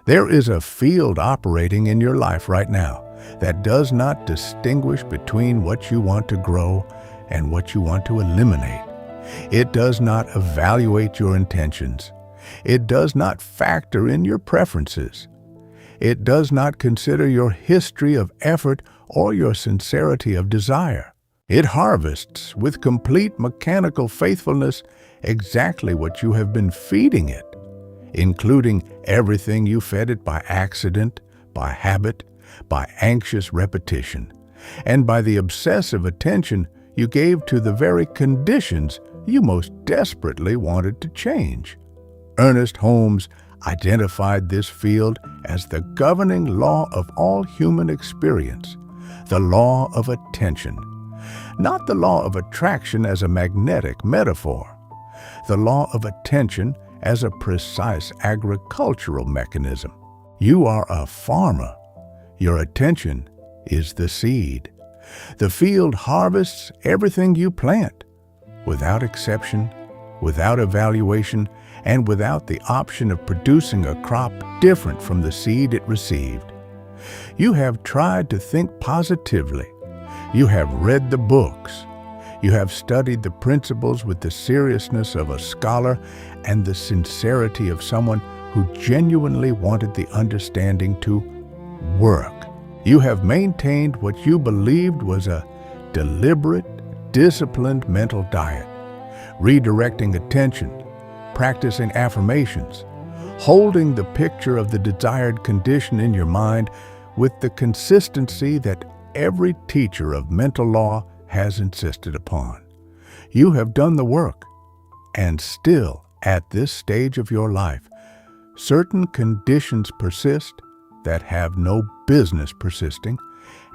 There is a field operating in your life right now that does not distinguish between what you want to grow and what you want to eliminate. It does not evaluate your intentions. It does not factor in your preferences. It does not consider your history of effort or your sincerity of desire. It harvests with complete mechanical faithfulness exactly what you have been feeding it, including everything you fed it by accident, by habit, by anxious repetition, and by the obsessive attention you gave to the very conditions you most desperately wanted to change. Ernest Holmes identified this field as the governing law of all human experience, the law of attention, not the law of attraction as a magnetic metaphor, the law of attention as a precise agricultural mechanism. You are a farmer. Your attention is the seed. The field harvests everything you plant, without exception, without evaluation, and without the option of producing a crop different from the seed it received. You have tried to think positively. You have read the books. You have studied the principles with the seriousness of a scholar and the sincerity of someone who genuinely wanted the understanding to work. You have maintained what you believed was a deliberate, disciplined mental diet, redirecting attention, practicing affirmations, holding the picture of the desired condition in your mind with the consistency that every teacher of mental law has insisted upon. You have done the work, and still, at this stage of your life, certain conditions persist that have no business persisting,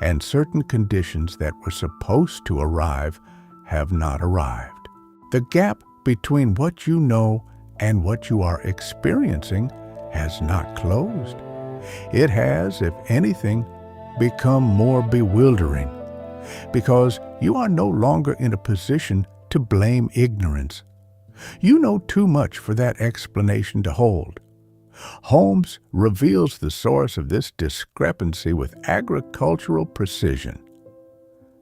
and certain conditions that were supposed to arrive have not arrived. The gap between what you know and what you are experiencing has not closed. It has, if anything, become more bewildering, because you are no longer in a position to blame ignorance. You know too much for that explanation to hold. Holmes reveals the source of this discrepancy with agricultural precision.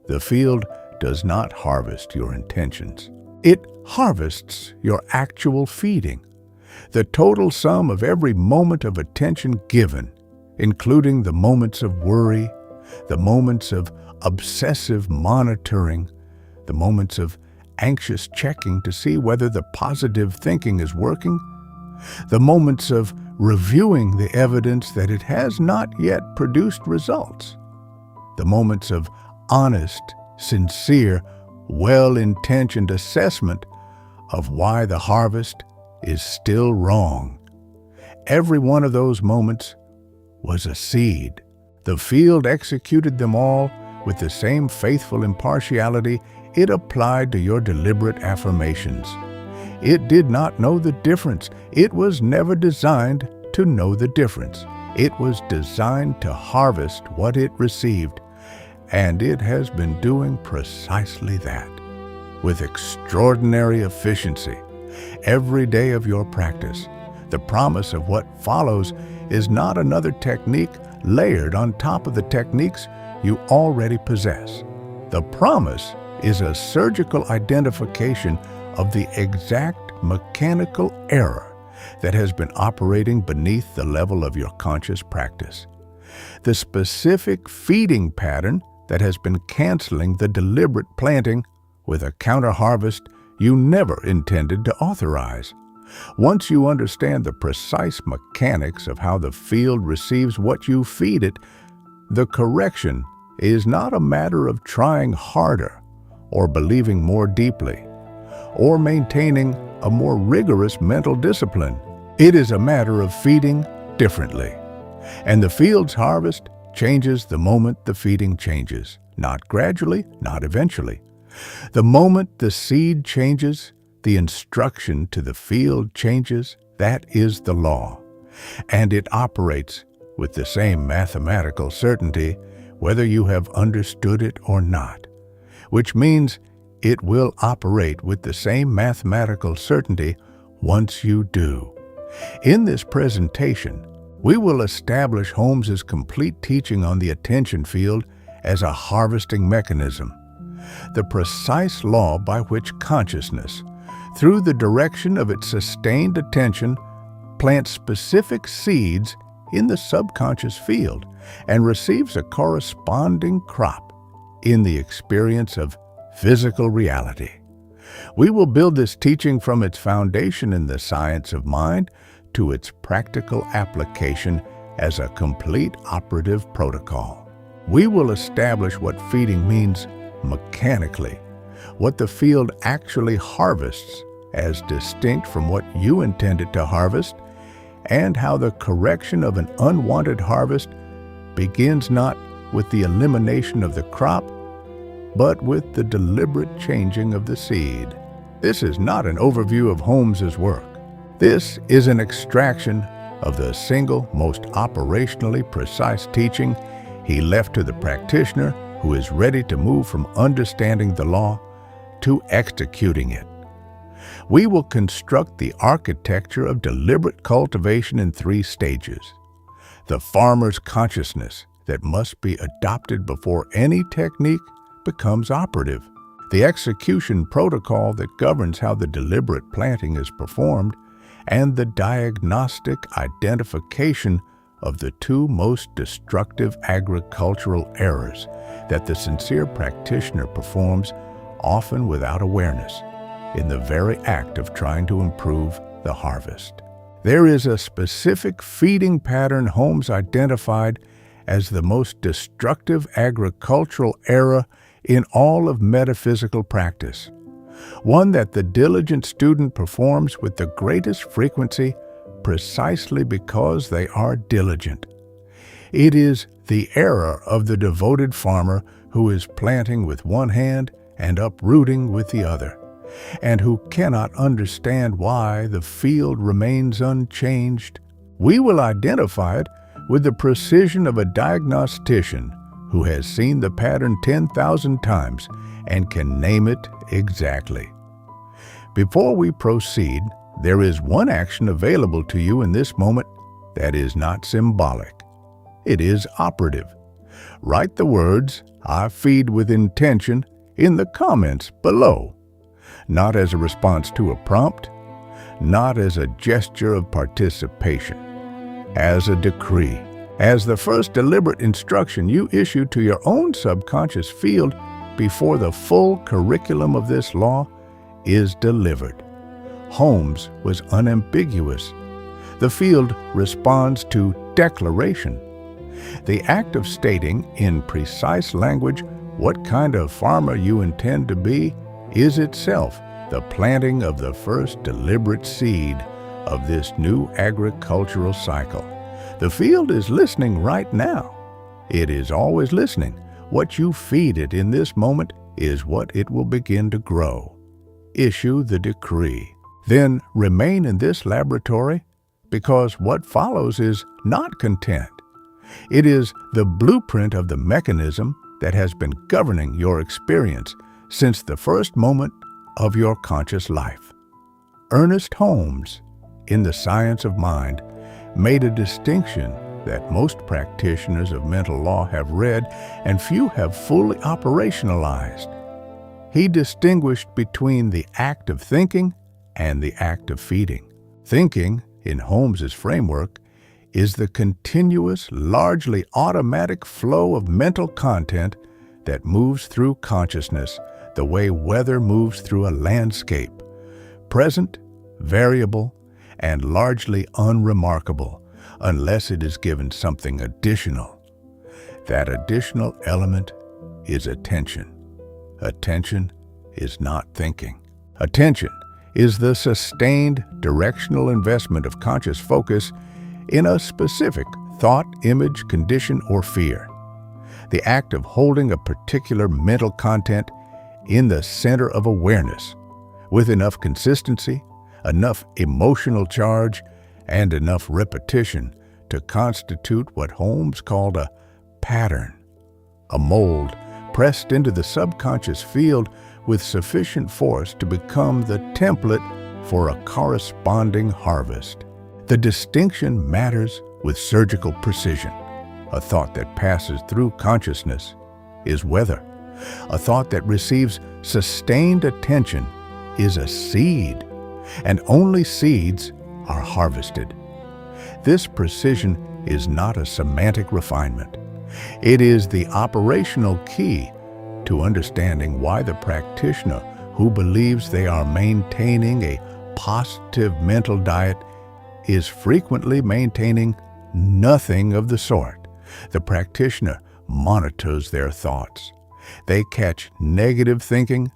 The field does not harvest your intentions. It harvests your actual feeding, the total sum of every moment of attention given, including the moments of worry, the moments of obsessive monitoring, the moments of anxious checking to see whether the positive thinking is working, the moments of reviewing the evidence that it has not yet produced results, the moments of honest, sincere, well-intentioned assessment of why the harvest is still wrong. Every one of those moments was a seed. The field executed them all with the same faithful impartiality it applied to your deliberate affirmations. It did not know the difference. It was never designed to know the difference. It was designed to harvest what it received, and it has been doing precisely that, with extraordinary efficiency. Every day of your practice, the promise of what follows is not another technique layered on top of the techniques you already possess. The promise is a surgical identification of the exact mechanical error that has been operating beneath the level of your conscious practice. The specific feeding pattern that has been canceling the deliberate planting with a counter-harvest you never intended to authorize. Once you understand the precise mechanics of how the field receives what you feed it, the correction is not a matter of trying harder or believing more deeply or maintaining a more rigorous mental discipline. It is a matter of feeding differently. And the field's harvest changes the moment the feeding changes, not gradually, not eventually. The moment the seed changes, the instruction to the field changes. That is the law. And it operates with the same mathematical certainty whether you have understood it or not, which means it will operate with the same mathematical certainty once you do. In this presentation, We will establish Holmes's complete teaching on the attention field as a harvesting mechanism, the precise law by which consciousness, through the direction of its sustained attention, plants specific seeds in the subconscious field and receives a corresponding crop in the experience of physical reality. We will build this teaching from its foundation in the science of mind to its practical application as a complete operative protocol. We will establish what feeding means mechanically, what the field actually harvests as distinct from what you intended to harvest, and how the correction of an unwanted harvest begins not with the elimination of the crop, but with the deliberate changing of the seed. This is not an overview of Holmes's work. This is an extraction of the single most operationally precise teaching he left to the practitioner who is ready to move from understanding the law to executing it. We will construct the architecture of deliberate cultivation in 3 stages. The farmer's consciousness that must be adopted before any technique becomes operative. The execution protocol that governs how the deliberate planting is performed, and the diagnostic identification of the 2 most destructive agricultural errors that the sincere practitioner performs, often without awareness, in the very act of trying to improve the harvest. There is a specific feeding pattern Holmes identified as the most destructive agricultural error in all of metaphysical practice, one that the diligent student performs with the greatest frequency precisely because they are diligent. It is the error of the devoted farmer who is planting with one hand and uprooting with the other, and who cannot understand why the field remains unchanged. We will identify it with the precision of a diagnostician who has seen the pattern 10,000 times and can name it exactly. Before we proceed, there is one action available to you in this moment that is not symbolic. It is operative. Write the words, "I feed with intention," in the comments below, not as a response to a prompt, not as a gesture of participation, as a decree, as the first deliberate instruction you issue to your own subconscious field before the full curriculum of this law is delivered. Holmes was unambiguous. The field responds to declaration. The act of stating in precise language what kind of farmer you intend to be is itself the planting of the first deliberate seed of this new agricultural cycle. The field is listening right now. It is always listening. What you feed it in this moment is what it will begin to grow. Issue the decree. Then remain in this laboratory, because what follows is not content. It is the blueprint of the mechanism that has been governing your experience since the first moment of your conscious life. Ernest Holmes, in The Science of Mind, made a distinction that most practitioners of mental law have read and few have fully operationalized. He distinguished between the act of thinking and the act of feeding. Thinking, in Holmes's framework, is the continuous, largely automatic flow of mental content that moves through consciousness the way weather moves through a landscape, present, variable, and largely unremarkable, unless it is given something additional. That additional element is attention. Attention is not thinking. Attention is the sustained directional investment of conscious focus in a specific thought, image, condition, or fear. The act of holding a particular mental content in the center of awareness with enough consistency, enough emotional charge, and enough repetition to constitute what Holmes called a pattern, a mold pressed into the subconscious field with sufficient force to become the template for a corresponding harvest. The distinction matters with surgical precision. A thought that passes through consciousness is weather. A thought that receives sustained attention is a seed, and only seeds are harvested. This precision is not a semantic refinement. It is the operational key to understanding why the practitioner who believes they are maintaining a positive mental diet is frequently maintaining nothing of the sort. The practitioner monitors their thoughts. They catch negative thinking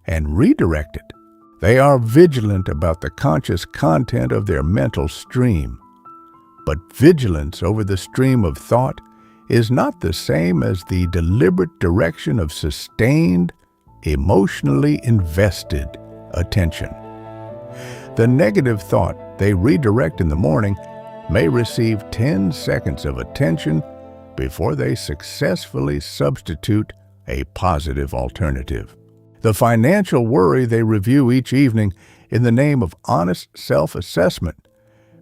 and redirect it. They are vigilant about the conscious content of their mental stream. But vigilance over the stream of thought is not the same as the deliberate direction of sustained, emotionally invested attention. The negative thought they redirect in the morning may receive 10 seconds of attention before they successfully substitute a positive alternative. The financial worry they review each evening in the name of honest self-assessment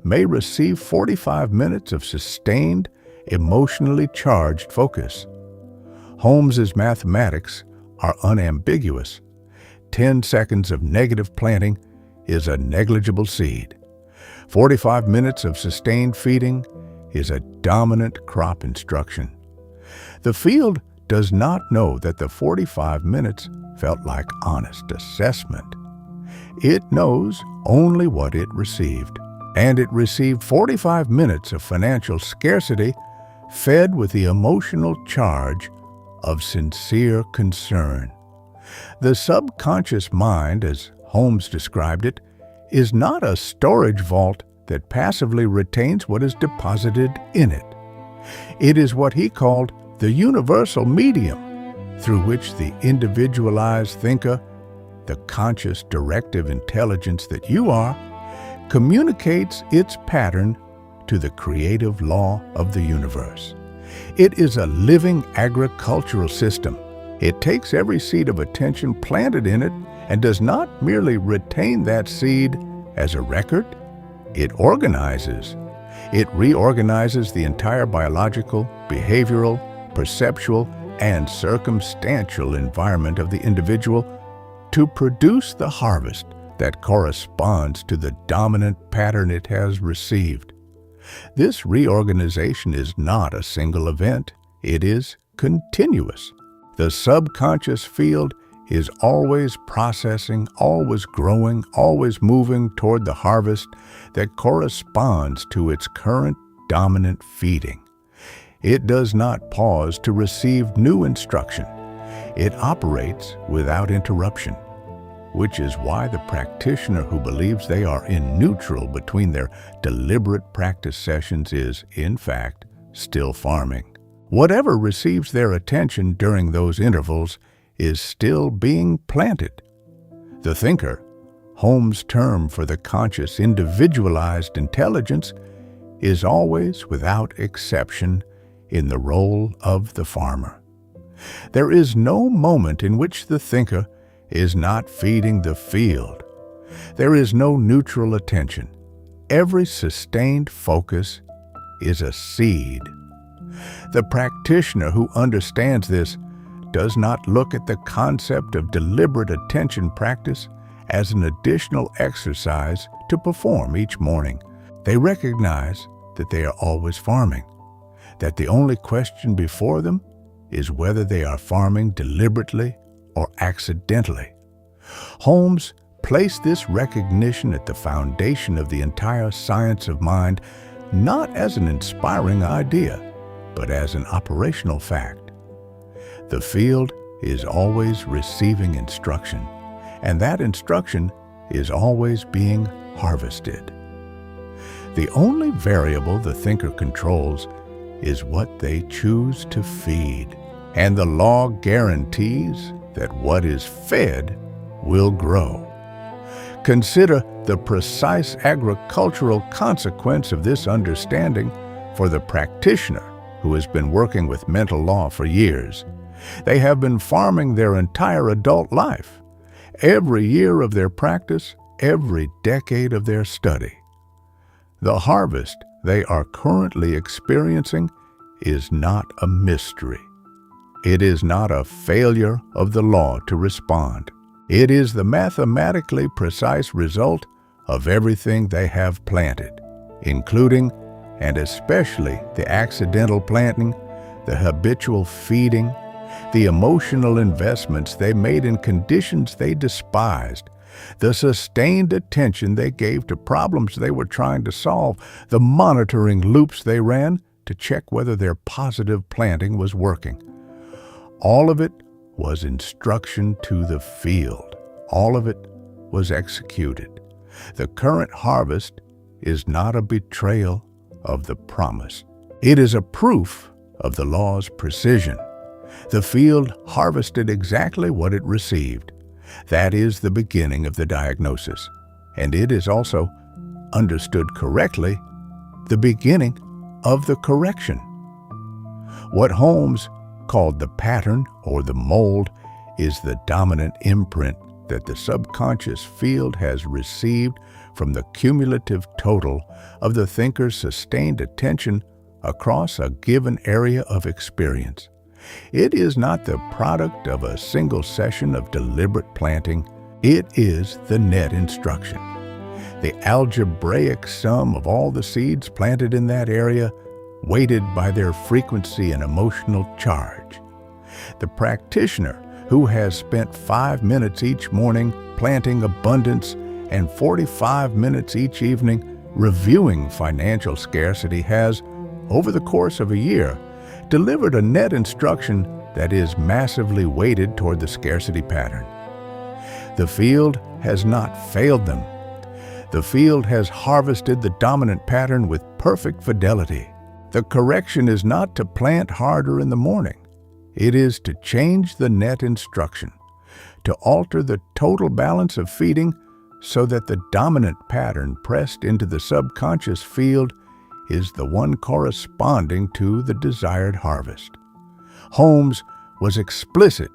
may receive 45 minutes of sustained, emotionally charged focus. Holmes's mathematics are unambiguous. 10 seconds of negative planting is a negligible seed. 45 minutes of sustained feeding is a dominant crop instruction. The field does not know that the 45 minutes felt like honest assessment. It knows only what it received. And it received 45 minutes of financial scarcity fed with the emotional charge of sincere concern. The subconscious mind, as Holmes described it, is not a storage vault that passively retains what is deposited in it. It is what he called the universal medium through which the individualized thinker, the conscious directive intelligence that you are, communicates its pattern to the creative law of the universe. It is a living agricultural system. It takes every seed of attention planted in it and does not merely retain that seed as a record. It organizes. It reorganizes the entire biological, behavioral, perceptual, and circumstantial environment of the individual to produce the harvest that corresponds to the dominant pattern it has received. This reorganization is not a single event. It is continuous. The subconscious field is always processing, always growing, always moving toward the harvest that corresponds to its current dominant feeding. It does not pause to receive new instruction. It operates without interruption, which is why the practitioner who believes they are in neutral between their deliberate practice sessions is, in fact, still farming. Whatever receives their attention during those intervals is still being planted. The thinker, Holmes' term for the conscious individualized intelligence, is always, without exception, in the role of the farmer. There is no moment in which the thinker is not feeding the field. There is no neutral attention. Every sustained focus is a seed. The practitioner who understands this does not look at the concept of deliberate attention practice as an additional exercise to perform each morning. They recognize that they are always farming, that the only question before them is whether they are farming deliberately or accidentally. Holmes placed this recognition at the foundation of the entire science of mind, not as an inspiring idea, but as an operational fact. The field is always receiving instruction, and that instruction is always being harvested. The only variable the thinker controls is what they choose to feed, and the law guarantees that what is fed will grow. Consider the precise agricultural consequence of this understanding for the practitioner who has been working with mental law for years. They have been farming their entire adult life, every year of their practice, every decade of their study. The harvest they are currently experiencing is not a mystery. It is not a failure of the law to respond. It is the mathematically precise result of everything they have planted, including and especially the accidental planting, the habitual feeding, the emotional investments they made in conditions they despised, the sustained attention they gave to problems they were trying to solve, the monitoring loops they ran to check whether their positive planting was working. All of it was instruction to the field. All of it was executed. The current harvest is not a betrayal of the promise. It is a proof of the law's precision. The field harvested exactly what it received. That is the beginning of the diagnosis, and it is also, understood correctly, the beginning of the correction. What Holmes called the pattern or the mold is the dominant imprint that the subconscious field has received from the cumulative total of the thinker's sustained attention across a given area of experience. It is not the product of a single session of deliberate planting. It is the net instruction, the algebraic sum of all the seeds planted in that area, weighted by their frequency and emotional charge. The practitioner who has spent 5 minutes each morning planting abundance and 45 minutes each evening reviewing financial scarcity has, over the course of a year, delivered a net instruction that is massively weighted toward the scarcity pattern. The field has not failed them. The field has harvested the dominant pattern with perfect fidelity. The correction is not to plant harder in the morning. It is to change the net instruction, to alter the total balance of feeding so that the dominant pattern pressed into the subconscious field is the one corresponding to the desired harvest. Holmes was explicit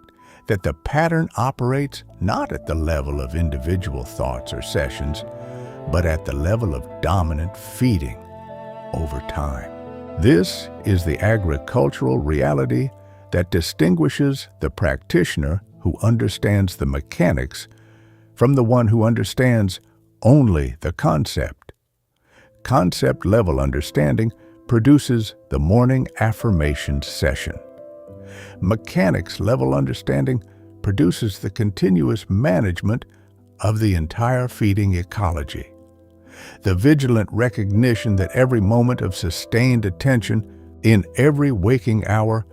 that the pattern operates not at the level of individual thoughts or sessions, but at the level of dominant feeding over time. This is the agricultural reality that distinguishes the practitioner who understands the mechanics from the one who understands only the concept. Concept-level understanding produces the morning affirmations session. Mechanics-level understanding produces the continuous management of the entire feeding ecology. The vigilant recognition that every moment of sustained attention in every waking hour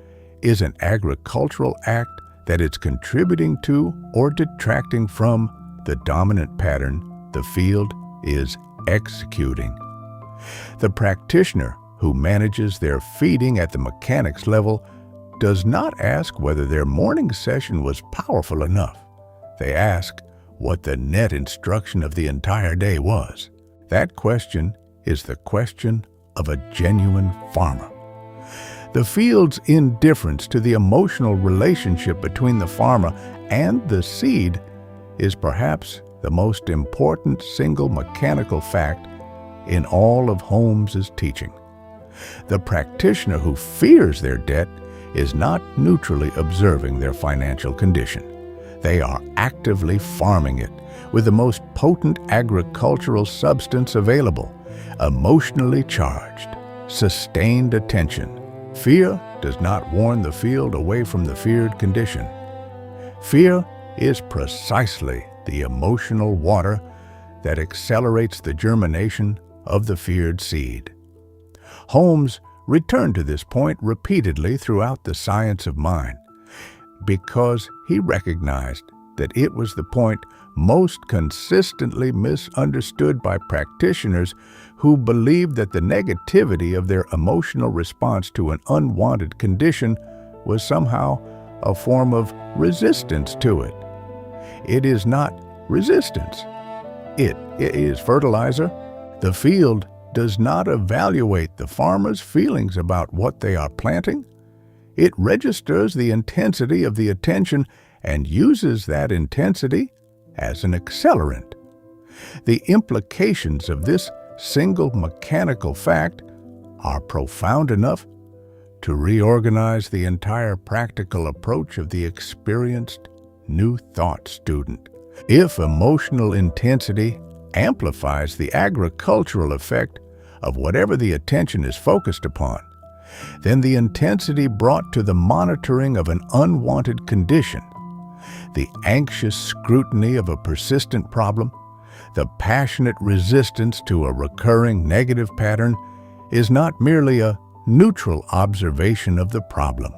is an agricultural act that is contributing to or detracting from the dominant pattern the field is executing. The practitioner who manages their feeding at the mechanics level does not ask whether their morning session was powerful enough. They ask what the net instruction of the entire day was. That question is the question of a genuine farmer. The field's indifference to the emotional relationship between the farmer and the seed is perhaps the most important single mechanical fact in all of Holmes's teaching. The practitioner who fears their debt is not neutrally observing their financial condition. They are actively farming it with the most potent agricultural substance available, emotionally charged, sustained attention. Fear does not warn the field away from the feared condition. Fear is precisely the emotional water that accelerates the germination of the feared seed. Holmes returned to this point repeatedly throughout the science of mind because he recognized that it was the point most consistently misunderstood by practitioners who believed that the negativity of their emotional response to an unwanted condition was somehow a form of resistance to it. It is not resistance. It is fertilizer. The field does not evaluate the farmer's feelings about what they are planting. It registers the intensity of the attention and uses that intensity as an accelerant. The implications of this single mechanical fact are profound enough to reorganize the entire practical approach of the experienced New Thought student. If emotional intensity amplifies the agricultural effect of whatever the attention is focused upon, then the intensity brought to the monitoring of an unwanted condition, the anxious scrutiny of a persistent problem, the passionate resistance to a recurring negative pattern, is not merely a neutral observation of the problem.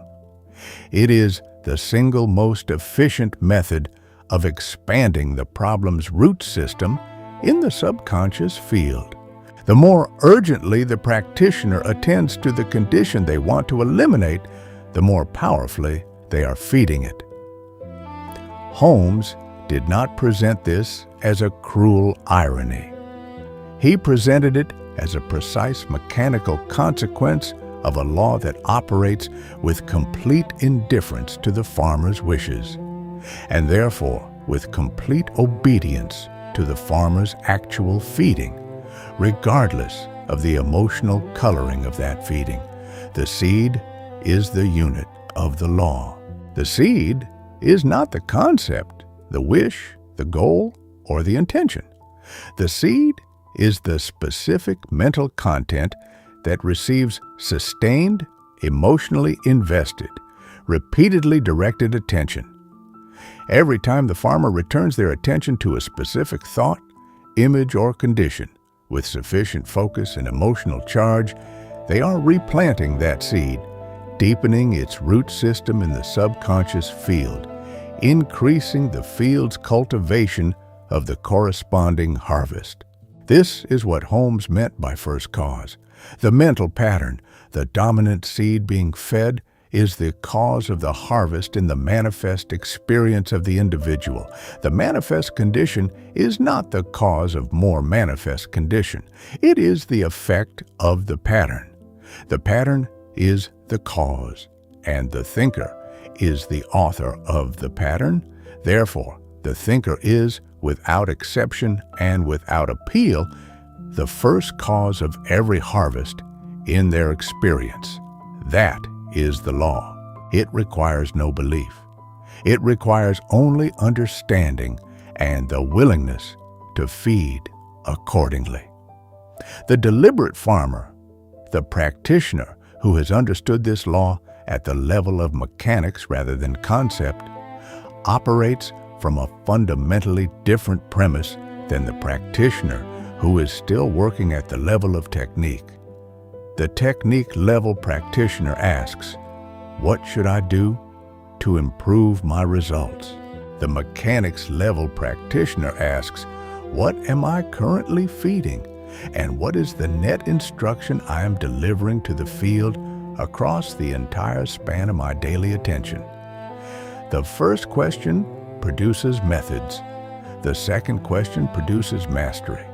It is the single most efficient method of expanding the problem's root system in the subconscious field. The more urgently the practitioner attends to the condition they want to eliminate, the more powerfully they are feeding it. Holmes did not present this as a cruel irony. He presented it as a precise mechanical consequence of a law that operates with complete indifference to the farmer's wishes, and therefore with complete obedience to the farmer's actual feeding, regardless of the emotional coloring of that feeding. The seed is the unit of the law. The seed is not the concept, the wish, the goal, or the intention. The seed is the specific mental content that receives sustained, emotionally invested, repeatedly directed attention. Every time the farmer returns their attention to a specific thought, image, or condition with sufficient focus and emotional charge, they are replanting that seed, deepening its root system in the subconscious field, increasing the field's cultivation of the corresponding harvest. This is what Holmes meant by first cause. The mental pattern, the dominant seed being fed, is the cause of the harvest in the manifest experience of the individual. The manifest condition is not the cause of more manifest condition. It is the effect of the pattern. The pattern is the cause, and the thinker is the author of the pattern. Therefore, the thinker is, without exception and without appeal, the first cause of every harvest in their experience. That is the law. It requires no belief. It requires only understanding and the willingness to feed accordingly. The deliberate farmer, the practitioner who has understood this law at the level of mechanics rather than concept, operates from a fundamentally different premise than the practitioner who is still working at the level of technique. The technique level practitioner asks, "What should I do to improve my results?" The mechanics level practitioner asks, "What am I currently feeding? And what is the net instruction I am delivering to the field across the entire span of my daily attention?" The first question produces methods. The second question produces mastery.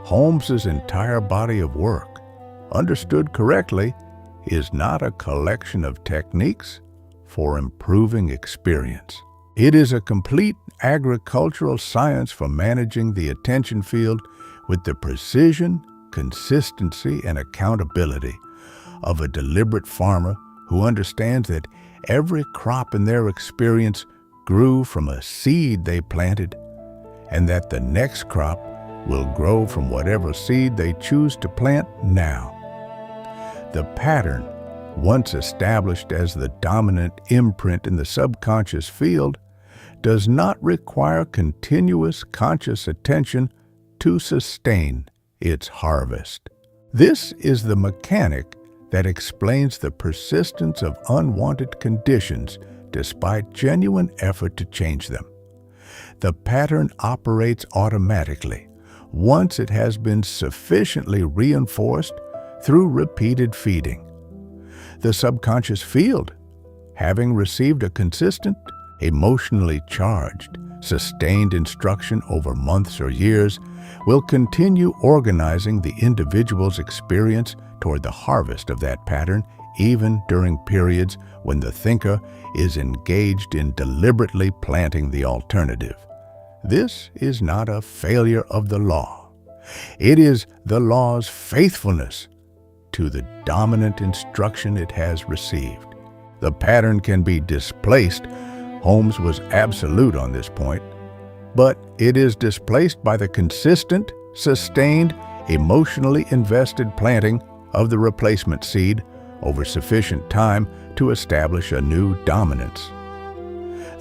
Holmes's entire body of work, understood correctly, is not a collection of techniques for improving experience. It is a complete agricultural science for managing the attention field with the precision, consistency, and accountability of a deliberate farmer who understands that every crop in their experience grew from a seed they planted, and that the next crop will grow from whatever seed they choose to plant now. The pattern, once established as the dominant imprint in the subconscious field, does not require continuous conscious attention to sustain its harvest. This is the mechanic that explains the persistence of unwanted conditions despite genuine effort to change them. The pattern operates automatically once it has been sufficiently reinforced through repeated feeding. The subconscious field, having received a consistent, emotionally charged, sustained instruction over months or years, will continue organizing the individual's experience toward the harvest of that pattern, even during periods when the thinker is engaged in deliberately planting the alternative. This is not a failure of the law. It is the law's faithfulness to the dominant instruction it has received. The pattern can be displaced. Holmes was absolute on this point, but it is displaced by the consistent, sustained, emotionally invested planting of the replacement seed over sufficient time to establish a new dominance.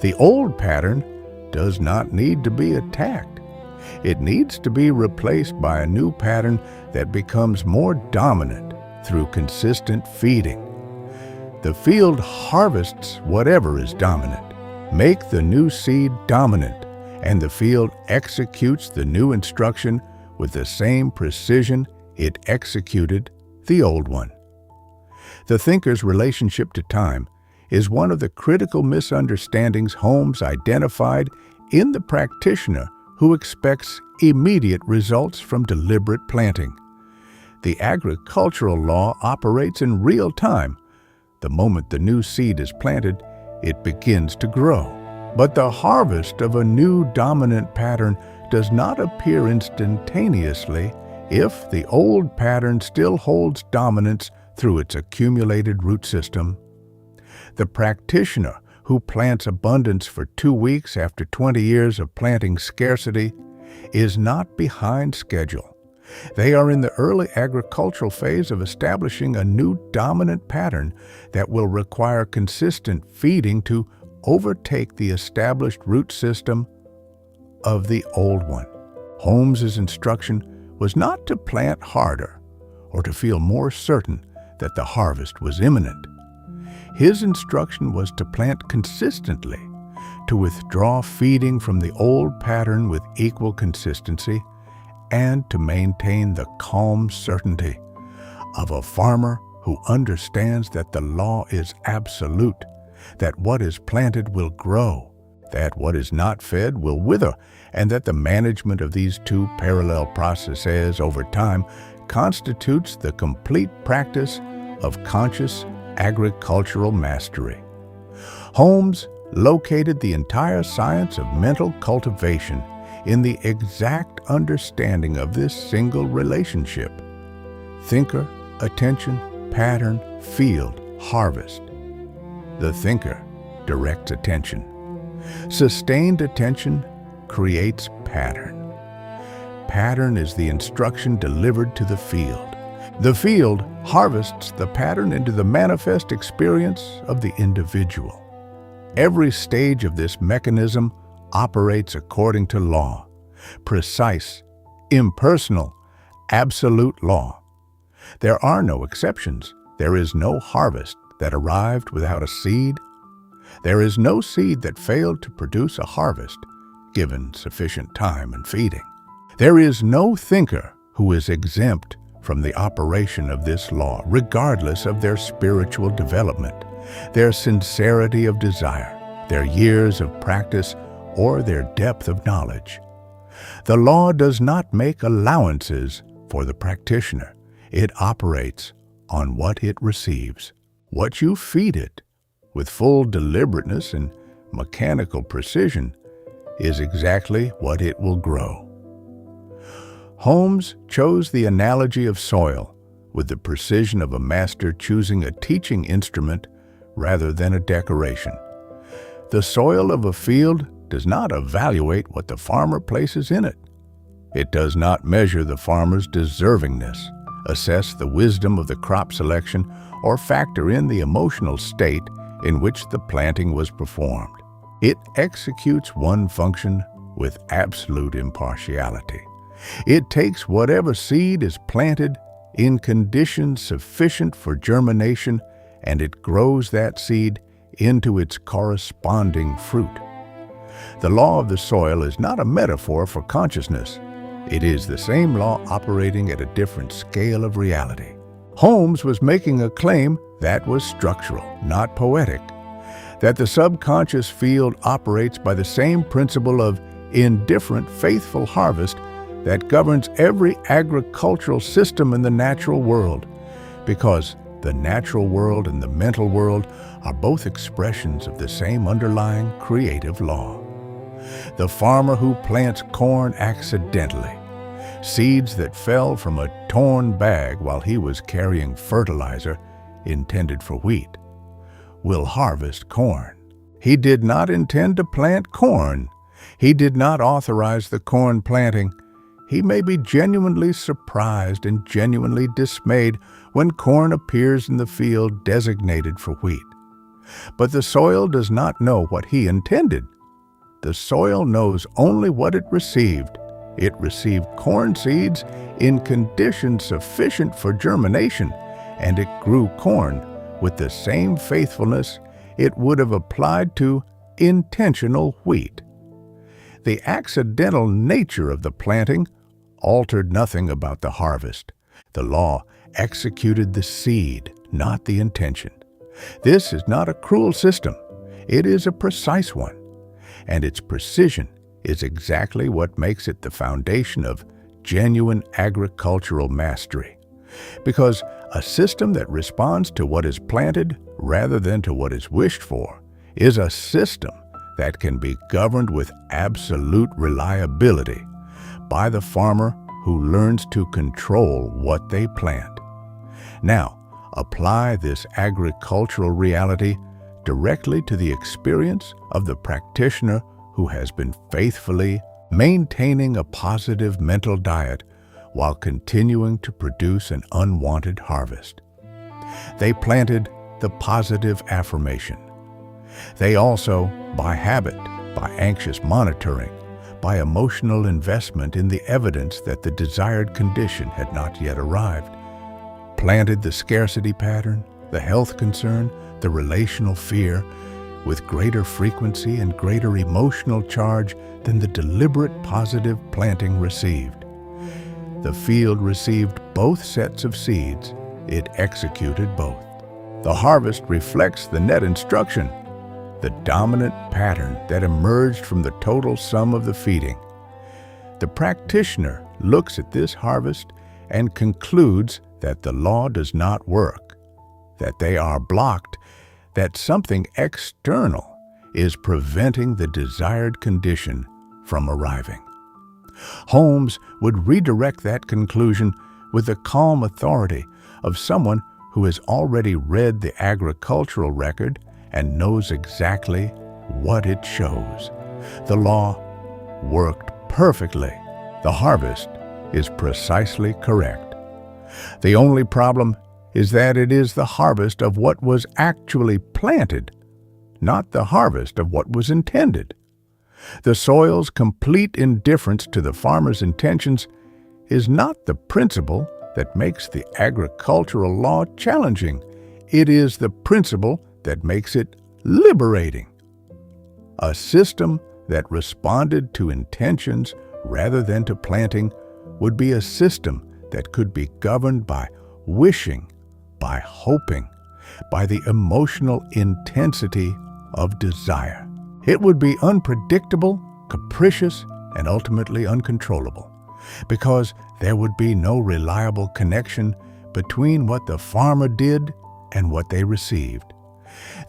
The old pattern does not need to be attacked. It needs to be replaced by a new pattern that becomes more dominant through consistent feeding. The field harvests whatever is dominant. Make the new seed dominant, and the field executes the new instruction with the same precision it executed the old one. The thinker's relationship to time is one of the critical misunderstandings Holmes identified in the practitioner who expects immediate results from deliberate planting. The agricultural law operates in real time. The moment the new seed is planted, it begins to grow. But the harvest of a new dominant pattern does not appear instantaneously if the old pattern still holds dominance through its accumulated root system. The practitioner who plants abundance for 2 weeks after 20 years of planting scarcity is not behind schedule. They are in the early agricultural phase of establishing a new dominant pattern that will require consistent feeding to overtake the established root system of the old one. Holmes's instruction was not to plant harder or to feel more certain that the harvest was imminent. His instruction was to plant consistently, to withdraw feeding from the old pattern with equal consistency, and to maintain the calm certainty of a farmer who understands that the law is absolute, that what is planted will grow, that what is not fed will wither, and that the management of these two parallel processes over time constitutes the complete practice of conscious agricultural mastery. Holmes located the entire science of mental cultivation in the exact understanding of this single relationship: thinker, attention, pattern, field, harvest. The thinker directs attention. Sustained attention creates pattern. Pattern is the instruction delivered to the field. The field harvests the pattern into the manifest experience of the individual. Every stage of this mechanism operates according to law, precise, impersonal, absolute law. There are no exceptions. There is no harvest that arrived without a seed. There is no seed that failed to produce a harvest, given sufficient time and feeding. There is no thinker who is exempt from the operation of this law, regardless of their spiritual development, their sincerity of desire, their years of practice, or their depth of knowledge. The law does not make allowances for the practitioner. It operates on what it receives. What you feed it, with full deliberateness and mechanical precision, is exactly what it will grow. Holmes chose the analogy of soil with the precision of a master choosing a teaching instrument rather than a decoration. The soil of a field does not evaluate what the farmer places in it. It does not measure the farmer's deservingness, assess the wisdom of the crop selection, or factor in the emotional state in which the planting was performed. It executes one function with absolute impartiality. It takes whatever seed is planted in conditions sufficient for germination, and it grows that seed into its corresponding fruit. The law of the soil is not a metaphor for consciousness. It is the same law operating at a different scale of reality. Holmes was making a claim that was structural, not poetic, that the subconscious field operates by the same principle of indifferent, faithful harvest that governs every agricultural system in the natural world, because the natural world and the mental world are both expressions of the same underlying creative law. The farmer who plants corn accidentally Seeds that fell from a torn bag while he was carrying fertilizer intended for wheat will harvest corn. He did not intend to plant corn. He did not authorize the corn planting. He may be genuinely surprised and genuinely dismayed when corn appears in the field designated for wheat. But the soil does not know what he intended. The soil knows only what it received. It received corn seeds in conditions sufficient for germination, and it grew corn with the same faithfulness it would have applied to intentional wheat. The accidental nature of the planting altered nothing about the harvest. The law executed the seed, not the intention. This is not a cruel system. It is a precise one, and its precision is exactly what makes it the foundation of genuine agricultural mastery. Because a system that responds to what is planted rather than to what is wished for is a system that can be governed with absolute reliability by the farmer who learns to control what they plant. Now, apply this agricultural reality directly to the experience of the practitioner who has been faithfully maintaining a positive mental diet while continuing to produce an unwanted harvest. They planted the positive affirmation. They also, by habit, by anxious monitoring, by emotional investment in the evidence that the desired condition had not yet arrived, planted the scarcity pattern, the health concern, the relational fear, with greater frequency and greater emotional charge than the deliberate positive planting received. The field received both sets of seeds. It executed both. The harvest reflects the net instruction, the dominant pattern that emerged from the total sum of the feeding. The practitioner looks at this harvest and concludes that the law does not work, that they are blocked, that something external is preventing the desired condition from arriving. Holmes would redirect that conclusion with the calm authority of someone who has already read the agricultural record and knows exactly what it shows. The law worked perfectly. The harvest is precisely correct. The only problem is that it is the harvest of what was actually planted, not the harvest of what was intended. The soil's complete indifference to the farmer's intentions is not the principle that makes the agricultural law challenging. It is the principle that makes it liberating. A system that responded to intentions rather than to planting would be a system that could be governed by wishing, by hoping, by the emotional intensity of desire. It would be unpredictable, capricious, and ultimately uncontrollable, because there would be no reliable connection between what the farmer did and what they received.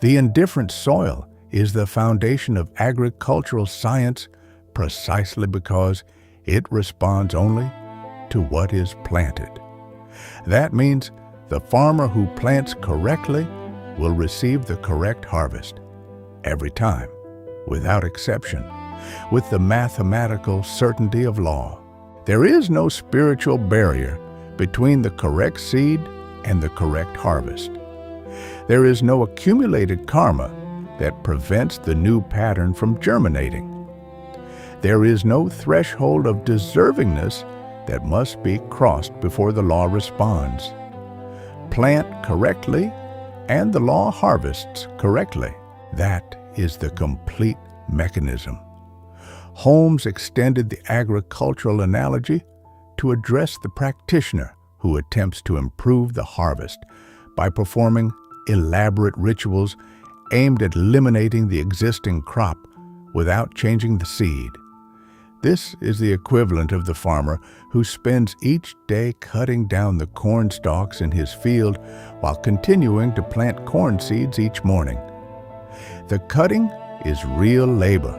The indifferent soil is the foundation of agricultural science precisely because it responds only to what is planted. That means the farmer who plants correctly will receive the correct harvest every time, without exception, with the mathematical certainty of law. There is no spiritual barrier between the correct seed and the correct harvest. There is no accumulated karma that prevents the new pattern from germinating. There is no threshold of deservingness that must be crossed before the law responds. Plant correctly, and the law harvests correctly. That is the complete mechanism. Holmes extended the agricultural analogy to address the practitioner who attempts to improve the harvest by performing elaborate rituals aimed at eliminating the existing crop without changing the seed. This is the equivalent of the farmer who spends each day cutting down the corn stalks in his field while continuing to plant corn seeds each morning. The cutting is real labor.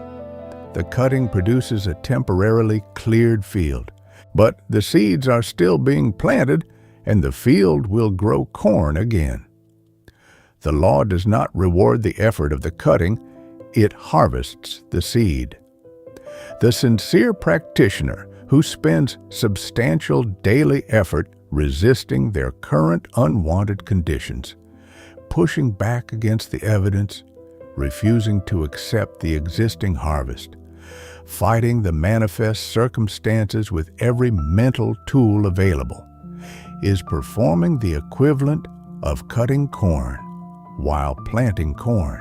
The cutting produces a temporarily cleared field. But the seeds are still being planted, and the field will grow corn again. The law does not reward the effort of the cutting, it harvests the seed. The sincere practitioner who spends substantial daily effort resisting their current unwanted conditions, pushing back against the evidence, refusing to accept the existing harvest, fighting the manifest circumstances with every mental tool available, is performing the equivalent of cutting corn while planting corn.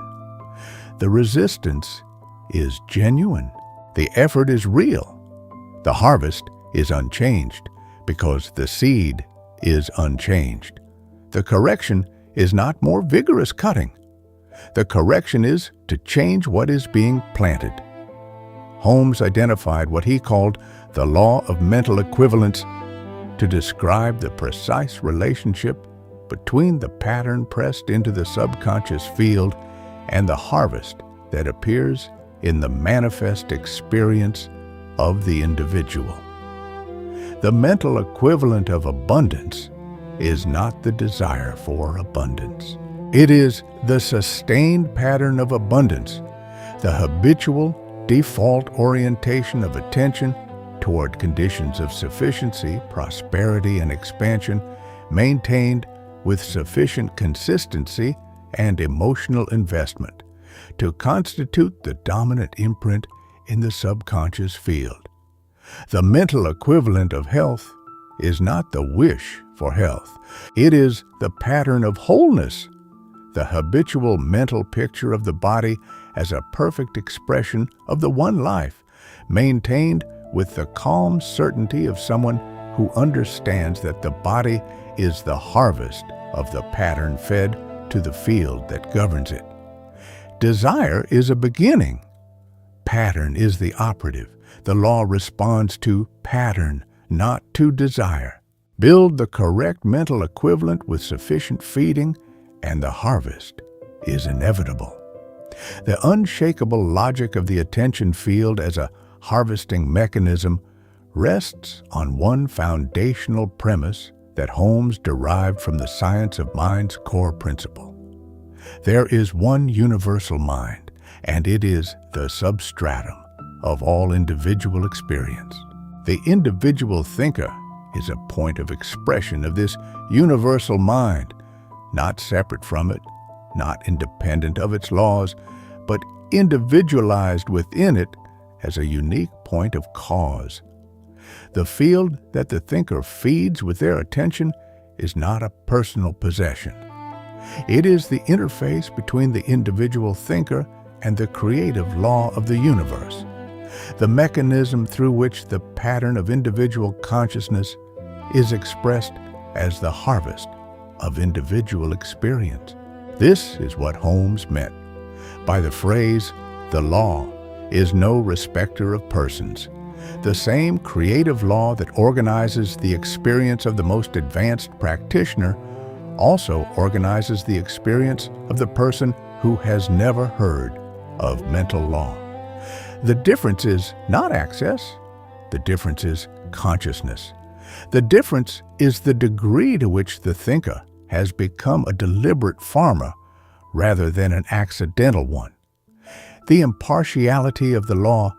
The resistance is genuine. The effort is real. The harvest is unchanged because the seed is unchanged. The correction is not more vigorous cutting. The correction is to change what is being planted. Holmes identified what he called the law of mental equivalence to describe the precise relationship between the pattern pressed into the subconscious field and the harvest that appears in the manifest experience of the individual. The mental equivalent of abundance is not the desire for abundance. It is the sustained pattern of abundance, the habitual default orientation of attention toward conditions of sufficiency, prosperity, and expansion, maintained with sufficient consistency and emotional investment to constitute the dominant imprint in the subconscious field. The mental equivalent of health is not the wish for health. It is the pattern of wholeness, the habitual mental picture of the body as a perfect expression of the one life, maintained with the calm certainty of someone who understands that the body is the harvest of the pattern fed to the field that governs it. Desire is a beginning. Pattern is the operative. The law responds to pattern, not to desire. Build the correct mental equivalent with sufficient feeding, and the harvest is inevitable. The unshakable logic of the attention field as a harvesting mechanism rests on one foundational premise that Holmes derived from the science of mind's core principle. There is one universal mind, and it is the substratum of all individual experience. The individual thinker is a point of expression of this universal mind, not separate from it, not independent of its laws, but individualized within it as a unique point of cause. The field that the thinker feeds with their attention is not a personal possession. It is the interface between the individual thinker and the creative law of the universe, the mechanism through which the pattern of individual consciousness is expressed as the harvest of individual experience. This is what Holmes meant by the phrase, "The law is no respecter of persons." The same creative law that organizes the experience of the most advanced practitioner also organizes the experience of the person who has never heard of mental law. The difference is not access. The difference is consciousness. The difference is the degree to which the thinker has become a deliberate farmer rather than an accidental one. The impartiality of the law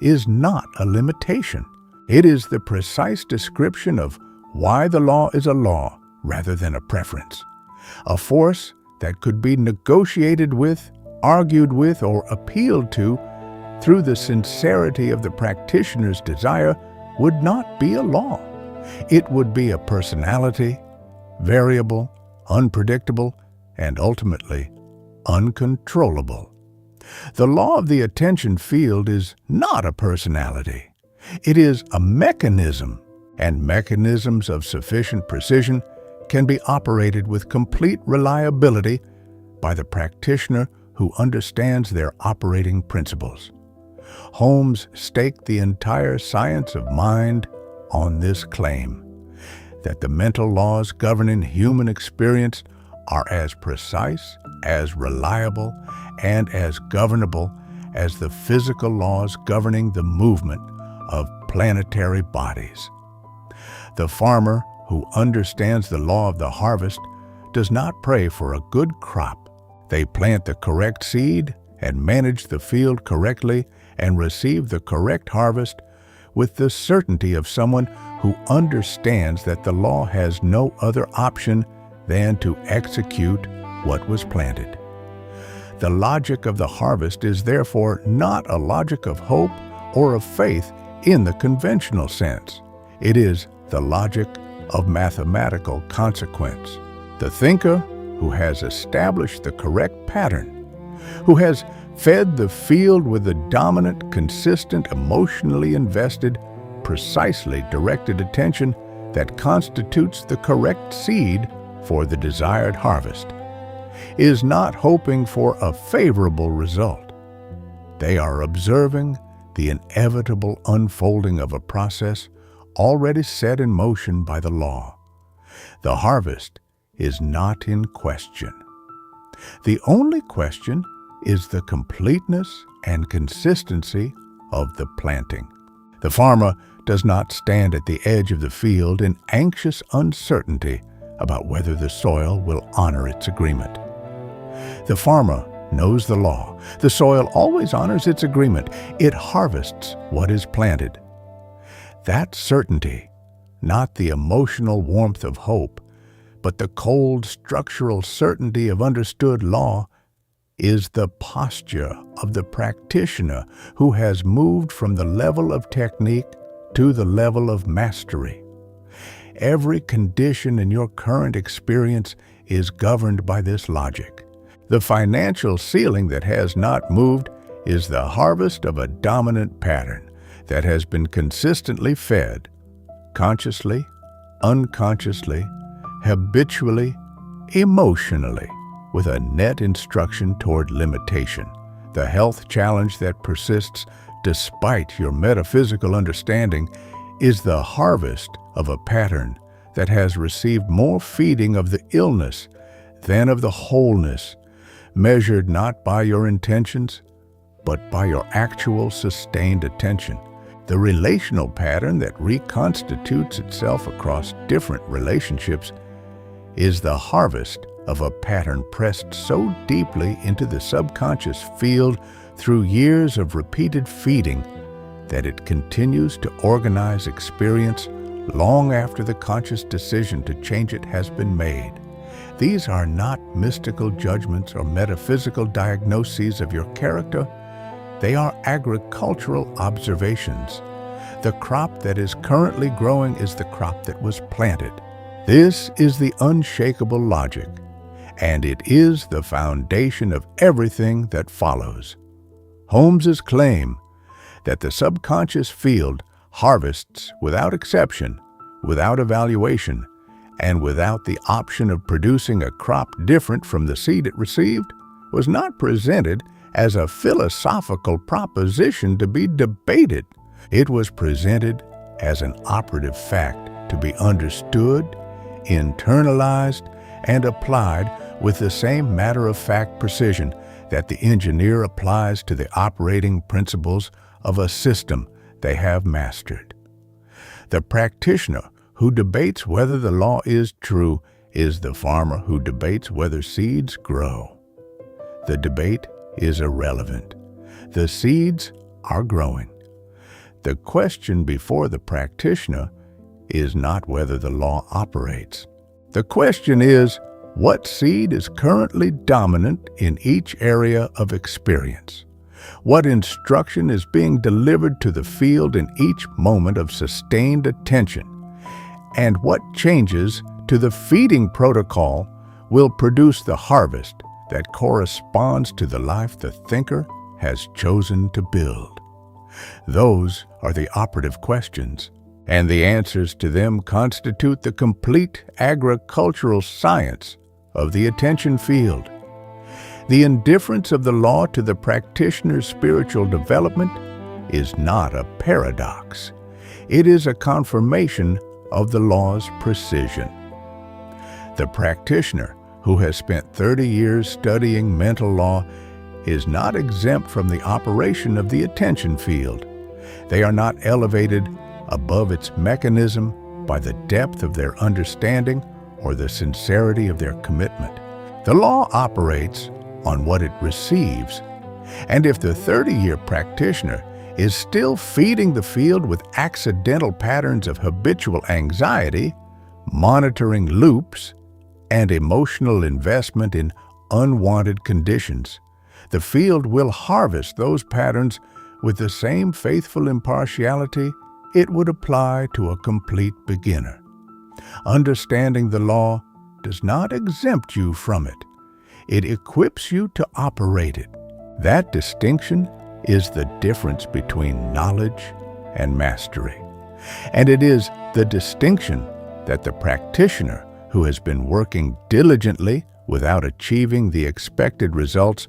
is not a limitation. It is the precise description of why the law is a law rather than a preference. A force that could be negotiated with, argued with, or appealed to through the sincerity of the practitioner's desire would not be a law. It would be a personality, variable, unpredictable, and ultimately uncontrollable. The law of the attention field is not a personality. It is a mechanism, and mechanisms of sufficient precision can be operated with complete reliability by the practitioner who understands their operating principles. Holmes staked the entire science of mind on this claim, that the mental laws governing human experience are as precise, as reliable, and as governable as the physical laws governing the movement of planetary bodies. The farmer who understands the law of the harvest does not pray for a good crop. They plant the correct seed and manage the field correctly and receive the correct harvest with the certainty of someone who understands that the law has no other option than to execute what was planted. The logic of the harvest is therefore not a logic of hope or of faith in the conventional sense. It is the logic of mathematical consequence. The thinker who has established the correct pattern, who has fed the field with the dominant, consistent, emotionally invested, precisely directed attention that constitutes the correct seed for the desired harvest, is not hoping for a favorable result. They are observing the inevitable unfolding of a process already set in motion by the law. The harvest is not in question. The only question is the completeness and consistency of the planting. The farmer does not stand at the edge of the field in anxious uncertainty about whether the soil will honor its agreement. The farmer knows the law. The soil always honors its agreement. It harvests what is planted. That certainty, not the emotional warmth of hope, but the cold structural certainty of understood law, is the posture of the practitioner who has moved from the level of technique to the level of mastery. Every condition in your current experience is governed by this logic. The financial ceiling that has not moved is the harvest of a dominant pattern that has been consistently fed, consciously, unconsciously, habitually, emotionally, with a net instruction toward limitation. The health challenge that persists despite your metaphysical understanding is the harvest of a pattern that has received more feeding of the illness than of the wholeness, measured not by your intentions, but by your actual sustained attention. The relational pattern that reconstitutes itself across different relationships is the harvest of a pattern pressed so deeply into the subconscious field through years of repeated feeding that it continues to organize experience long after the conscious decision to change it has been made. These are not mystical judgments or metaphysical diagnoses of your character. They are agricultural observations. The crop that is currently growing is the crop that was planted. This is the unshakable logic, and it is the foundation of everything that follows. Holmes's claim that the subconscious field harvests without exception, without evaluation, and without the option of producing a crop different from the seed it received was not presented as a philosophical proposition to be debated. It was presented as an operative fact to be understood, internalized, and applied with the same matter-of-fact precision that the engineer applies to the operating principles of a system they have mastered. The practitioner who debates whether the law is true is the farmer who debates whether seeds grow. The debate is irrelevant. The seeds are growing. The question before the practitioner is not whether the law operates. The question is, what seed is currently dominant in each area of experience? What instruction is being delivered to the field in each moment of sustained attention? And what changes to the feeding protocol will produce the harvest that corresponds to the life the thinker has chosen to build? Those are the operative questions, and the answers to them constitute the complete agricultural science of the attention field. The indifference of the law to the practitioner's spiritual development is not a paradox. It is a confirmation of the law's precision. The practitioner who has spent 30 years studying mental law is not exempt from the operation of the attention field. They are not elevated above its mechanism by the depth of their understanding or the sincerity of their commitment. The law operates on what it receives, and if the 30-year practitioner is still feeding the field with accidental patterns of habitual anxiety, monitoring loops, and emotional investment in unwanted conditions, the field will harvest those patterns with the same faithful impartiality it would apply to a complete beginner. Understanding the law does not exempt you from it. It equips you to operate it. That distinction is the difference between knowledge and mastery. And it is the distinction that the practitioner who has been working diligently without achieving the expected results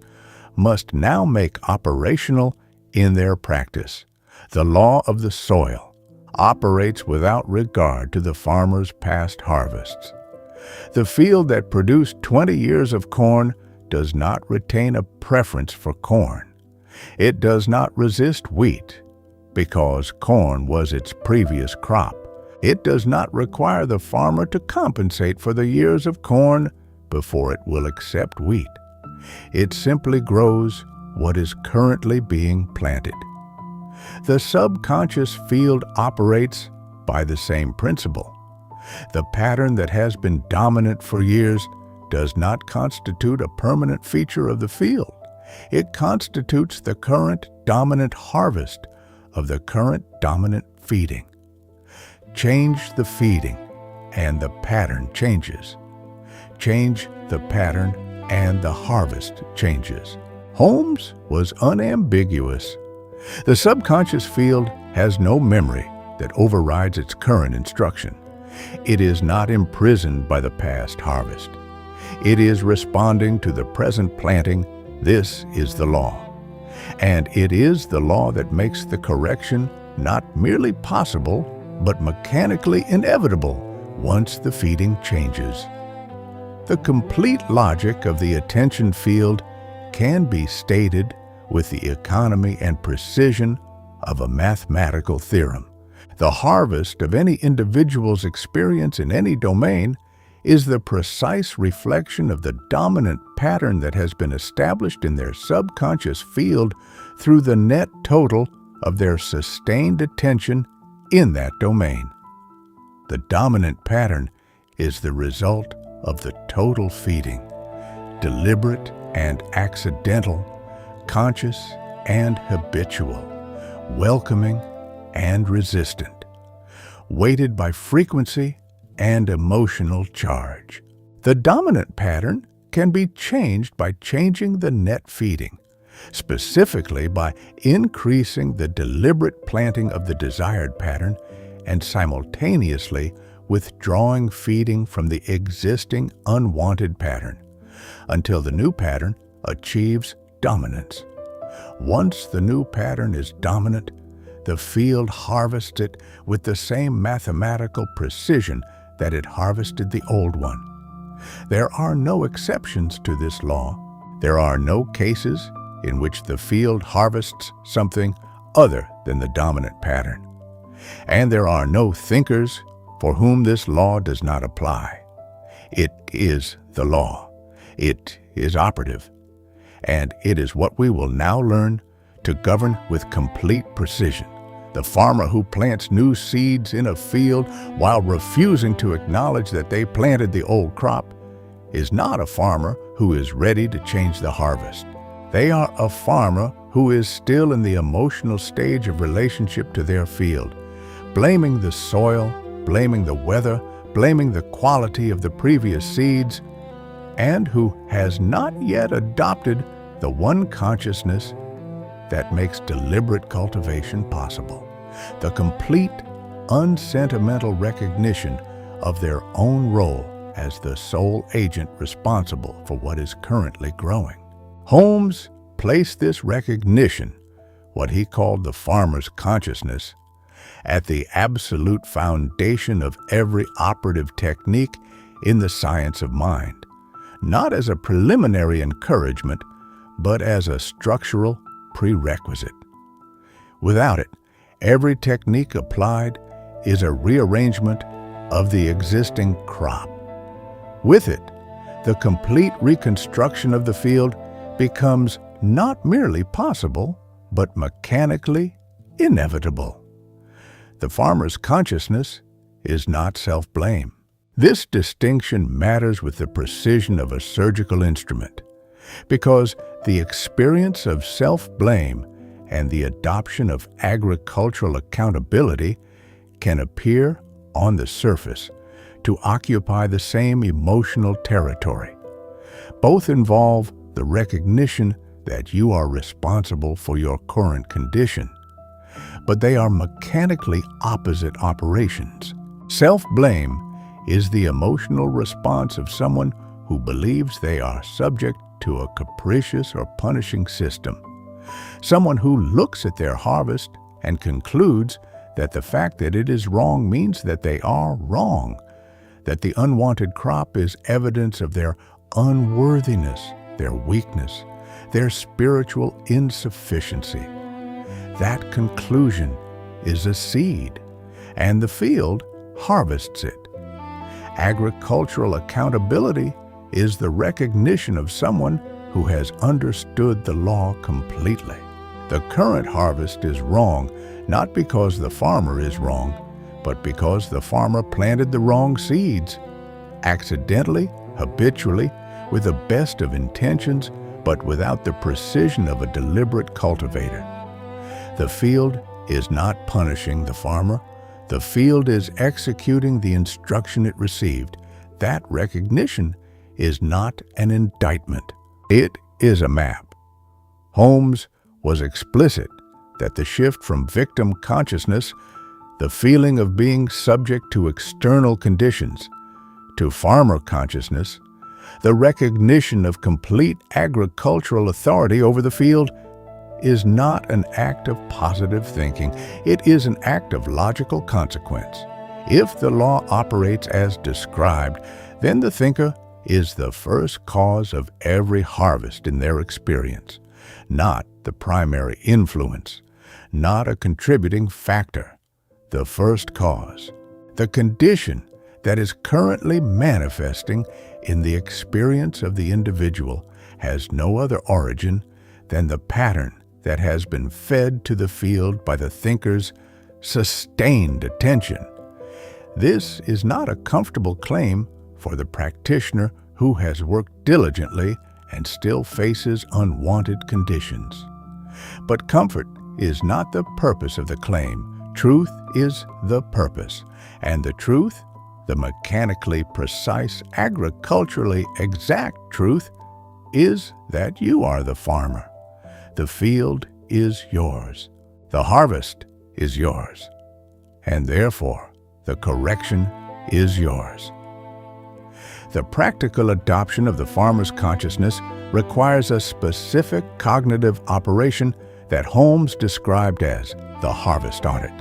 must now make operational in their practice. The law of the soil operates without regard to the farmer's past harvests. The field that produced 20 years of corn does not retain a preference for corn. It does not resist wheat because corn was its previous crop. It does not require the farmer to compensate for the years of corn before it will accept wheat. It simply grows what is currently being planted. The subconscious field operates by the same principle. The pattern that has been dominant for years does not constitute a permanent feature of the field. It constitutes the current dominant harvest of the current dominant feeding. Change the feeding, and the pattern changes. Change the pattern, and the harvest changes. Holmes was unambiguous. The subconscious field has no memory that overrides its current instruction. It is not imprisoned by the past harvest. It is responding to the present planting. This is the law. And it is the law that makes the correction not merely possible, but mechanically inevitable once the feeding changes. The complete logic of the attention field can be stated with the economy and precision of a mathematical theorem. The harvest of any individual's experience in any domain is the precise reflection of the dominant pattern that has been established in their subconscious field through the net total of their sustained attention in that domain. The dominant pattern is the result of the total feeding, deliberate and accidental, conscious and habitual, welcoming and resistant, weighted by frequency and emotional charge. The dominant pattern can be changed by changing the net feeding, specifically by increasing the deliberate planting of the desired pattern and simultaneously withdrawing feeding from the existing unwanted pattern until the new pattern achieves dominance. Once the new pattern is dominant, the field harvests it with the same mathematical precision that it harvested the old one. There are no exceptions to this law. There are no cases in which the field harvests something other than the dominant pattern. And there are no thinkers for whom this law does not apply. It is the law. It is operative. And it is what we will now learn to govern with complete precision. The farmer who plants new seeds in a field while refusing to acknowledge that they planted the old crop is not a farmer who is ready to change the harvest. They are a farmer who is still in the emotional stage of relationship to their field, blaming the soil, blaming the weather, blaming the quality of the previous seeds, and who has not yet adopted the one consciousness that makes deliberate cultivation possible, the complete, unsentimental recognition of their own role as the sole agent responsible for what is currently growing. Holmes placed this recognition, what he called the farmer's consciousness, at the absolute foundation of every operative technique in the science of mind, not as a preliminary encouragement, but as a structural prerequisite. Without it, every technique applied is a rearrangement of the existing crop. With it, the complete reconstruction of the field becomes not merely possible, but mechanically inevitable. The farmer's consciousness is not self-blame. This distinction matters with the precision of a surgical instrument, because the experience of self-blame and the adoption of agricultural accountability can appear on the surface to occupy the same emotional territory. Both involve the recognition that you are responsible for your current condition, but they are mechanically opposite operations. Self-blame is the emotional response of someone who believes they are subject to a capricious or punishing system. Someone who looks at their harvest and concludes that the fact that it is wrong means that they are wrong, that the unwanted crop is evidence of their unworthiness, their weakness, their spiritual insufficiency. That conclusion is a seed, and the field harvests it. Agricultural accountability is the recognition of someone who has understood the law completely. The current harvest is wrong, not because the farmer is wrong, but because the farmer planted the wrong seeds, accidentally, habitually, with the best of intentions, but without the precision of a deliberate cultivator. The field is not punishing the farmer. The field is executing the instruction it received. That recognition is not an indictment. It is a map. Holmes was explicit that the shift from victim consciousness, the feeling of being subject to external conditions, to farmer consciousness, the recognition of complete agricultural authority over the field, is not an act of positive thinking. It is an act of logical consequence. If the law operates as described, then the thinker is the first cause of every harvest in their experience, not the primary influence, not a contributing factor. The first cause, the condition that is currently manifesting in the experience of the individual, has no other origin than the pattern that has been fed to the field by the thinker's sustained attention. This is not a comfortable claim for the practitioner who has worked diligently and still faces unwanted conditions. But comfort is not the purpose of the claim. Truth is the purpose, and the truth, the mechanically precise, agriculturally exact truth, is that you are the farmer. The field is yours. The harvest is yours. And therefore, the correction is yours. The practical adoption of the farmer's consciousness requires a specific cognitive operation that Holmes described as the harvest audit.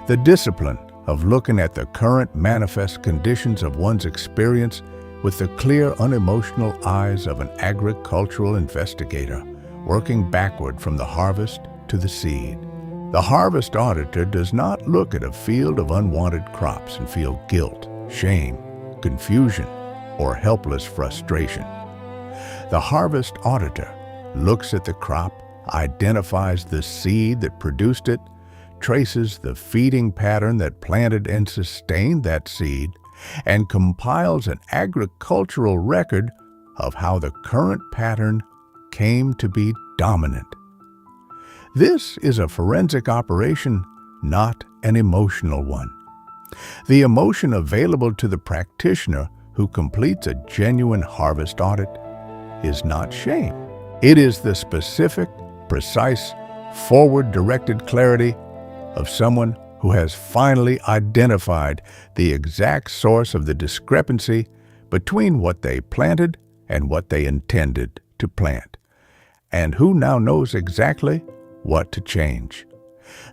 The discipline of looking at the current manifest conditions of one's experience with the clear, unemotional eyes of an agricultural investigator, working backward from the harvest to the seed. The harvest auditor does not look at a field of unwanted crops and feel guilt, shame, confusion, or helpless frustration. The harvest auditor looks at the crop, identifies the seed that produced it, traces the feeding pattern that planted and sustained that seed, and compiles an agricultural record of how the current pattern came to be dominant. This is a forensic operation, not an emotional one. The emotion available to the practitioner who completes a genuine harvest audit is not shame. It is the specific, precise, forward-directed clarity of someone who has finally identified the exact source of the discrepancy between what they planted and what they intended to plant, and who now knows exactly what to change.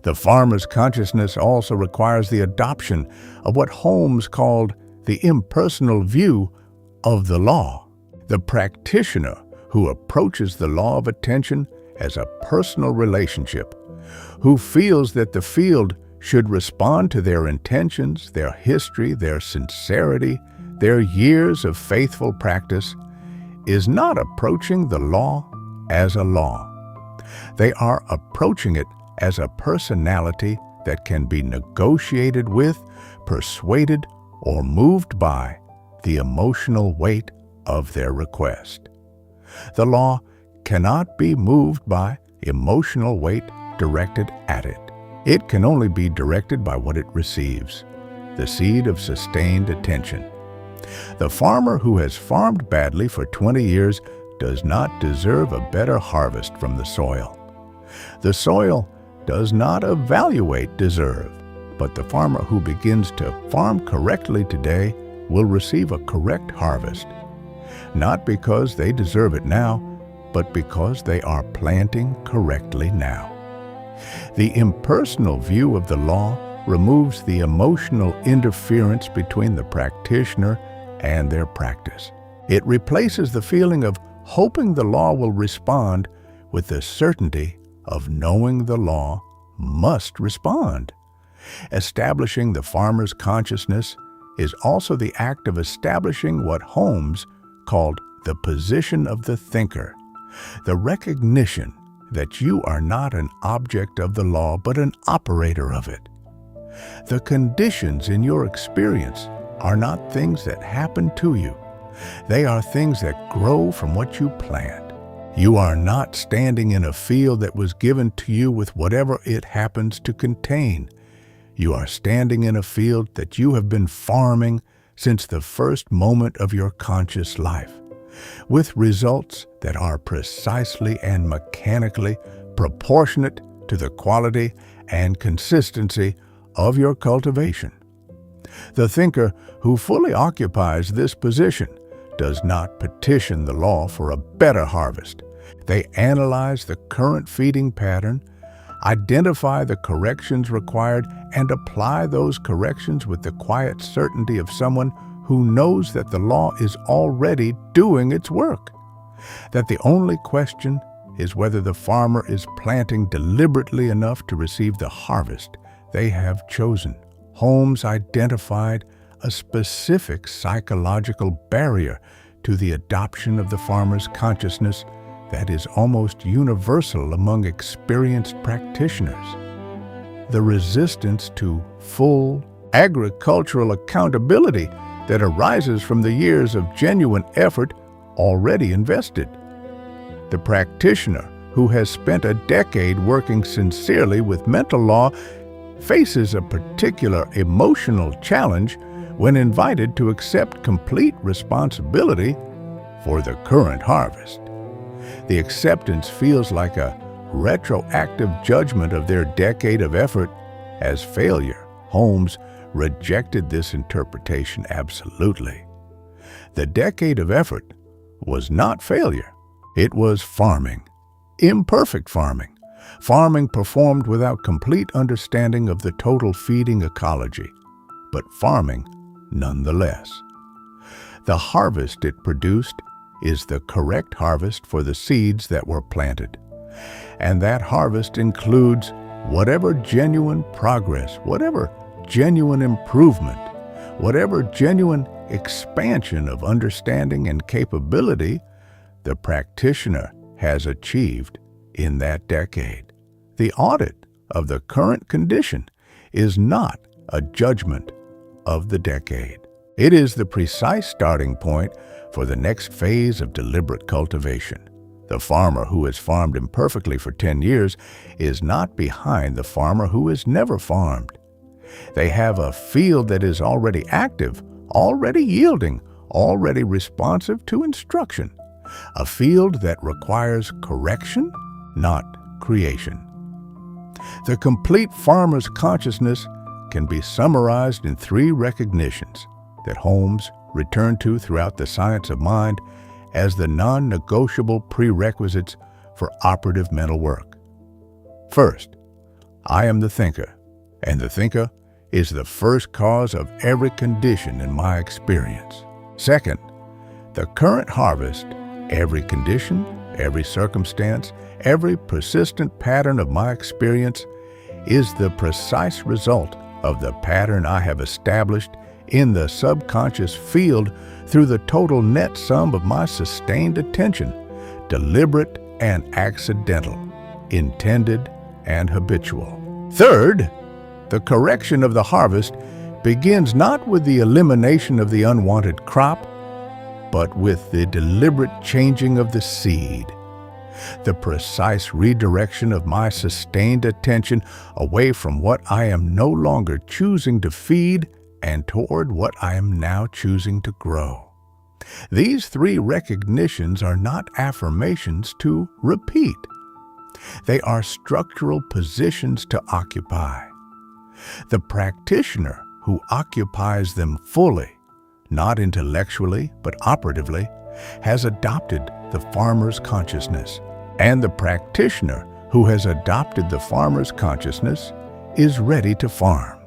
The farmer's consciousness also requires the adoption of what Holmes called the impersonal view of the law. The practitioner who approaches the law of attention as a personal relationship, who feels that the field should respond to their intentions, their history, their sincerity, their years of faithful practice, is not approaching the law as a law. They are approaching it as a personality that can be negotiated with, persuaded, or moved by the emotional weight of their request. The law cannot be moved by emotional weight directed at it. It can only be directed by what it receives, the seed of sustained attention. The farmer who has farmed badly for 20 years does not deserve a better harvest from the soil. The soil does not evaluate deserve, but the farmer who begins to farm correctly today will receive a correct harvest, not because they deserve it now, but because they are planting correctly now. The impersonal view of the law removes the emotional interference between the practitioner and their practice. It replaces the feeling of hoping the law will respond with the certainty of knowing the law must respond. Establishing the farmer's consciousness is also the act of establishing what Holmes called the position of the thinker, the recognition that you are not an object of the law but an operator of it. The conditions in your experience are not things that happen to you. They are things that grow from what you plant. You are not standing in a field that was given to you with whatever it happens to contain. You are standing in a field that you have been farming since the first moment of your conscious life, with results that are precisely and mechanically proportionate to the quality and consistency of your cultivation. The thinker who fully occupies this position does not petition the law for a better harvest. They analyze the current feeding pattern, identify the corrections required, and apply those corrections with the quiet certainty of someone who knows that the law is already doing its work, that the only question is whether the farmer is planting deliberately enough to receive the harvest they have chosen. Holmes identified a specific psychological barrier to the adoption of the farmer's consciousness that is almost universal among experienced practitioners: the resistance to full agricultural accountability that arises from the years of genuine effort already invested. The practitioner who has spent a decade working sincerely with mental law faces a particular emotional challenge when invited to accept complete responsibility for the current harvest. The acceptance feels like a retroactive judgment of their decade of effort as failure. Holmes rejected this interpretation absolutely. The decade of effort was not failure. It was farming, imperfect farming, farming performed without complete understanding of the total feeding ecology, but farming nonetheless. The harvest it produced is the correct harvest for the seeds that were planted, and that harvest includes whatever genuine progress, whatever genuine improvement, whatever genuine expansion of understanding and capability the practitioner has achieved in that decade. The audit of the current condition is not a judgment of the decade. It is the precise starting point for the next phase of deliberate cultivation. The farmer who has farmed imperfectly for 10 years is not behind the farmer who has never farmed. They have a field that is already active, already yielding, already responsive to instruction. A field that requires correction, not creation. The complete farmer's consciousness can be summarized in 3 recognitions that Holmes returned to throughout the science of mind as the non-negotiable prerequisites for operative mental work. First, I am the thinker, and the thinker is the first cause of every condition in my experience. Second, the current harvest, every condition, every circumstance, every persistent pattern of my experience is the precise result of the pattern I have established in the subconscious field through the total net sum of my sustained attention, deliberate and accidental, intended and habitual. Third, the correction of the harvest begins not with the elimination of the unwanted crop, but with the deliberate changing of the seed. The precise redirection of my sustained attention away from what I am no longer choosing to feed and toward what I am now choosing to grow. These three recognitions are not affirmations to repeat. They are structural positions to occupy. The practitioner who occupies them fully, not intellectually but operatively, has adopted the farmer's consciousness, and the practitioner who has adopted the farmer's consciousness is ready to farm.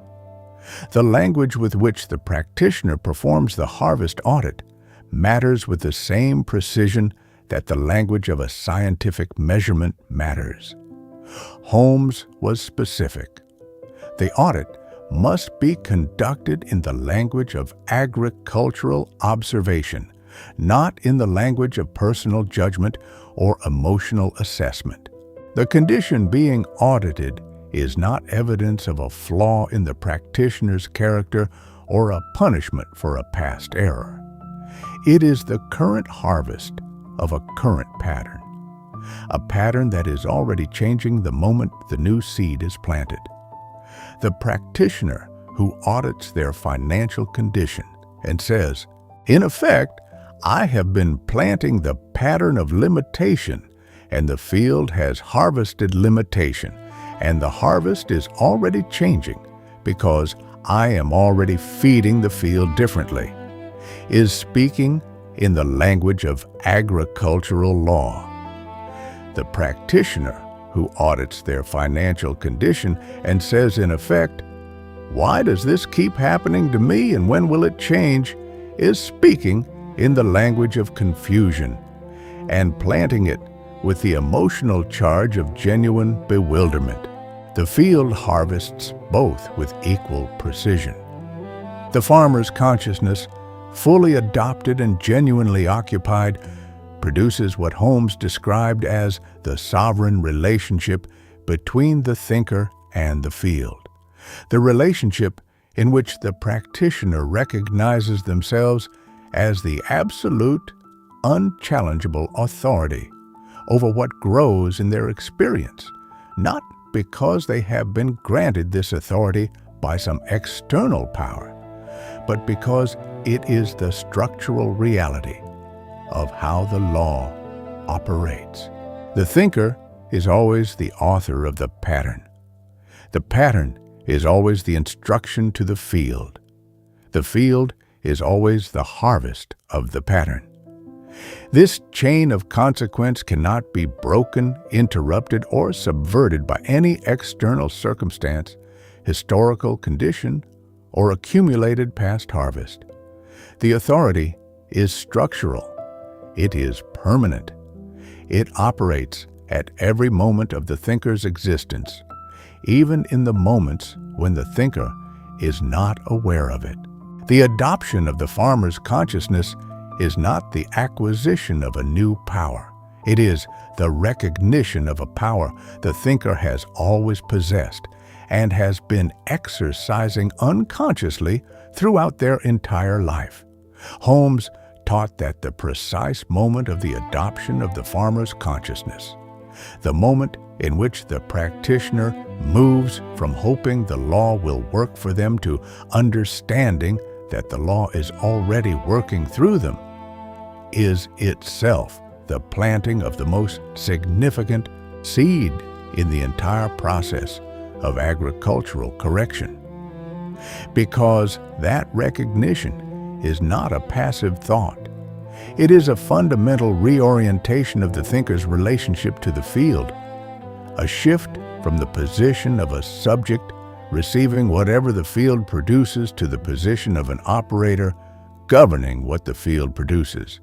The language with which the practitioner performs the harvest audit matters with the same precision that the language of a scientific measurement matters. Holmes was specific. The audit must be conducted in the language of agricultural observation, not in the language of personal judgment or emotional assessment. The condition being audited is not evidence of a flaw in the practitioner's character or a punishment for a past error. It is the current harvest of a current pattern, a pattern that is already changing the moment the new seed is planted. The practitioner who audits their financial condition and says, in effect, I have been planting the pattern of limitation, and the field has harvested limitation, and the harvest is already changing because I am already feeding the field differently, is speaking in the language of agricultural law. The practitioner who audits their financial condition and says in effect, why does this keep happening to me and when will it change, is speaking in the language of confusion and planting it with the emotional charge of genuine bewilderment. The field harvests both with equal precision. The farmer's consciousness, fully adopted and genuinely occupied, produces what Holmes described as the sovereign relationship between the thinker and the field. The relationship in which the practitioner recognizes themselves as the absolute, unchallengeable authority over what grows in their experience, not because they have been granted this authority by some external power, but because it is the structural reality of how the law operates. The thinker is always the author of the pattern. The pattern is always the instruction to the field. The field is always the harvest of the pattern. This chain of consequence cannot be broken, interrupted, or subverted by any external circumstance, historical condition, or accumulated past harvest. The authority is structural. It is permanent. It operates at every moment of the thinker's existence, even in the moments when the thinker is not aware of it. The adoption of the farmer's consciousness is not the acquisition of a new power. It is the recognition of a power the thinker has always possessed and has been exercising unconsciously throughout their entire life. Holmes taught that the precise moment of the adoption of the farmer's consciousness, the moment in which the practitioner moves from hoping the law will work for them to understanding that the law is already working through them, is itself the planting of the most significant seed in the entire process of agricultural correction. Because that recognition is not a passive thought. It is a fundamental reorientation of the thinker's relationship to the field, a shift from the position of a subject receiving whatever the field produces to the position of an operator governing what the field produces.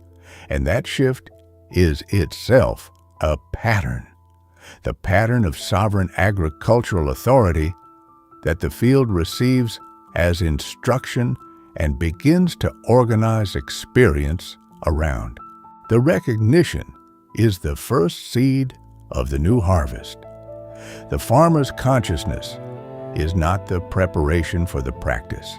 And that shift is itself a pattern. the pattern of sovereign agricultural authority that the field receives as instruction and begins to organize experience around. The recognition is the first seed of the new harvest. The farmer's consciousness is not the preparation for the practice.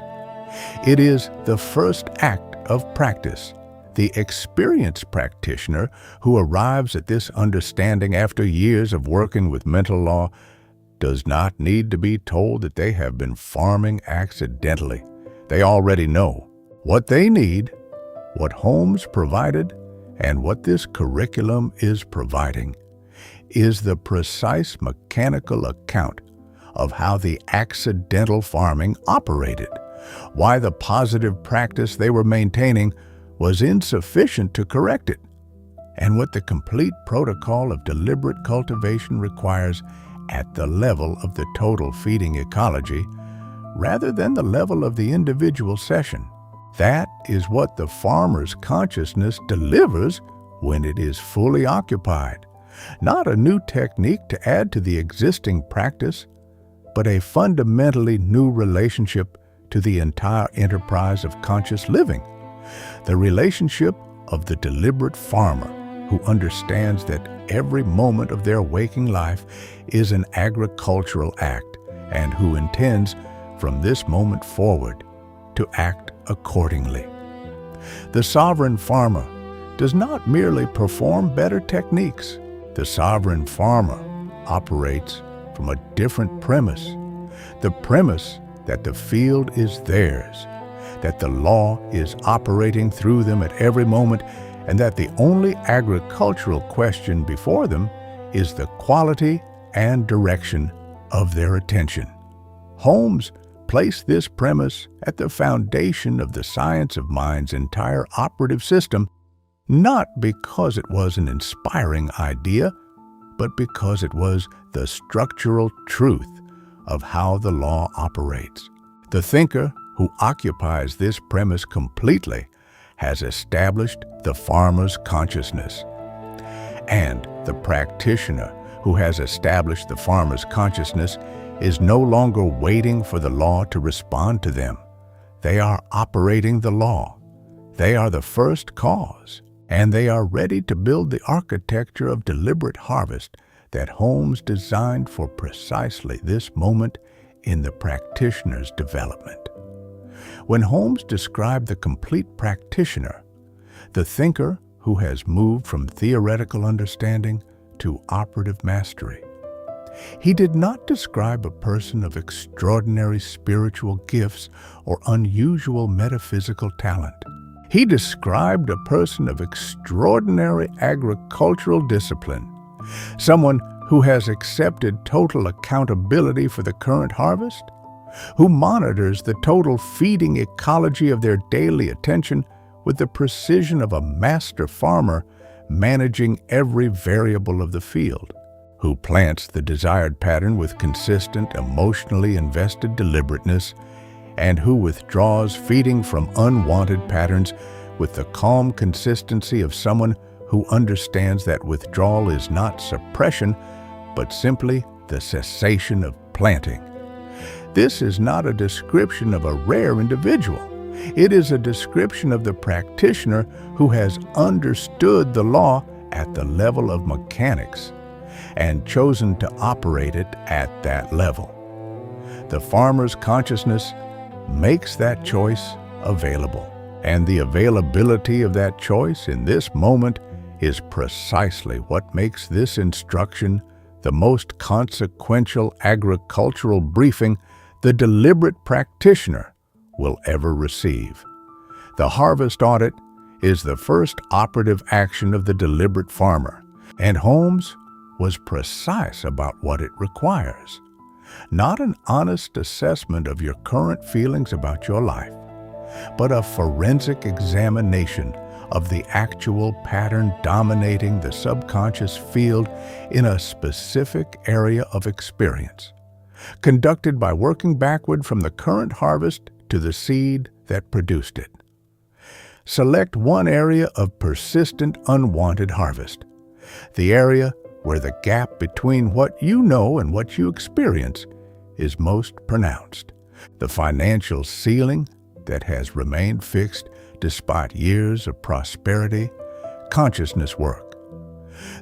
It is the first act of practice. The experienced practitioner who arrives at this understanding after years of working with mental law does not need to be told that they have been farming accidentally. They already know what they need, what Holmes provided, and what this curriculum is providing is the precise mechanical account of how the accidental farming operated, why the positive practice they were maintaining was insufficient to correct it, and what the complete protocol of deliberate cultivation requires at the level of the total feeding ecology rather than the level of the individual session. That is what the farmer's consciousness delivers when it is fully occupied. Not a new technique to add to the existing practice, but a fundamentally new relationship to the entire enterprise of conscious living. The relationship of the deliberate farmer who understands that every moment of their waking life is an agricultural act and who intends from this moment forward to act accordingly. The sovereign farmer does not merely perform better techniques. The sovereign farmer operates from a different premise, the premise that the field is theirs, that the law is operating through them at every moment, and that the only agricultural question before them is the quality and direction of their attention. Holmes placed this premise at the foundation of the science of mind's entire operative system, not because it was an inspiring idea, but because it was the structural truth of how the law operates. The thinker who occupies this premise completely has established the farmer's consciousness. And the practitioner who has established the farmer's consciousness is no longer waiting for the law to respond to them. They are operating the law. They are the first cause, and they are ready to build the architecture of deliberate harvest that Holmes designed for precisely this moment in the practitioner's development. When Holmes described the complete practitioner, the thinker who has moved from theoretical understanding to operative mastery, he did not describe a person of extraordinary spiritual gifts or unusual metaphysical talent. He described a person of extraordinary agricultural discipline, someone who has accepted total accountability for the current harvest, who monitors the total feeding ecology of their daily attention with the precision of a master farmer managing every variable of the field, who plants the desired pattern with consistent, emotionally invested deliberateness, and who withdraws feeding from unwanted patterns with the calm consistency of someone who understands that withdrawal is not suppression, but simply the cessation of planting. This is not a description of a rare individual. It is a description of the practitioner who has understood the law at the level of mechanics and chosen to operate it at that level. The farmer's consciousness makes that choice available, and the availability of that choice in this moment is precisely what makes this instruction the most consequential agricultural briefing the deliberate practitioner will ever receive. The harvest audit is the first operative action of the deliberate farmer, and Holmes was precise about what it requires. Not an honest assessment of your current feelings about your life, but a forensic examination of the actual pattern dominating the subconscious field in a specific area of experience, conducted by working backward from the current harvest to the seed that produced it. Select one area of persistent unwanted harvest, the area where the gap between what you know and what you experience is most pronounced. The financial ceiling that has remained fixed despite years of prosperity, consciousness work.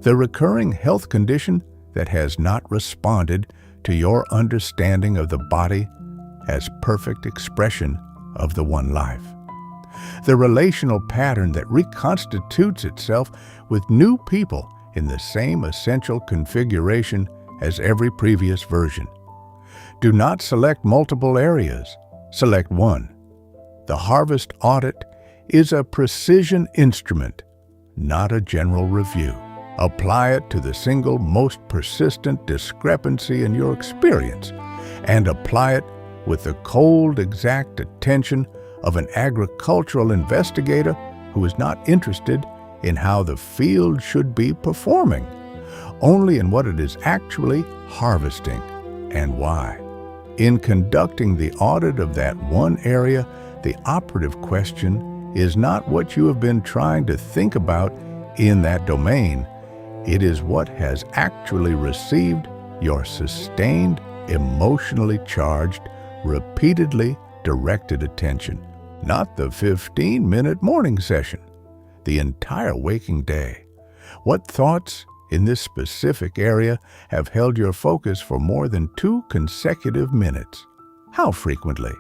The recurring health condition that has not responded to your understanding of the body as perfect expression of the one life. The relational pattern that reconstitutes itself with new people in the same essential configuration as every previous version. Do not select multiple areas. Select one. The harvest audit is a precision instrument, not a general review. Apply it to the single most persistent discrepancy in your experience, and apply it with the cold, exact attention of an agricultural investigator who is not interested in how the field should be performing, only in what it is actually harvesting and why. In conducting the audit of that one area, the operative question is not what you have been trying to think about in that domain. It is what has actually received your sustained, emotionally charged, repeatedly directed attention. Not the 15-minute morning session, the entire waking day. What thoughts in this specific area have held your focus for more than 2 consecutive minutes? How frequently?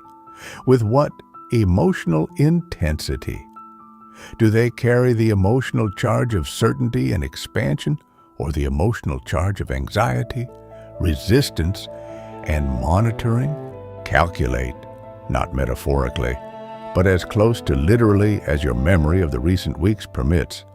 With what emotional intensity? Do they carry the emotional charge of certainty and expansion, or the emotional charge of anxiety, resistance, and monitoring? Calculate, not metaphorically, but as close to literally as your memory of the recent weeks permits,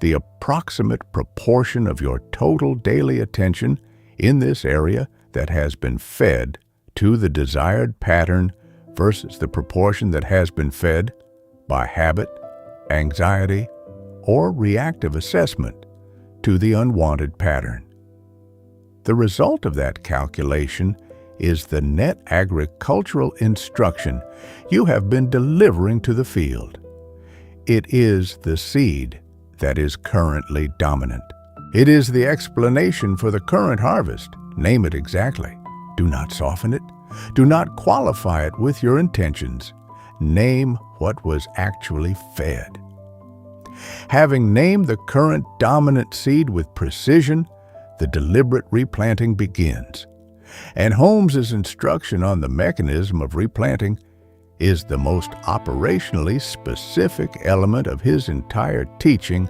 the approximate proportion of your total daily attention in this area that has been fed to the desired pattern versus the proportion that has been fed by habit, anxiety, or reactive assessment to the unwanted pattern. The result of that calculation is the net agricultural instruction you have been delivering to the field. It is the seed that is currently dominant. It is the explanation for the current harvest. Name it exactly. Do not soften it. Do not qualify it with your intentions. Name what was actually fed. Having named the current dominant seed with precision, the deliberate replanting begins. And Holmes's instruction on the mechanism of replanting is the most operationally specific element of his entire teaching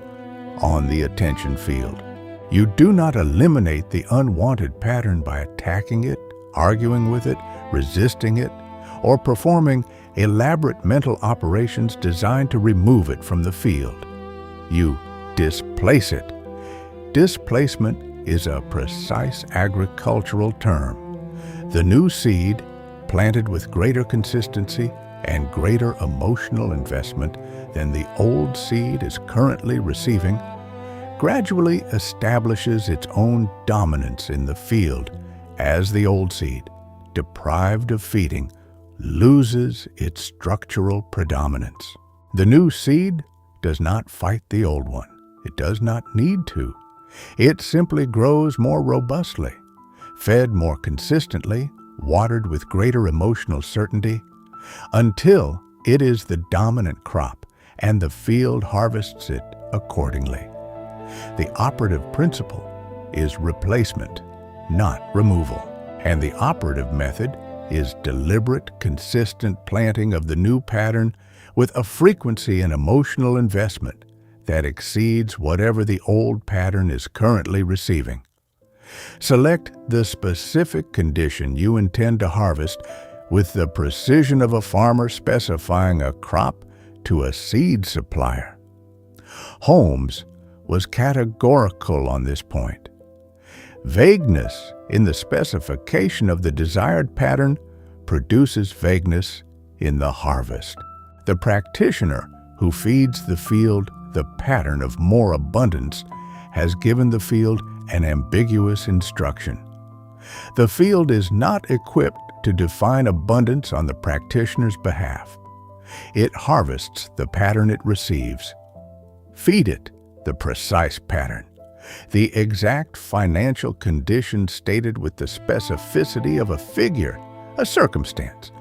on the attention field. You do not eliminate the unwanted pattern by attacking it, arguing with it, resisting it, or performing elaborate mental operations designed to remove it from the field. You displace it. Displacement is a precise agricultural term. The new seed, planted with greater consistency and greater emotional investment than the old seed is currently receiving, gradually establishes its own dominance in the field as the old seed, deprived of feeding, loses its structural predominance. The new seed does not fight the old one. It does not need to. It simply grows more robustly, fed more consistently, watered with greater emotional certainty, until it is the dominant crop and the field harvests it accordingly. The operative principle is replacement, not removal. And the operative method is deliberate, consistent planting of the new pattern with a frequency and emotional investment that exceeds whatever the old pattern is currently receiving. Select the specific condition you intend to harvest with the precision of a farmer specifying a crop to a seed supplier. Holmes was categorical on this point. Vagueness in the specification of the desired pattern produces vagueness in the harvest. The practitioner who feeds the field the pattern of more abundance has given the field an ambiguous instruction. The field is not equipped to define abundance on the practitioner's behalf. It harvests the pattern it receives. Feed it the precise pattern. The exact financial condition stated with the specificity of a figure, a circumstance,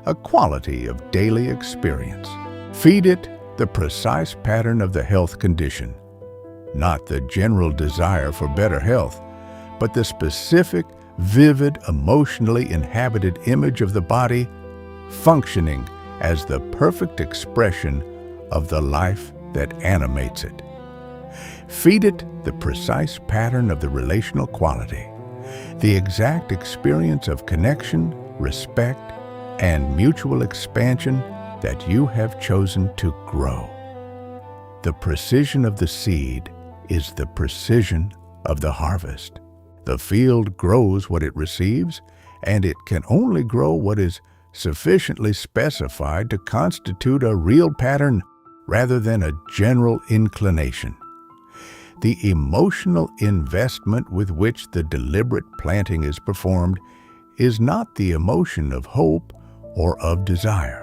a quality of daily experience. Feed it the precise pattern of the health condition, not the general desire for better health, but the specific, vivid, emotionally inhabited image of the body functioning as the perfect expression of the life that animates it. Feed it the precise pattern of the relational quality, the exact experience of connection, respect, and mutual expansion that you have chosen to grow. The precision of the seed is the precision of the harvest. The field grows what it receives, and it can only grow what is sufficiently specified to constitute a real pattern rather than a general inclination. The emotional investment with which the deliberate planting is performed is not the emotion of hope or of desire,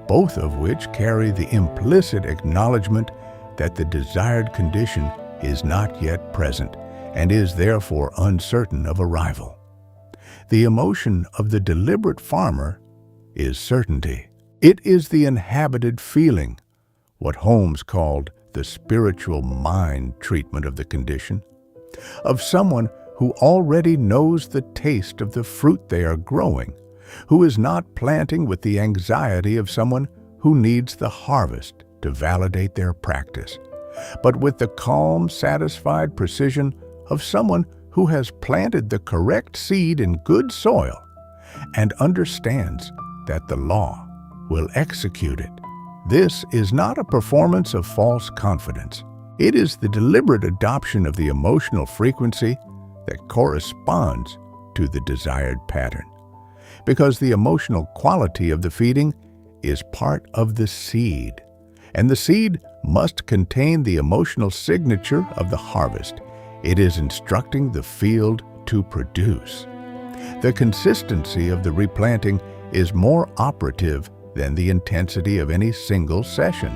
both of which carry the implicit acknowledgement that the desired condition is not yet present and is therefore uncertain of arrival. The emotion of the deliberate farmer is certainty. It is the inhabited feeling, what Holmes called the spiritual mind treatment of the condition, of someone who already knows the taste of the fruit they are growing, who is not planting with the anxiety of someone who needs the harvest to validate their practice, but with the calm, satisfied precision of someone who has planted the correct seed in good soil and understands that the law will execute it. This is not a performance of false confidence. It is the deliberate adoption of the emotional frequency that corresponds to the desired pattern, because the emotional quality of the feeding is part of the seed, and the seed must contain the emotional signature of the harvest it is instructing the field to produce. The consistency of the replanting is more operative than the intensity of any single session.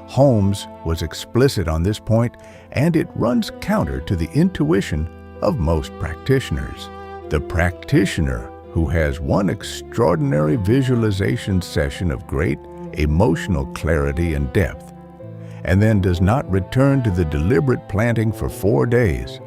Holmes was explicit on this point, and it runs counter to the intuition of most practitioners. The practitioner who has one extraordinary visualization session of great emotional clarity and depth, and then does not return to the deliberate planting for 4 days,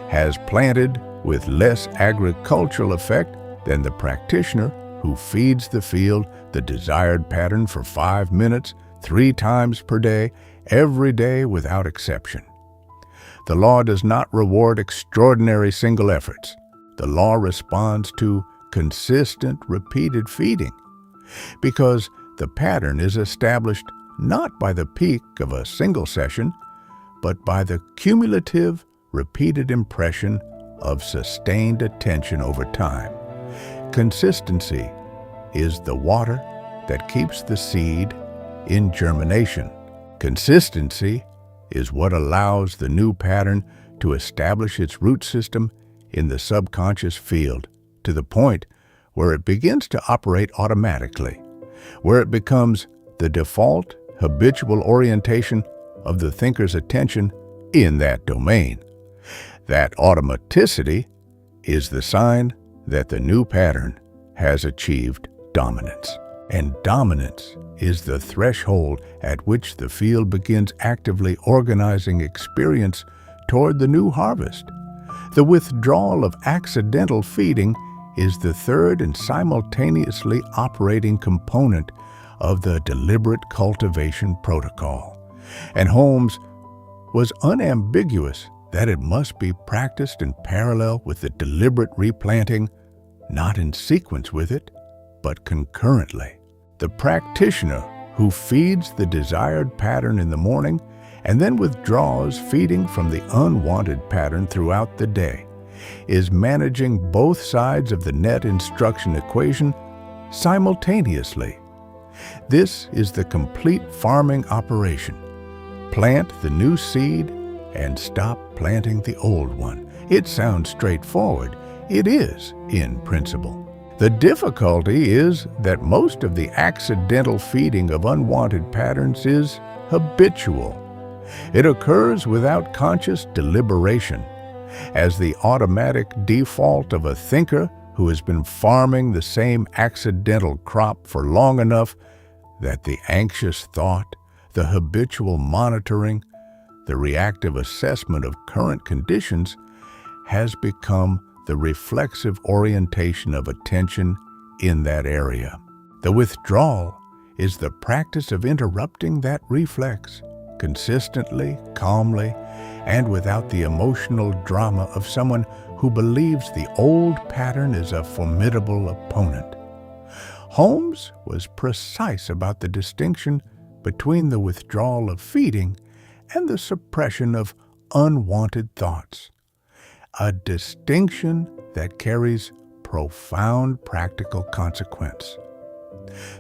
has planted with less agricultural effect than the practitioner who feeds the field the desired pattern for 5 minutes, 3 times per day, every day without exception. The law does not reward extraordinary single efforts. The law responds to consistent, repeated feeding, because the pattern is established not by the peak of a single session, but by the cumulative, repeated impression of sustained attention over time. Consistency is the water that keeps the seed in germination. Consistency is what allows the new pattern to establish its root system in the subconscious field to the point where it begins to operate automatically, where it becomes the default, habitual orientation of the thinker's attention in that domain. That automaticity is the sign that the new pattern has achieved dominance. And dominance is the threshold at which the field begins actively organizing experience toward the new harvest. The withdrawal of accidental feeding is the third and simultaneously operating component of the deliberate cultivation protocol. And Holmes was unambiguous that it must be practiced in parallel with the deliberate replanting, not in sequence with it, but concurrently. The practitioner who feeds the desired pattern in the morning and then withdraws feeding from the unwanted pattern throughout the day is managing both sides of the net instruction equation simultaneously. This is the complete farming operation. Plant the new seed and stop planting the old one. It sounds straightforward. It is, in principle. The difficulty is that most of the accidental feeding of unwanted patterns is habitual. It occurs without conscious deliberation, as the automatic default of a thinker who has been farming the same accidental crop for long enough that the anxious thought, the habitual monitoring, the reactive assessment of current conditions has become the reflexive orientation of attention in that area. The withdrawal is the practice of interrupting that reflex consistently, calmly, and without the emotional drama of someone who believes the old pattern is a formidable opponent. Holmes was precise about the distinction between the withdrawal of feeding and the suppression of unwanted thoughts, a distinction that carries profound practical consequence.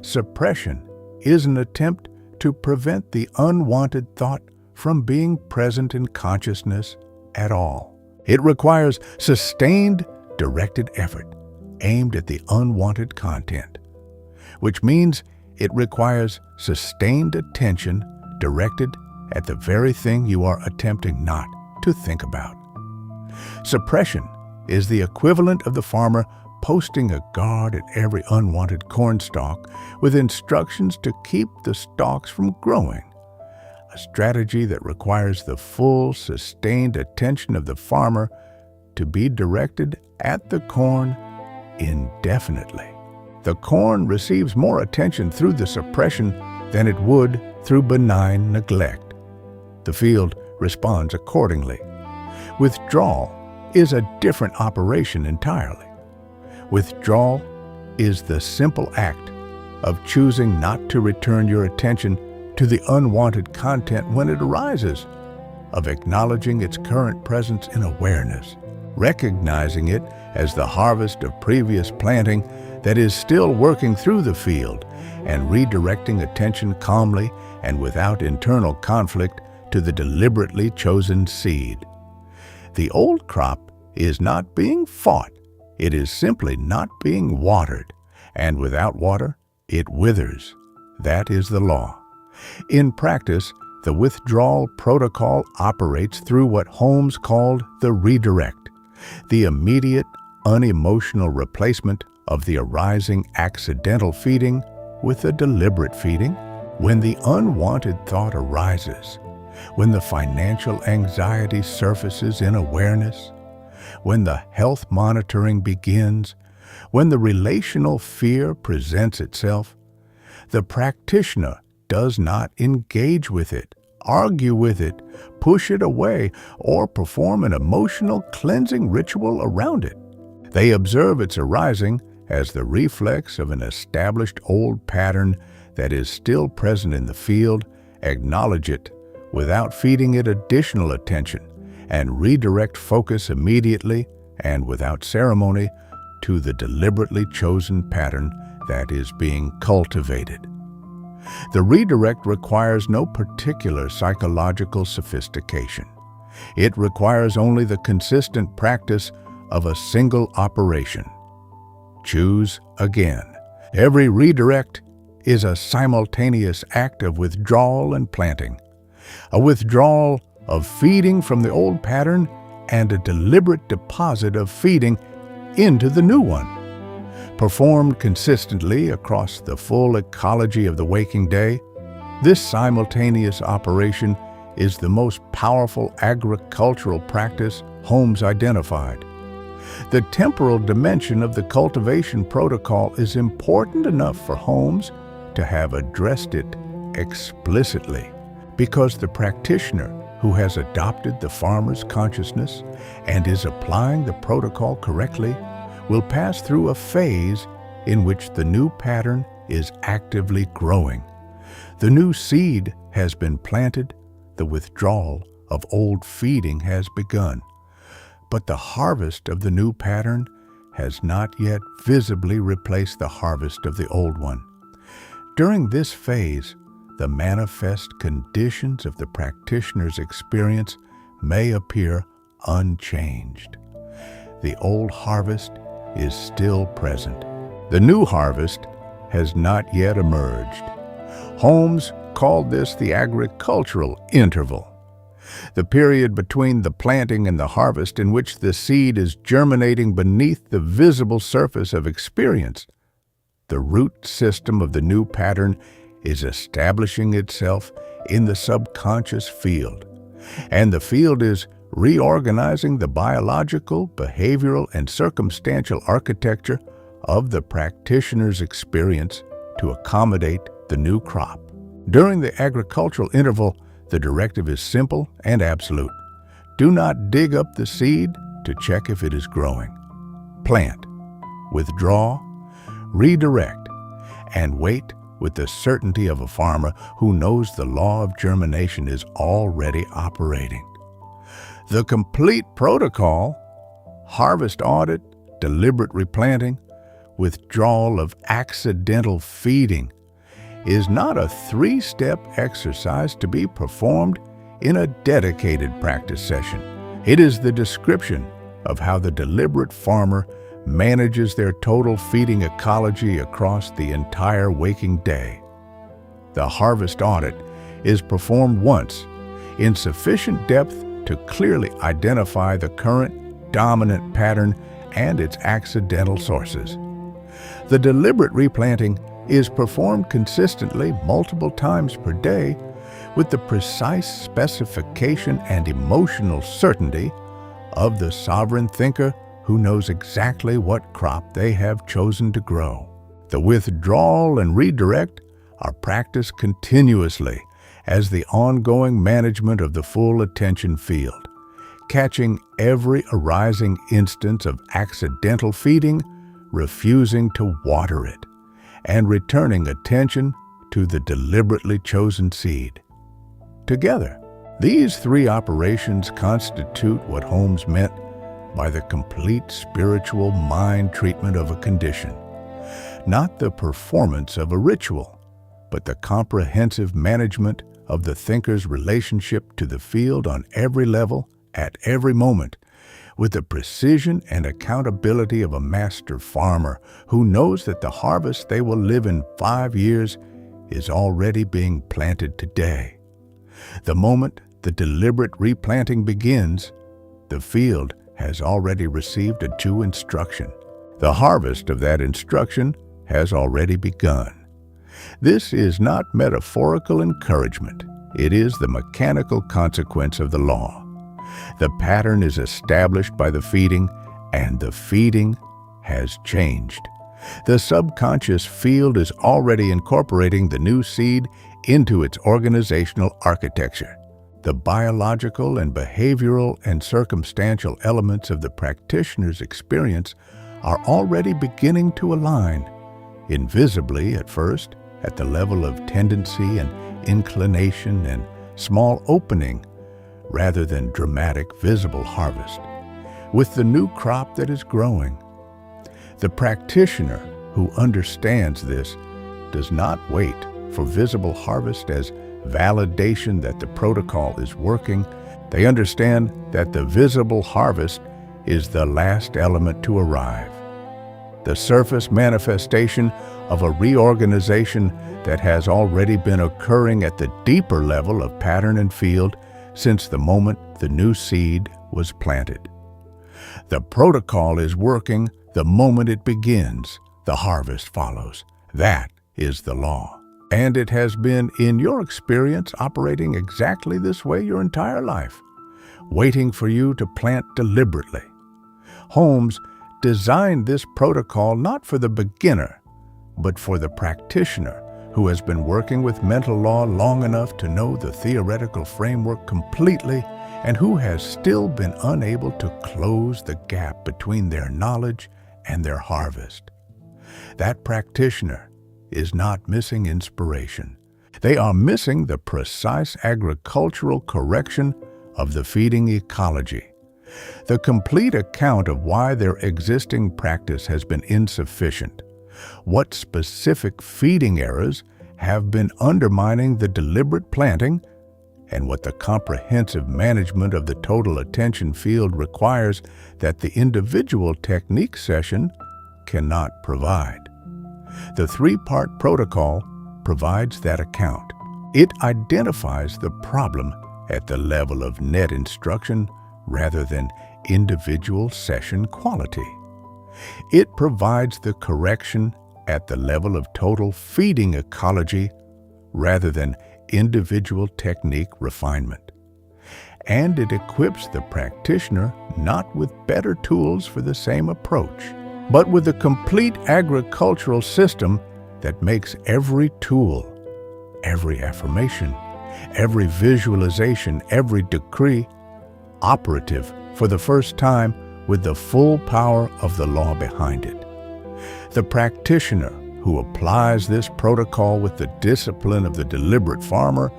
Suppression is an attempt to prevent the unwanted thought from being present in consciousness at all. It requires sustained, directed effort aimed at the unwanted content, which means it requires sustained attention directed at the very thing you are attempting not to think about. Suppression is the equivalent of the farmer posting a guard at every unwanted corn stalk with instructions to keep the stalks from growing, a strategy that requires the full, sustained attention of the farmer to be directed at the corn indefinitely. The corn receives more attention through the suppression than it would through benign neglect. The field responds accordingly. Withdrawal is a different operation entirely. Withdrawal is the simple act of choosing not to return your attention to the unwanted content when it arises, of acknowledging its current presence in awareness, recognizing it as the harvest of previous planting that is still working through the field, and redirecting attention calmly and without internal conflict to the deliberately chosen seed. The old crop is not being fought. It is simply not being watered, and without water, it withers. That is the law. In practice, the withdrawal protocol operates through what Holmes called the redirect, the immediate, unemotional replacement of the arising accidental feeding with a deliberate feeding. When the unwanted thought arises, when the financial anxiety surfaces in awareness, when the health monitoring begins, when the relational fear presents itself, the practitioner does not engage with it, argue with it, push it away, or perform an emotional cleansing ritual around it. They observe its arising as the reflex of an established old pattern that is still present in the field, acknowledge it without feeding it additional attention, and redirect focus immediately and without ceremony to the deliberately chosen pattern that is being cultivated. The redirect requires no particular psychological sophistication. It requires only the consistent practice of a single operation. Choose again. Every redirect is a simultaneous act of withdrawal and planting, a withdrawal of feeding from the old pattern and a deliberate deposit of feeding into the new one. Performed consistently across the full ecology of the waking day, this simultaneous operation is the most powerful agricultural practice Holmes identified. The temporal dimension of the cultivation protocol is important enough for Holmes to have addressed it explicitly, because the practitioner who has adopted the farmer's consciousness and is applying the protocol correctly will pass through a phase in which the new pattern is actively growing. The new seed has been planted, the withdrawal of old feeding has begun, but the harvest of the new pattern has not yet visibly replaced the harvest of the old one. During this phase, the manifest conditions of the practitioner's experience may appear unchanged. The old harvest is still present. The new harvest has not yet emerged. Holmes called this the agricultural interval. The period between the planting and the harvest, in which the seed is germinating beneath the visible surface of experience. The root system of the new pattern is establishing itself in the subconscious field, and the field is reorganizing the biological, behavioral, and circumstantial architecture of the practitioner's experience to accommodate the new crop. During the agricultural interval, the directive is simple and absolute. Do not dig up the seed to check if it is growing. Plant, withdraw, redirect, and wait with the certainty of a farmer who knows the law of germination is already operating. The complete protocol, harvest audit, deliberate replanting, withdrawal of accidental feeding, is not a three-step exercise to be performed in a dedicated practice session. It is the description of how the deliberate farmer manages their total feeding ecology across the entire waking day. The harvest audit is performed once in sufficient depth to clearly identify the current dominant pattern and its accidental sources. The deliberate replanting is performed consistently multiple times per day with the precise specification and emotional certainty of the sovereign thinker who knows exactly what crop they have chosen to grow. The withdrawal and redirect are practiced continuously as the ongoing management of the full attention field, catching every arising instance of accidental feeding, refusing to water it, and returning attention to the deliberately chosen seed. Together, these three operations constitute what Holmes meant by the complete spiritual mind treatment of a condition, not the performance of a ritual, but the comprehensive management of the thinker's relationship to the field on every level, at every moment, with the precision and accountability of a master farmer who knows that the harvest they will live in 5 years is already being planted today. The moment the deliberate replanting begins, the field has already received a due instruction. The harvest of that instruction has already begun. This is not metaphorical encouragement. It is the mechanical consequence of the law. The pattern is established by the feeding, and the feeding has changed. The subconscious field is already incorporating the new seed into its organizational architecture. The biological and behavioral and circumstantial elements of the practitioner's experience are already beginning to align, invisibly at first, at the level of tendency and inclination and small opening, rather than dramatic visible harvest, with the new crop that is growing. The practitioner who understands this does not wait for visible harvest as validation that the protocol is working. They understand that the visible harvest is the last element to arrive, the surface manifestation of a reorganization that has already been occurring at the deeper level of pattern and field since the moment the new seed was planted. The protocol is working the moment it begins. The harvest follows. That is the law. And it has been, in your experience, operating exactly this way your entire life, waiting for you to plant deliberately. Holmes designed this protocol not for the beginner, but for the practitioner who has been working with mental law long enough to know the theoretical framework completely and who has still been unable to close the gap between their knowledge and their harvest. That practitioner is not missing inspiration. They are missing the precise agricultural correction of the feeding ecology. The complete account of why their existing practice has been insufficient, what specific feeding errors have been undermining the deliberate planting, and what the comprehensive management of the total attention field requires that the individual technique session cannot provide. The three-part protocol provides that account. It identifies the problem at the level of net instruction rather than individual session quality. It provides the correction at the level of total feeding ecology rather than individual technique refinement. And it equips the practitioner not with better tools for the same approach, but with a complete agricultural system that makes every tool, every affirmation, every visualization, every decree operative for the first time with the full power of the law behind it. The practitioner who applies this protocol with the discipline of the deliberate farmer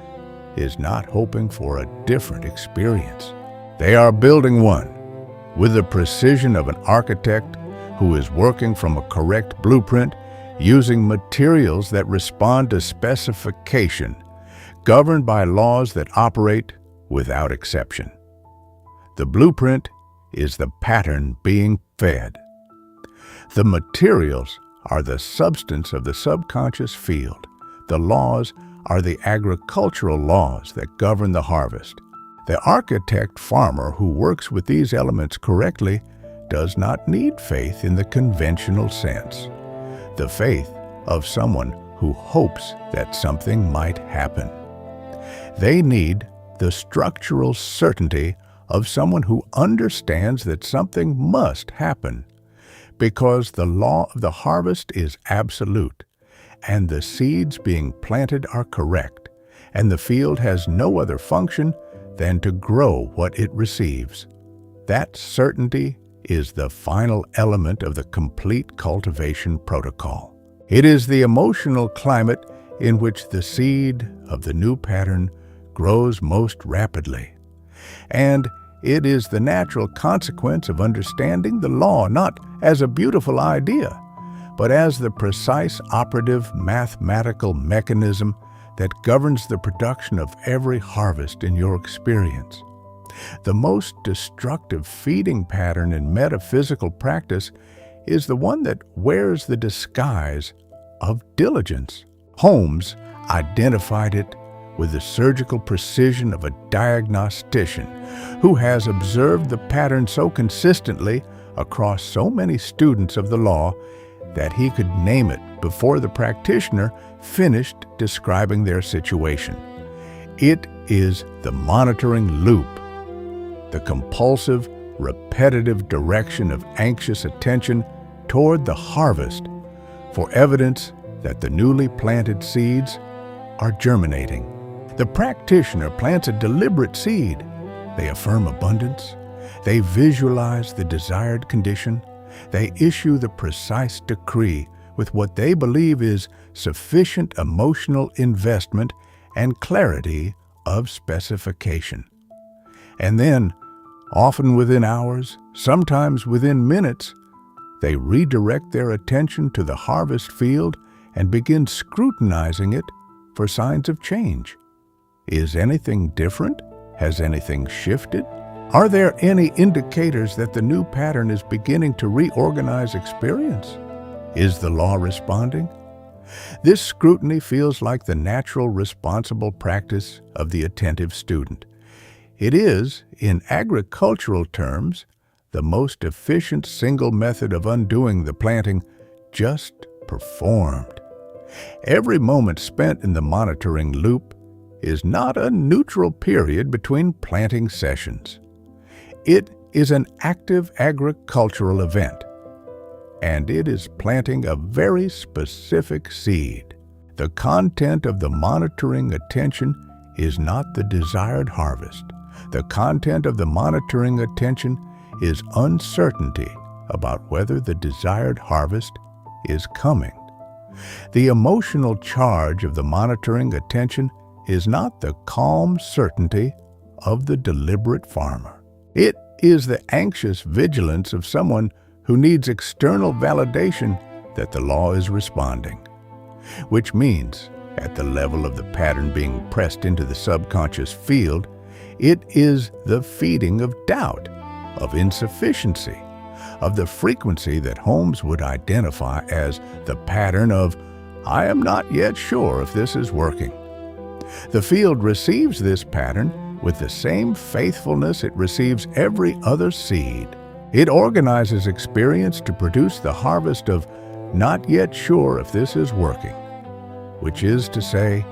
is not hoping for a different experience. They are building one with the precision of an architect who is working from a correct blueprint using materials that respond to specification, governed by laws that operate without exception. The blueprint is the pattern being fed. The materials are the substance of the subconscious field. The laws are the agricultural laws that govern the harvest. The architect farmer who works with these elements correctly does not need faith in the conventional sense, the faith of someone who hopes that something might happen. They need the structural certainty of someone who understands that something must happen, because the law of the harvest is absolute, and the seeds being planted are correct, and the field has no other function than to grow what it receives. That certainty is the final element of the complete cultivation protocol. It is the emotional climate in which the seed of the new pattern grows most rapidly. And it is the natural consequence of understanding the law not as a beautiful idea, but as the precise operative mathematical mechanism that governs the production of every harvest in your experience. The most destructive feeding pattern in metaphysical practice is the one that wears the disguise of diligence. Holmes identified it with the surgical precision of a diagnostician who has observed the pattern so consistently across so many students of the law that he could name it before the practitioner finished describing their situation. It is the monitoring loop, the compulsive, repetitive direction of anxious attention toward the harvest for evidence that the newly planted seeds are germinating. The practitioner plants a deliberate seed. They affirm abundance. They visualize the desired condition. They issue the precise decree with what they believe is sufficient emotional investment and clarity of specification. And then, often within hours, sometimes within minutes, they redirect their attention to the harvest field and begin scrutinizing it for signs of change. Is anything different? Has anything shifted? Are there any indicators that the new pattern is beginning to reorganize experience? Is the law responding? This scrutiny feels like the natural, responsible practice of the attentive student. It is, in agricultural terms, the most efficient single method of undoing the planting just performed. Every moment spent in the monitoring loop is not a neutral period between planting sessions. It is an active agricultural event, and it is planting a very specific seed. The content of the monitoring attention is not the desired harvest. The content of the monitoring attention is uncertainty about whether the desired harvest is coming. The emotional charge of the monitoring attention is not the calm certainty of the deliberate farmer. It is the anxious vigilance of someone who needs external validation that the law is responding, which means, at the level of the pattern being pressed into the subconscious field, it is the feeding of doubt, of insufficiency, of the frequency that Holmes would identify as the pattern of, "I am not yet sure if this is working." The field receives this pattern with the same faithfulness it receives every other seed. It organizes experience to produce the harvest of not yet sure if this is working, which is to say,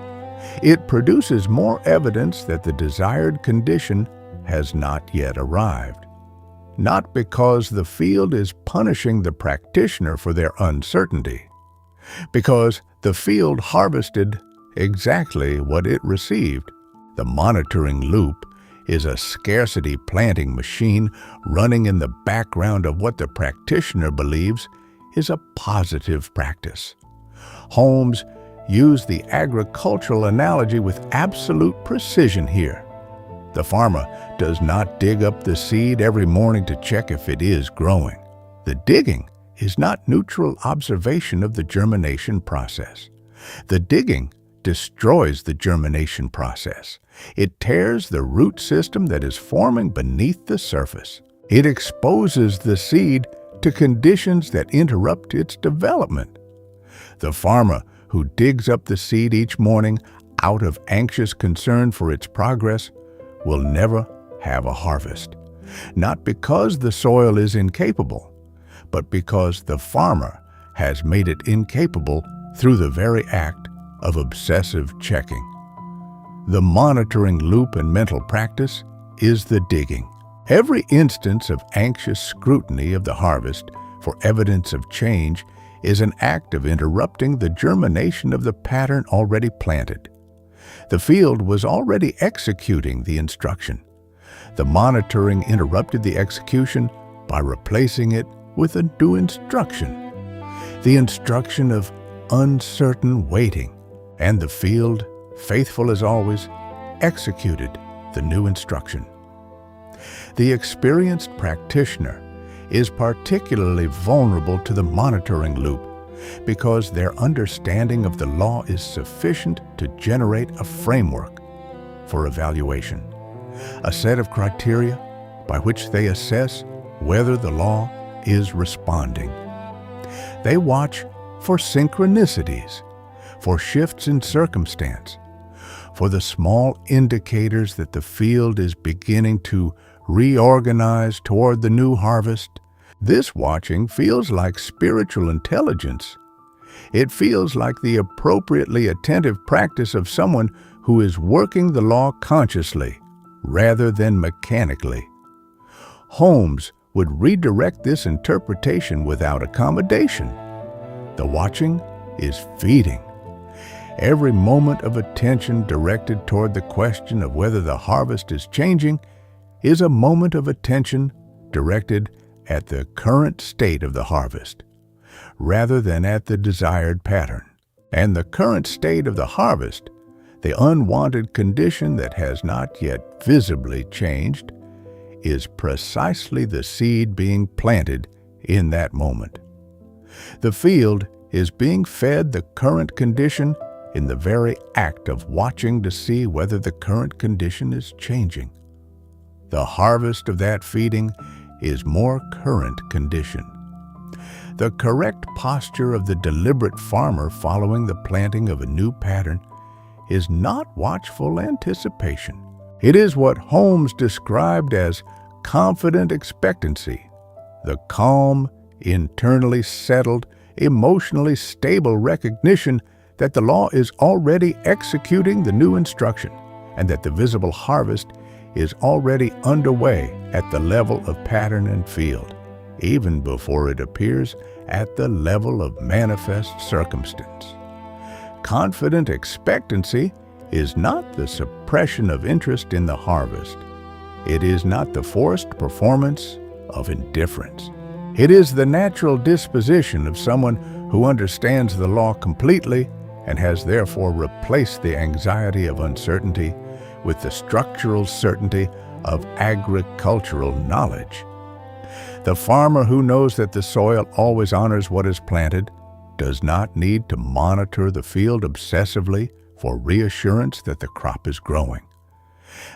it produces more evidence that the desired condition has not yet arrived. Not because the field is punishing the practitioner for their uncertainty, because the field harvested exactly what it received. The monitoring loop is a scarcity planting machine running in the background of what the practitioner believes is a positive practice. Holmes used the agricultural analogy with absolute precision here. The farmer does not dig up the seed every morning to check if it is growing. The digging is not neutral observation of the germination process. The digging destroys the germination process. It tears the root system that is forming beneath the surface. It exposes the seed to conditions that interrupt its development. The farmer who digs up the seed each morning out of anxious concern for its progress will never have a harvest, not because the soil is incapable, but because the farmer has made it incapable through the very act of obsessive checking. The monitoring loop in mental practice is the digging. Every instance of anxious scrutiny of the harvest for evidence of change is an act of interrupting the germination of the pattern already planted. The field was already executing the instruction. The monitoring interrupted the execution by replacing it with a new instruction, the instruction of uncertain waiting, and the field, faithful as always, executed the new instruction. The experienced practitioner is particularly vulnerable to the monitoring loop because their understanding of the law is sufficient to generate a framework for evaluation, a set of criteria by which they assess whether the law is responding. They watch for synchronicities, for shifts in circumstance, for the small indicators that the field is beginning to reorganize toward the new harvest. This watching feels like spiritual intelligence. It feels like the appropriately attentive practice of someone who is working the law consciously rather than mechanically. Holmes would redirect this interpretation without accommodation. The watching is feeding. Every moment of attention directed toward the question of whether the harvest is changing is a moment of attention directed at the current state of the harvest, rather than at the desired pattern. And the current state of the harvest, the unwanted condition that has not yet visibly changed, is precisely the seed being planted in that moment. The field is being fed the current condition in the very act of watching to see whether the current condition is changing. The harvest of that feeding is more current condition. The correct posture of the deliberate farmer following the planting of a new pattern is not watchful anticipation. It is what Holmes described as confident expectancy, the calm, internally settled, emotionally stable recognition that the law is already executing the new instruction and that the visible harvest is already underway at the level of pattern and field, even before it appears at the level of manifest circumstance. Confident expectancy is not the suppression of interest in the harvest. It is not the forced performance of indifference. It is the natural disposition of someone who understands the law completely and has therefore replaced the anxiety of uncertainty with the structural certainty of agricultural knowledge. The farmer who knows that the soil always honors what is planted does not need to monitor the field obsessively for reassurance that the crop is growing.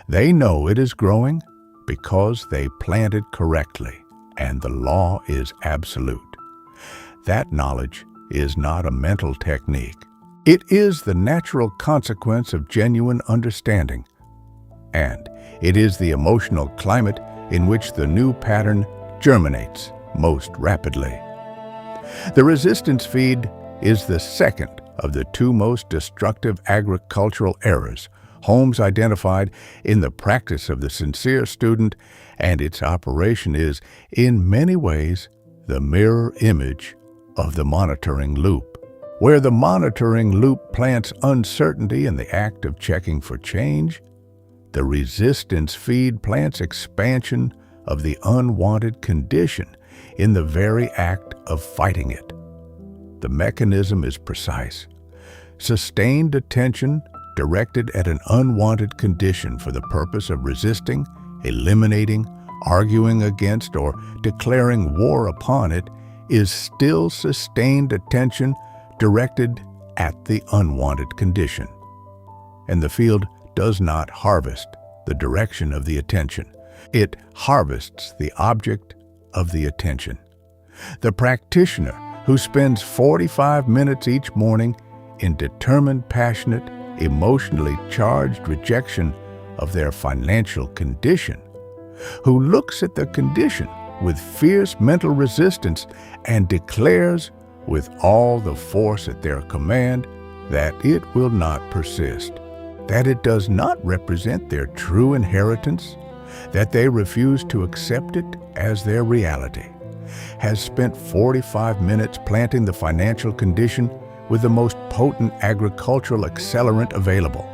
They know it is growing because they planted correctly, and the law is absolute. That knowledge is not a mental technique. It is the natural consequence of genuine understanding, and It is the emotional climate in which the new pattern germinates most rapidly. The resistance feed is the second of the two most destructive agricultural errors Holmes identified in the practice of the sincere student, and its operation is, in many ways, the mirror image of the monitoring loop. Where the monitoring loop plants uncertainty in the act of checking for change, the resistance feed plants expansion of the unwanted condition in the very act of fighting it. The mechanism is precise. Sustained attention directed at an unwanted condition for the purpose of resisting, eliminating, arguing against, or declaring war upon it is still sustained attention directed at the unwanted condition. And the field does not harvest the direction of the attention. It harvests the object of the attention. The practitioner who spends 45 minutes each morning in determined, passionate, emotionally charged rejection of their financial condition, who looks at the condition with fierce mental resistance and declares with all the force at their command that it will not persist, that it does not represent their true inheritance, that they refuse to accept it as their reality, has spent 45 minutes planting the financial condition with the most potent agricultural accelerant available: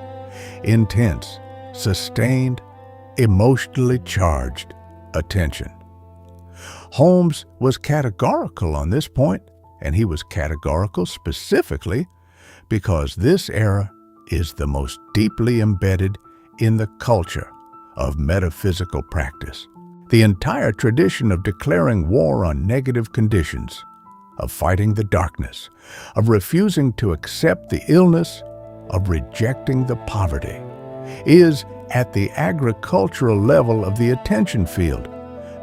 intense, sustained, emotionally charged attention. Holmes was categorical on this point, and he was categorical specifically because this error is the most deeply embedded in the culture of metaphysical practice. The entire tradition of declaring war on negative conditions, of fighting the darkness, of refusing to accept the illness, of rejecting the poverty, is at the agricultural level of the attention field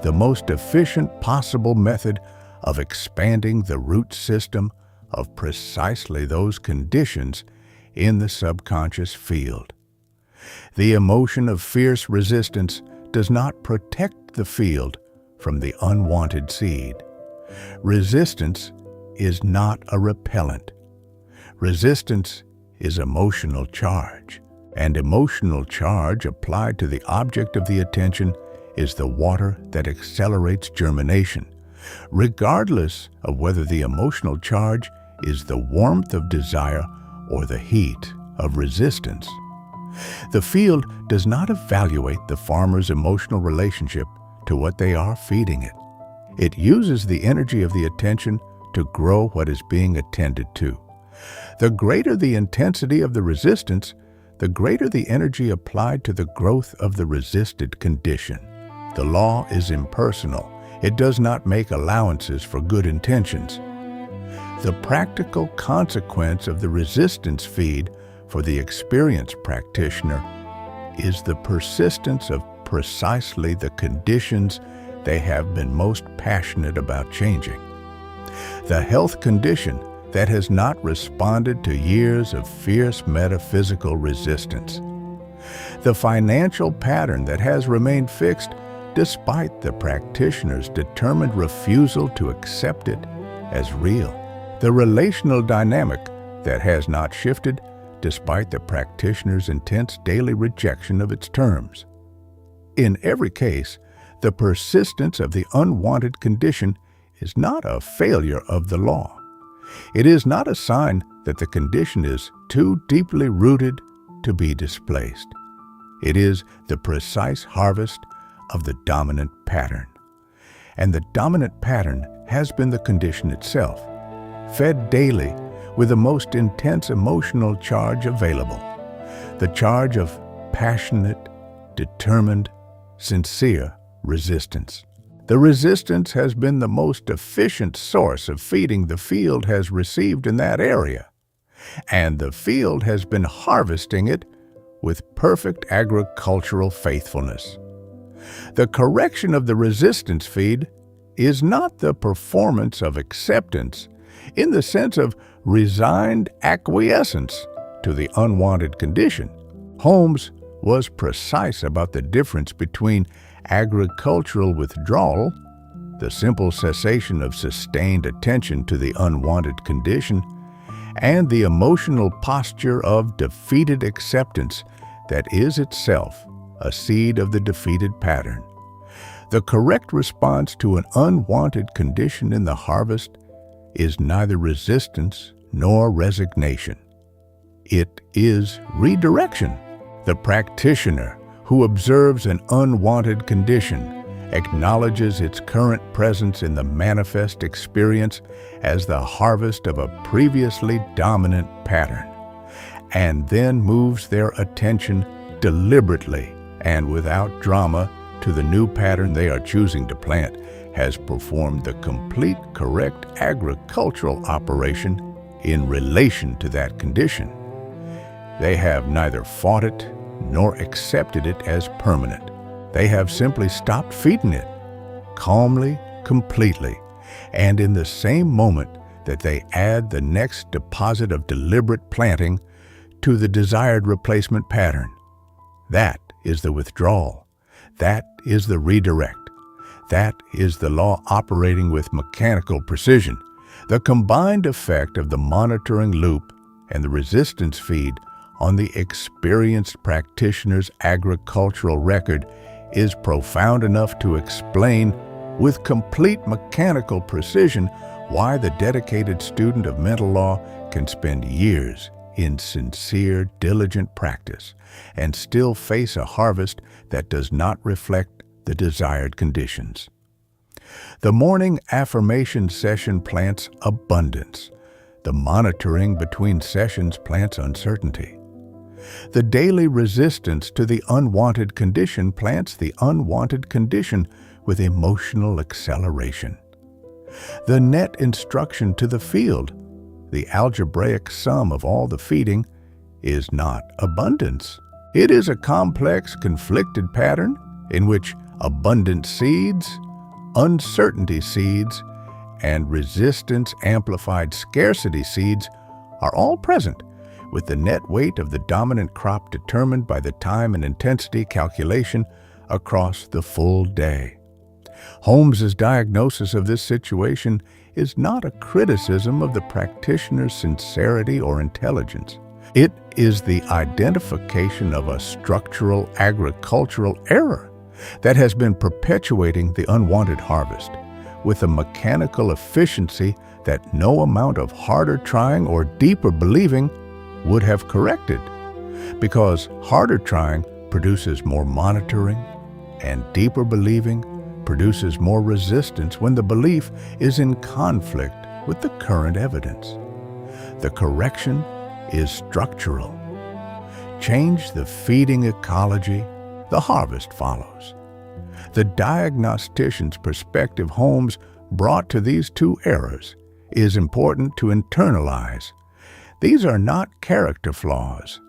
the most efficient possible method of expanding the root system of precisely those conditions in the subconscious field. The emotion of fierce resistance does not protect the field from the unwanted seed. Resistance is not a repellent. Resistance is emotional charge, and emotional charge applied to the object of the attention is the water that accelerates germination, regardless of whether the emotional charge is the warmth of desire or the heat of resistance. The field does not evaluate the farmer's emotional relationship to what they are feeding it. It uses the energy of the attention to grow what is being attended to. The greater the intensity of the resistance, the greater the energy applied to the growth of the resisted condition. The law is impersonal. It does not make allowances for good intentions. The practical consequence of the resistance feed for the experienced practitioner is the persistence of precisely the conditions they have been most passionate about changing. The health condition that has not responded to years of fierce metaphysical resistance. The financial pattern that has remained fixed despite the practitioner's determined refusal to accept it as real. The relational dynamic that has not shifted despite the practitioner's intense daily rejection of its terms. In every case, the persistence of the unwanted condition is not a failure of the law. It is not a sign that the condition is too deeply rooted to be displaced. It is the precise harvest of the dominant pattern. And the dominant pattern has been the condition itself, fed daily with the most intense emotional charge available, the charge of passionate, determined, sincere resistance. The resistance has been the most efficient source of feeding the field has received in that area, and the field has been harvesting it with perfect agricultural faithfulness. The correction of the resistance feed is not the performance of acceptance in the sense of resigned acquiescence to the unwanted condition. Holmes was precise about the difference between agricultural withdrawal, the simple cessation of sustained attention to the unwanted condition, and the emotional posture of defeated acceptance that is itself a seed of the defeated pattern. The correct response to an unwanted condition in the harvest is neither resistance nor resignation. It is redirection. The practitioner who observes an unwanted condition acknowledges its current presence in the manifest experience as the harvest of a previously dominant pattern, and then moves their attention deliberately and without drama to the new pattern they are choosing to plant, has performed the complete correct agricultural operation in relation to that condition. They have neither fought it nor accepted it as permanent. They have simply stopped feeding it, calmly, completely, and in the same moment that they add the next deposit of deliberate planting to the desired replacement pattern. That is the withdrawal. That is the redirect. That is the law operating with mechanical precision. The combined effect of the monitoring loop and the resistance feed on the experienced practitioner's agricultural record is profound enough to explain with complete mechanical precision why the dedicated student of mental law can spend years in sincere, diligent practice and still face a harvest that does not reflect the desired conditions. The morning affirmation session plants abundance. The monitoring between sessions plants uncertainty. The daily resistance to the unwanted condition plants the unwanted condition with emotional acceleration. The net instruction to the field, the algebraic sum of all the feeding, is not abundance. It is a complex, conflicted pattern in which abundant seeds, uncertainty seeds, and resistance-amplified scarcity seeds are all present, with the net weight of the dominant crop determined by the time and intensity calculation across the full day. Holmes's diagnosis of this situation is not a criticism of the practitioner's sincerity or intelligence. It is the identification of a structural agricultural error that has been perpetuating the unwanted harvest with a mechanical efficiency that no amount of harder trying or deeper believing would have corrected, because harder trying produces more monitoring and deeper believing produces more resistance when the belief is in conflict with the current evidence. The correction is structural. Change the feeding ecology, the harvest follows. The diagnostician's perspective Holmes brought to these two errors is important to internalize. These are not character flaws.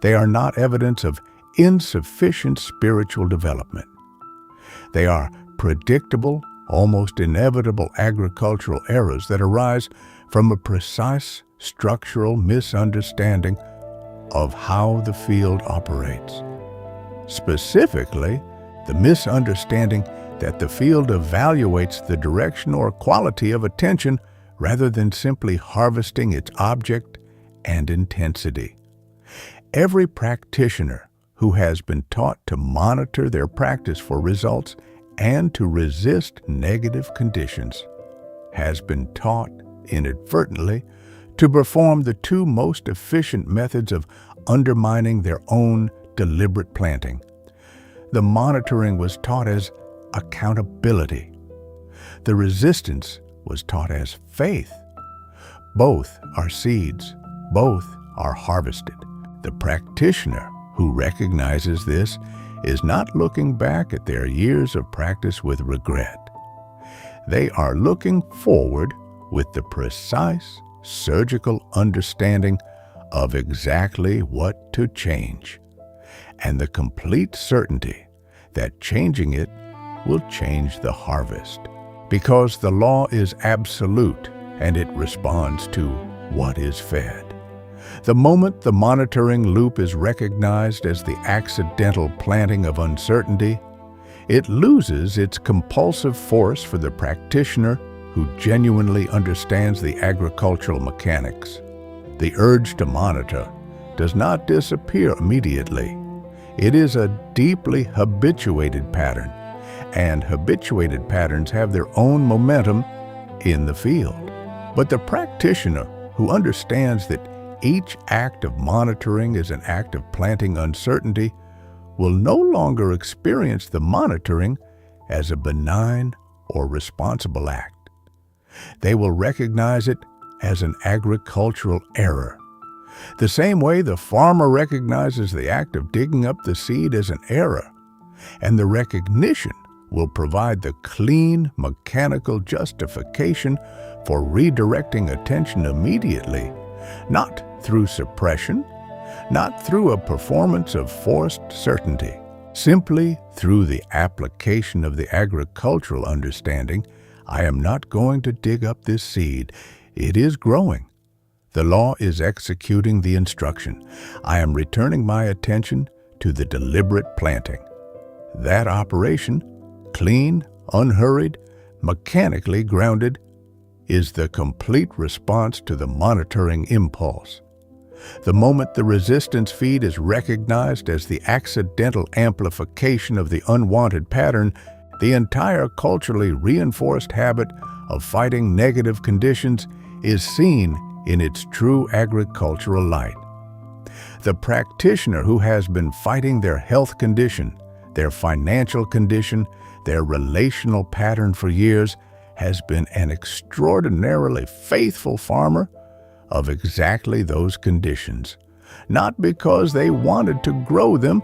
They are not evidence of insufficient spiritual development. They are predictable, almost inevitable agricultural errors that arise from a precise structural misunderstanding of how the field operates. Specifically, the misunderstanding that the field evaluates the direction or quality of attention rather than simply harvesting its object and intensity. Every practitioner who has been taught to monitor their practice for results and to resist negative conditions has been taught inadvertently to perform the two most efficient methods of undermining their own deliberate planting. The monitoring was taught as accountability. The resistance was taught as faith. Both are seeds. Both are harvested. The practitioner who recognizes this is not looking back at their years of practice with regret. They are looking forward with the precise, surgical understanding of exactly what to change, and the complete certainty that changing it will change the harvest, because the law is absolute and it responds to what is fed. The moment the monitoring loop is recognized as the accidental planting of uncertainty, it loses its compulsive force for the practitioner who genuinely understands the agricultural mechanics. The urge to monitor does not disappear immediately. It is a deeply habituated pattern, and habituated patterns have their own momentum in the field. But the practitioner who understands that each act of monitoring is an act of planting uncertainty will no longer experience the monitoring as a benign or responsible act. They will recognize it as an agricultural error. The same way the farmer recognizes the act of digging up the seed as an error, and the recognition will provide the clean, mechanical justification for redirecting attention immediately, not through suppression, not through a performance of forced certainty, simply through the application of the agricultural understanding. I am not going to dig up this seed. It is growing. The law is executing the instruction. I am returning my attention to the deliberate planting. That operation, clean, unhurried, mechanically grounded, is the complete response to the monitoring impulse. The moment the resistance feed is recognized as the accidental amplification of the unwanted pattern, the entire culturally reinforced habit of fighting negative conditions is seen in its true agricultural light. The practitioner who has been fighting their health condition, their financial condition, their relational pattern for years has been an extraordinarily faithful farmer of exactly those conditions, not because they wanted to grow them,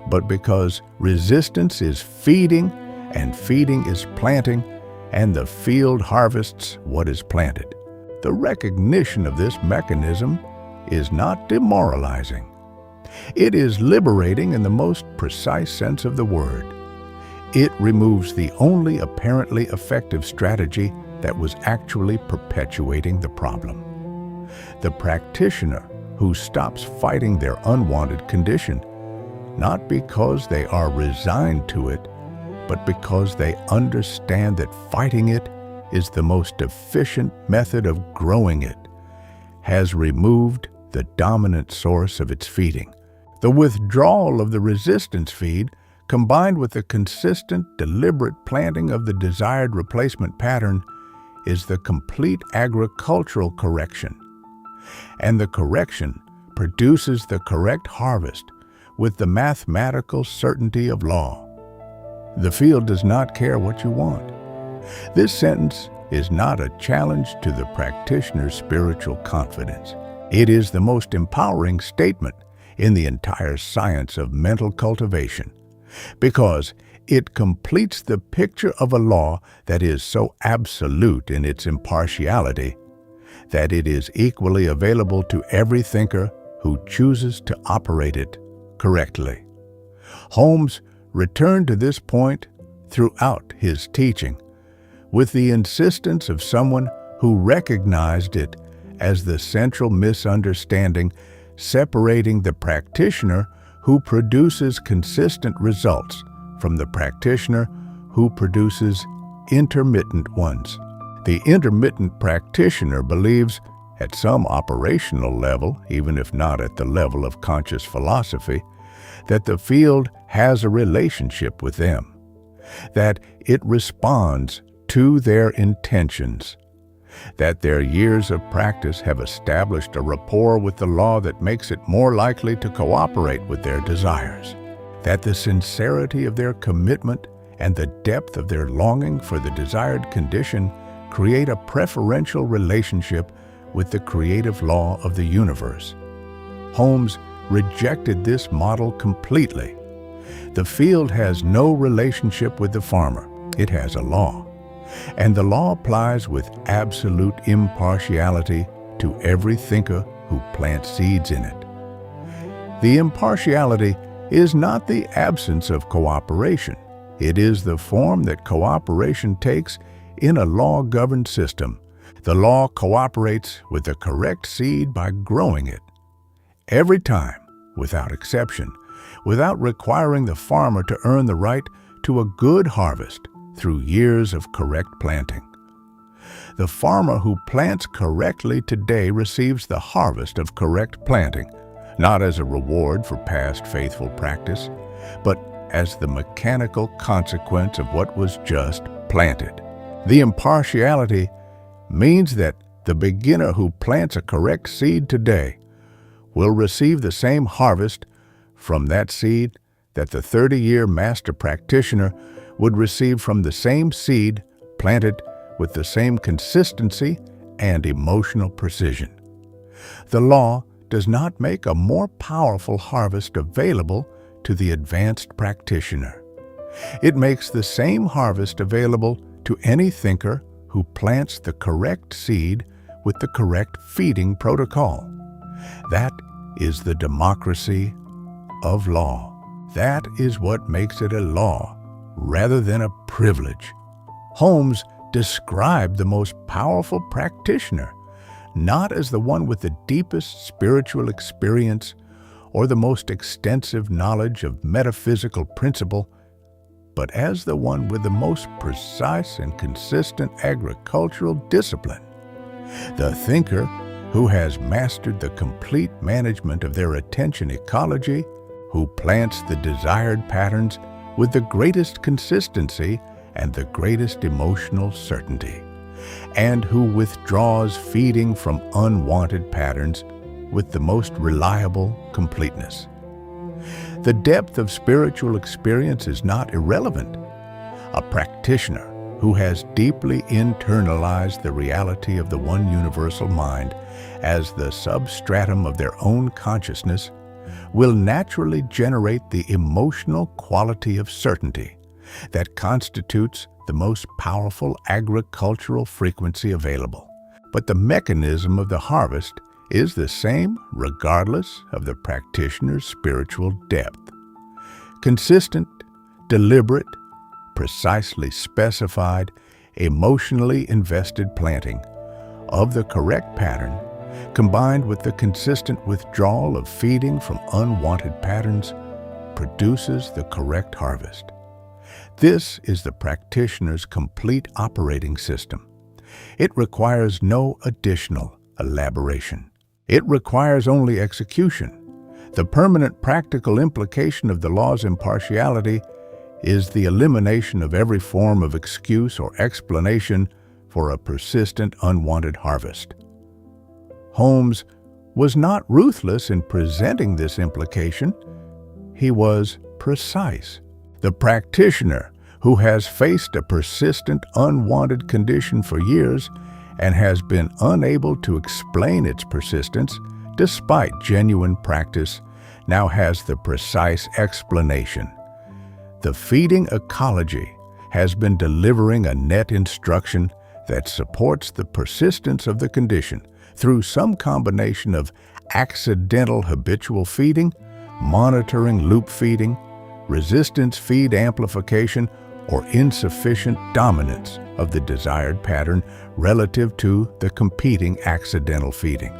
but because resistance is feeding and feeding is planting, and the field harvests what is planted. The recognition of this mechanism is not demoralizing. It is liberating in the most precise sense of the word. It removes the only apparently effective strategy that was actually perpetuating the problem. The practitioner who stops fighting their unwanted condition, not because they are resigned to it, but because they understand that fighting it is the most efficient method of growing it, has removed the dominant source of its feeding. The withdrawal of the resistance feed, combined with the consistent, deliberate planting of the desired replacement pattern, is the complete agricultural correction. And the correction produces the correct harvest with the mathematical certainty of law. The field does not care what you want. This sentence is not a challenge to the practitioner's spiritual confidence. It is the most empowering statement in the entire science of mental cultivation, because it completes the picture of a law that is so absolute in its impartiality that it is equally available to every thinker who chooses to operate it correctly. Holmes returned to this point throughout his teaching, with the insistence of someone who recognized it as the central misunderstanding separating the practitioner who produces consistent results from the practitioner who produces intermittent ones. The intermittent practitioner believes at some operational level, even if not at the level of conscious philosophy, that the field has a relationship with them, that it responds to their intentions, that their years of practice have established a rapport with the law that makes it more likely to cooperate with their desires, that the sincerity of their commitment and the depth of their longing for the desired condition create a preferential relationship with the creative law of the universe. Holmes rejected this model completely. The field has no relationship with the farmer. It has a law, and the law applies with absolute impartiality to every thinker who plants seeds in it. The impartiality is not the absence of cooperation. It is the form that cooperation takes in a law-governed system. The law cooperates with the correct seed by growing it. every time, without exception, without requiring the farmer to earn the right to a good harvest through years of correct planting. The farmer who plants correctly today receives the harvest of correct planting, not as a reward for past faithful practice, but as the mechanical consequence of what was just planted. The impartiality means that the beginner who plants a correct seed today will receive the same harvest from that seed that the 30-year master practitioner would receive from the same seed planted with the same consistency and emotional precision. The law does not make a more powerful harvest available to the advanced practitioner. It makes the same harvest available to any thinker who plants the correct seed with the correct feeding protocol. That is the democracy of law. That is what makes it a law rather than a privilege. Holmes described the most powerful practitioner not as the one with the deepest spiritual experience or the most extensive knowledge of metaphysical principle, but as the one with the most precise and consistent agricultural discipline. The thinker who has mastered the complete management of their attention ecology, who plants the desired patterns with the greatest consistency and the greatest emotional certainty, and who withdraws feeding from unwanted patterns with the most reliable completeness. The depth of spiritual experience is not irrelevant. A practitioner who has deeply internalized the reality of the one universal mind as the substratum of their own consciousness will naturally generate the emotional quality of certainty that constitutes the most powerful agricultural frequency available. But the mechanism of the harvest is the same regardless of the practitioner's spiritual depth. Consistent, deliberate, precisely specified, emotionally invested planting of the correct pattern, combined with the consistent withdrawal of feeding from unwanted patterns, produces the correct harvest. This is the practitioner's complete operating system. It requires no additional elaboration. It requires only execution. The permanent practical implication of the law's impartiality is the elimination of every form of excuse or explanation for a persistent unwanted harvest. Holmes was not ruthless in presenting this implication. He was precise. The practitioner who has faced a persistent unwanted condition for years and has been unable to explain its persistence despite genuine practice now has the precise explanation. The feeding ecology has been delivering a net instruction that supports the persistence of the condition through some combination of accidental habitual feeding, monitoring loop feeding, resistance feed amplification, or insufficient dominance of the desired pattern relative to the competing accidental feeding.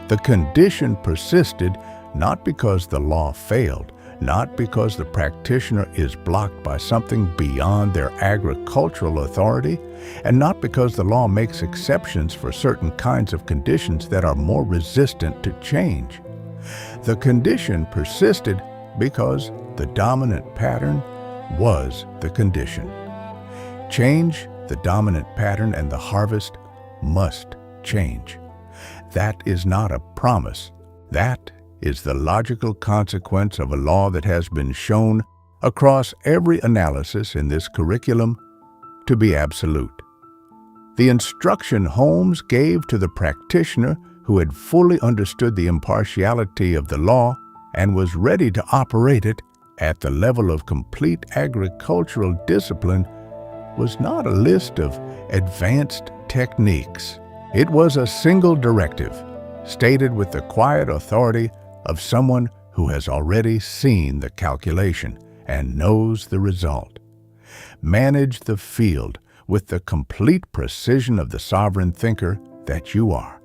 The condition persisted not because the law failed, not because the practitioner is blocked by something beyond their agricultural authority, and not because the law makes exceptions for certain kinds of conditions that are more resistant to change. The condition persisted because the dominant pattern was the condition. Change the dominant pattern and the harvest must change. That is not a promise. That is the logical consequence of a law that has been shown across every analysis in this curriculum to be absolute. The instruction Holmes gave to the practitioner who had fully understood the impartiality of the law and was ready to operate it at the level of complete agricultural discipline was not a list of advanced techniques. It was a single directive, stated with the quiet authority of someone who has already seen the calculation and knows the result. Manage the field with the complete precision of the sovereign thinker that you are.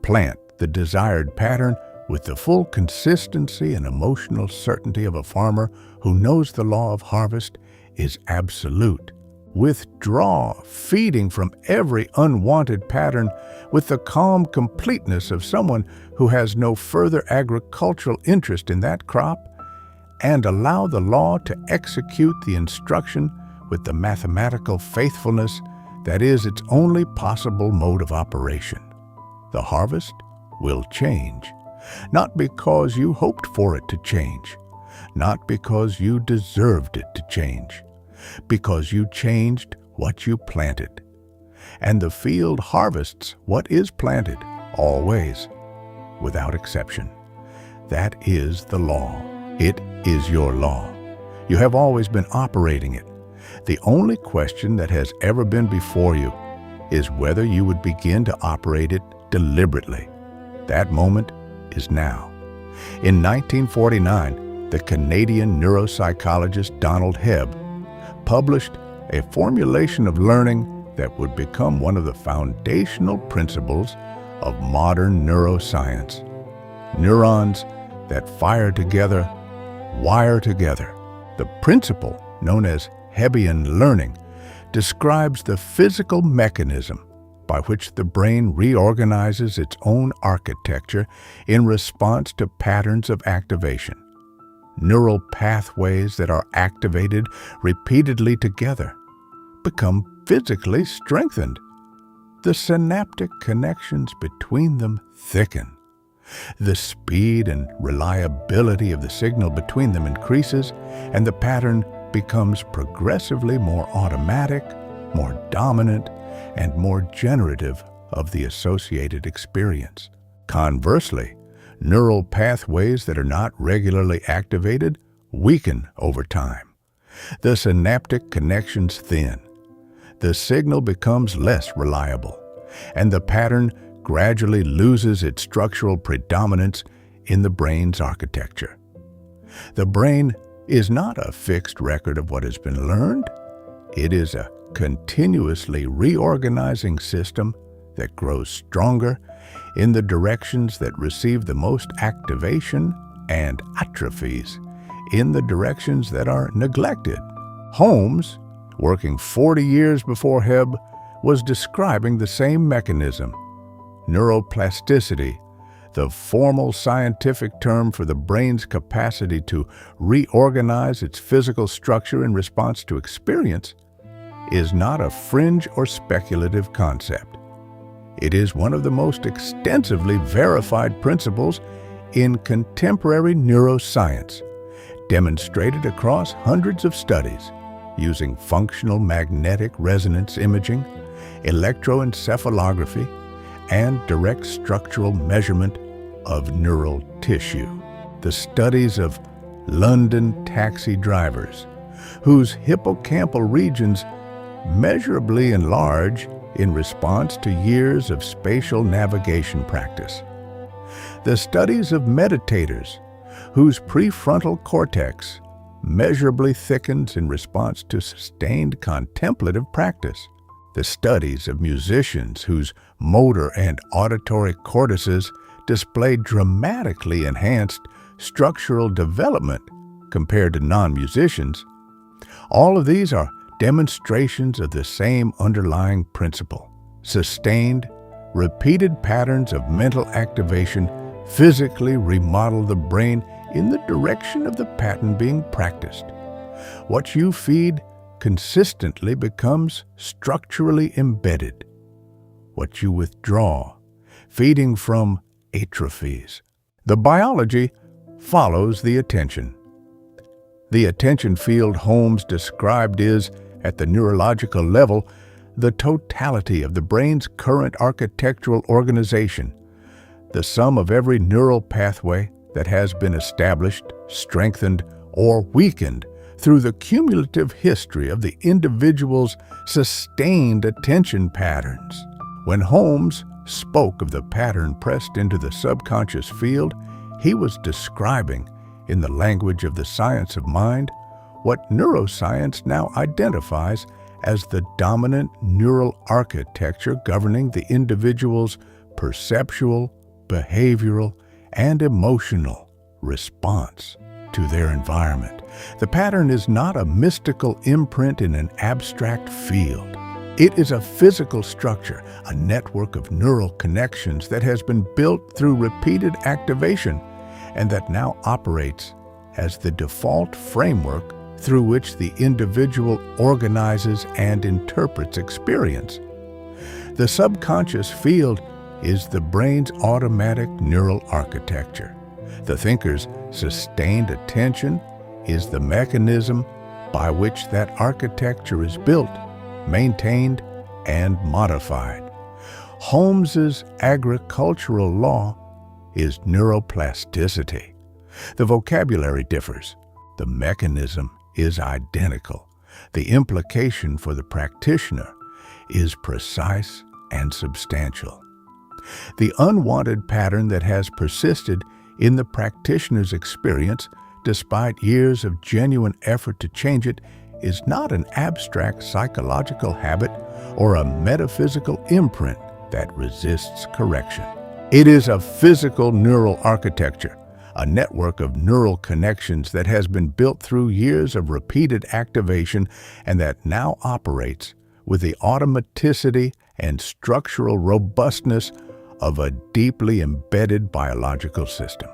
Plant the desired pattern with the full consistency and emotional certainty of a farmer who knows the law of harvest is absolute. Withdraw, feeding from every unwanted pattern with the calm completeness of someone who has no further agricultural interest in that crop, and allow the law to execute the instruction with the mathematical faithfulness that is its only possible mode of operation. The harvest will change, not because you hoped for it to change, not because you deserved it to change, because you changed what you planted. And the field harvests what is planted, always, without exception. That is the law. It is your law. You have always been operating it. The only question that has ever been before you is whether you would begin to operate it deliberately. That moment is now. In 1949, the Canadian neuropsychologist Donald Hebb published a formulation of learning that would become one of the foundational principles of modern neuroscience. Neurons that fire together, wire together. The principle, known as Hebbian learning, describes the physical mechanism by which the brain reorganizes its own architecture in response to patterns of activation. Neural pathways that are activated repeatedly together become physically strengthened. The synaptic connections between them thicken. The speed and reliability of the signal between them increases, and the pattern becomes progressively more automatic, more dominant, and more generative of the associated experience. Conversely, neural pathways that are not regularly activated weaken over time. The synaptic connections thin. The signal becomes less reliable, and the pattern gradually loses its structural predominance in the brain's architecture. The brain is not a fixed record of what has been learned. It is a continuously reorganizing system that grows stronger in the directions that receive the most activation and atrophies in the directions that are neglected. Holmes, working 40 years before Hebb, was describing the same mechanism. Neuroplasticity, the formal scientific term for the brain's capacity to reorganize its physical structure in response to experience, is not a fringe or speculative concept. It is one of the most extensively verified principles in contemporary neuroscience, demonstrated across hundreds of studies using functional magnetic resonance imaging, electroencephalography, and direct structural measurement of neural tissue. The studies of London taxi drivers, whose hippocampal regions measurably enlarge in response to years of spatial navigation practice. The studies of meditators, whose prefrontal cortex measurably thickens in response to sustained contemplative practice. The studies of musicians whose motor and auditory cortices display dramatically enhanced structural development compared to non-musicians. All of these are demonstrations of the same underlying principle. Sustained, repeated patterns of mental activation physically remodel the brain in the direction of the pattern being practiced. What you feed consistently becomes structurally embedded. What you withdraw, feeding from, atrophies. The biology follows the attention. The attention field Holmes described is, at the neurological level, the totality of the brain's current architectural organization, the sum of every neural pathway that has been established, strengthened, or weakened through the cumulative history of the individual's sustained attention patterns. When Holmes spoke of the pattern pressed into the subconscious field, he was describing, in the language of the science of mind, what neuroscience now identifies as the dominant neural architecture governing the individual's perceptual, behavioral, and emotional response to their environment. The pattern is not a mystical imprint in an abstract field. It is a physical structure, a network of neural connections that has been built through repeated activation and that now operates as the default framework through which the individual organizes and interprets experience. The subconscious field is the brain's automatic neural architecture. The thinker's sustained attention is the mechanism by which that architecture is built, maintained, and modified. Holmes's agricultural law is neuroplasticity. The vocabulary differs. The mechanism is identical. The implication for the practitioner is precise and substantial. The unwanted pattern that has persisted in the practitioner's experience, despite years of genuine effort to change it, is not an abstract psychological habit or a metaphysical imprint that resists correction. It is a physical neural architecture, a network of neural connections that has been built through years of repeated activation and that now operates with the automaticity and structural robustness of a deeply embedded biological system.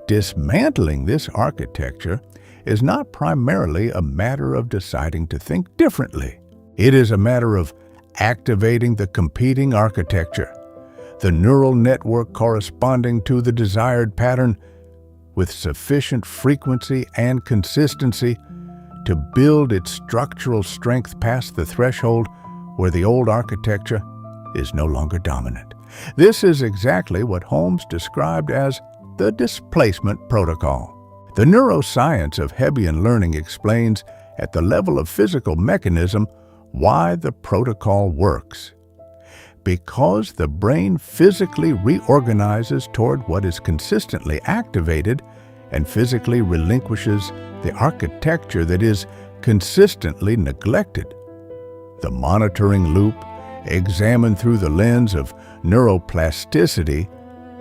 Dismantling this architecture is not primarily a matter of deciding to think differently. It is a matter of activating the competing architecture, the neural network corresponding to the desired pattern, with sufficient frequency and consistency to build its structural strength past the threshold where the old architecture is no longer dominant. This is exactly what Holmes described as the displacement protocol. The neuroscience of Hebbian learning explains at the level of physical mechanism why the protocol works. Because the brain physically reorganizes toward what is consistently activated and physically relinquishes the architecture that is consistently neglected. The monitoring loop, examined through the lens of neuroplasticity,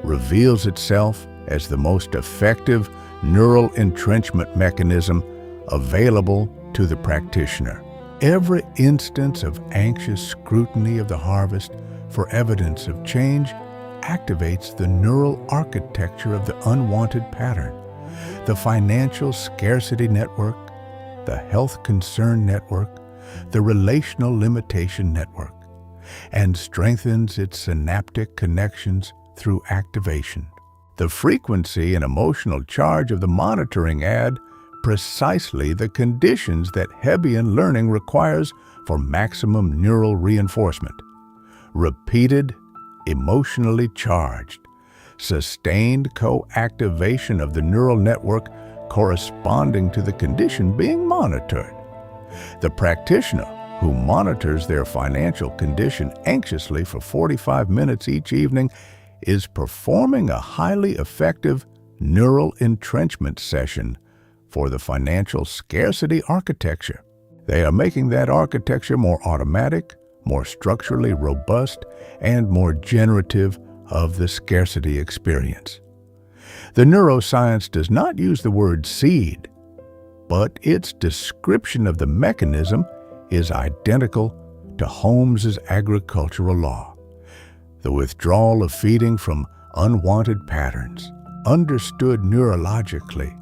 reveals itself as the most effective neural entrenchment mechanism available to the practitioner. Every instance of anxious scrutiny of the harvest for evidence of change activates the neural architecture of the unwanted pattern. The financial scarcity network, the health concern network, the relational limitation network, and strengthens its synaptic connections through activation. The frequency and emotional charge of the monitoring add precisely the conditions that Hebbian learning requires for maximum neural reinforcement. Repeated, emotionally charged, sustained co-activation of the neural network corresponding to the condition being monitored. The practitioner who monitors their financial condition anxiously for 45 minutes each evening is performing a highly effective neural entrenchment session for the financial scarcity architecture. They are making that architecture more automatic, more structurally robust, and more generative of the scarcity experience. The neuroscience does not use the word seed, but its description of the mechanism is identical to Holmes's agricultural law. The withdrawal of feeding from unwanted patterns, understood neurologically,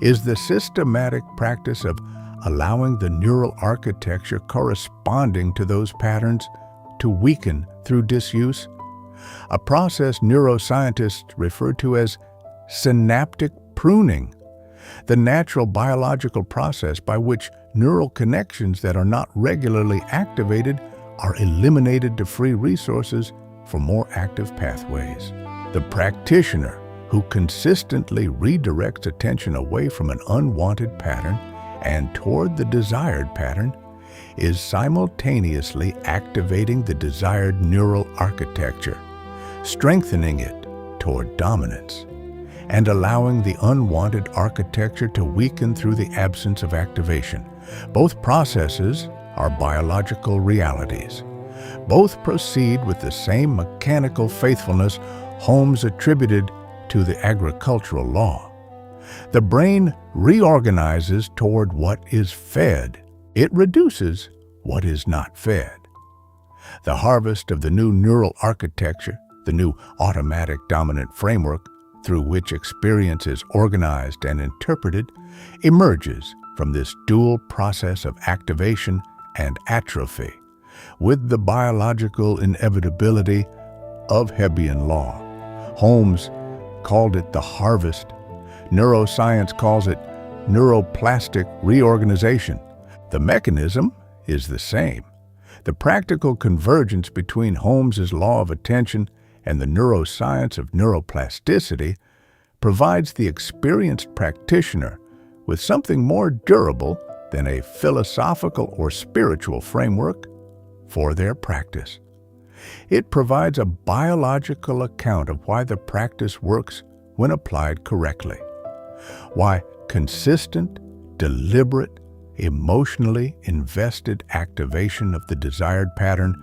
is the systematic practice of allowing the neural architecture corresponding to those patterns to weaken through disuse, a process neuroscientists refer to as synaptic pruning, the natural biological process by which neural connections that are not regularly activated are eliminated to free resources for more active pathways. The practitioner who consistently redirects attention away from an unwanted pattern and toward the desired pattern is simultaneously activating the desired neural architecture, strengthening it toward dominance, and allowing the unwanted architecture to weaken through the absence of activation. Both processes are biological realities. Both proceed with the same mechanical faithfulness Holmes attributed to the agricultural law. The brain reorganizes toward what is fed. It reduces what is not fed. The harvest of the new neural architecture, the new automatic dominant framework through which experience is organized and interpreted, emerges from this dual process of activation and atrophy, with the biological inevitability of Hebbian law. Holmes called it the harvest. Neuroscience calls it neuroplastic reorganization. The mechanism is the same. The practical convergence between Holmes's law of attention and the neuroscience of neuroplasticity provides the experienced practitioner with something more durable than a philosophical or spiritual framework for their practice. It provides a biological account of why the practice works when applied correctly, why consistent, deliberate, emotionally invested activation of the desired pattern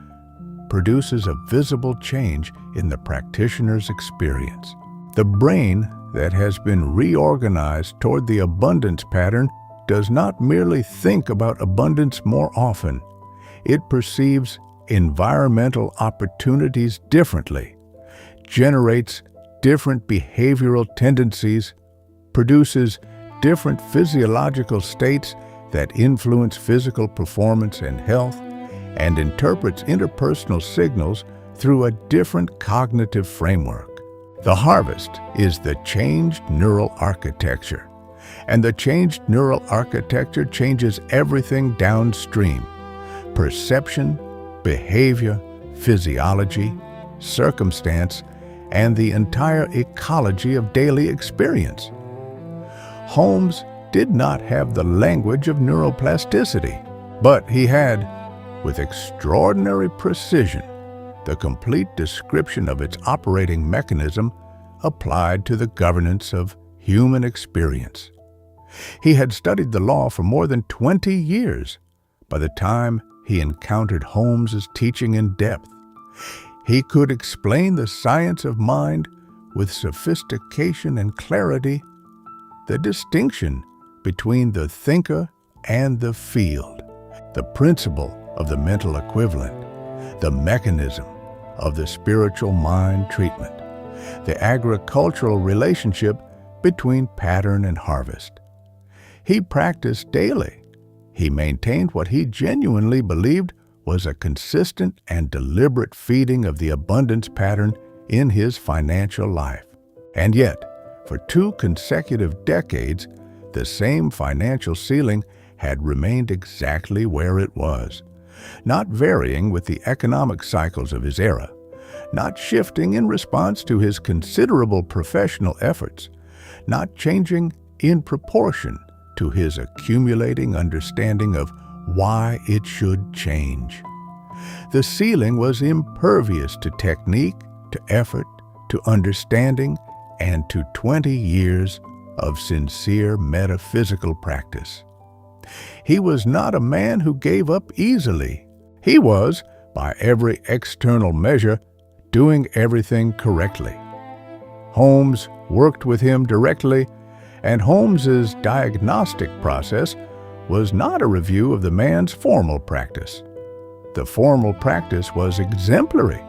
produces a visible change in the practitioner's experience. The brain that has been reorganized toward the abundance pattern does not merely think about abundance more often. It perceives environmental opportunities differently, generates different behavioral tendencies, produces different physiological states that influence physical performance and health, and interprets interpersonal signals through a different cognitive framework. The harvest is the changed neural architecture, and the changed neural architecture changes everything downstream: perception, behavior, physiology, circumstance, and the entire ecology of daily experience. Holmes did not have the language of neuroplasticity, but he had, with extraordinary precision, the complete description of its operating mechanism applied to the governance of human experience. He had studied the law for more than 20 years by the time he encountered Holmes's teaching in depth. He could explain the science of mind with sophistication and clarity, the distinction between the thinker and the field, the principle of the mental equivalent, the mechanism of the spiritual mind treatment, the agricultural relationship between pattern and harvest. He practiced daily. He maintained what he genuinely believed was a consistent and deliberate feeding of the abundance pattern in his financial life. And yet, for 2 consecutive decades, the same financial ceiling had remained exactly where it was, not varying with the economic cycles of his era, not shifting in response to his considerable professional efforts, not changing in proportion to his accumulating understanding of why it should change. The ceiling was impervious to technique, to effort, to understanding, and to 20 years of sincere metaphysical practice. He was not a man who gave up easily. He was, by every external measure, doing everything correctly. Holmes worked with him directly, and Holmes's diagnostic process was not a review of the man's formal practice. The formal practice was exemplary.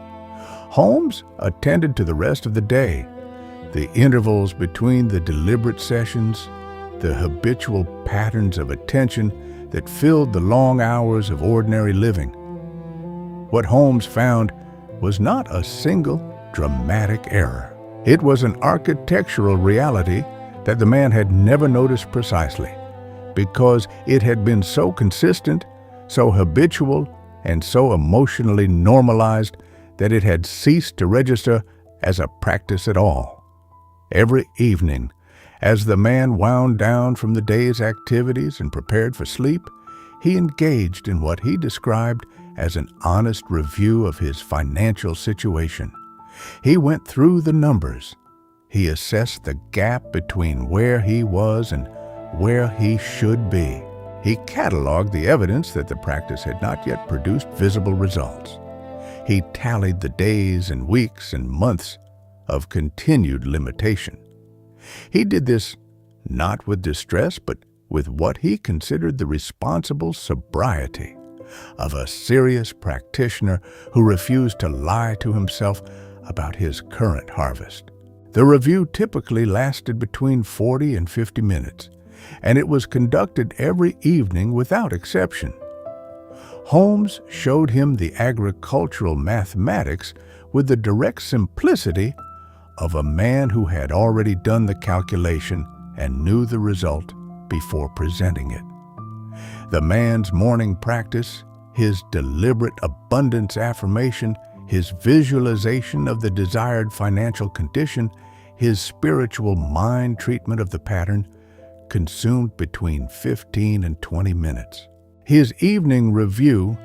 Holmes attended to the rest of the day, the intervals between the deliberate sessions, the habitual patterns of attention that filled the long hours of ordinary living. What Holmes found was not a single dramatic error. It was an architectural reality that the man had never noticed precisely, because it had been so consistent, so habitual, and so emotionally normalized that it had ceased to register as a practice at all. Every evening, as the man wound down from the day's activities and prepared for sleep, he engaged in what he described as an honest review of his financial situation. He went through the numbers. He assessed the gap between where he was and where he should be. He cataloged the evidence that the practice had not yet produced visible results. He tallied the days and weeks and months of continued limitation. He did this not with distress, but with what he considered the responsible sobriety of a serious practitioner who refused to lie to himself about his current harvest. The review typically lasted between 40 and 50 minutes, and it was conducted every evening without exception. Holmes showed him the agricultural mathematics with the direct simplicity of a man who had already done the calculation and knew the result before presenting it. The man's morning practice, his deliberate abundance affirmation, his visualization of the desired financial condition, his spiritual mind treatment of the pattern, consumed between 15 and 20 minutes. His evening review,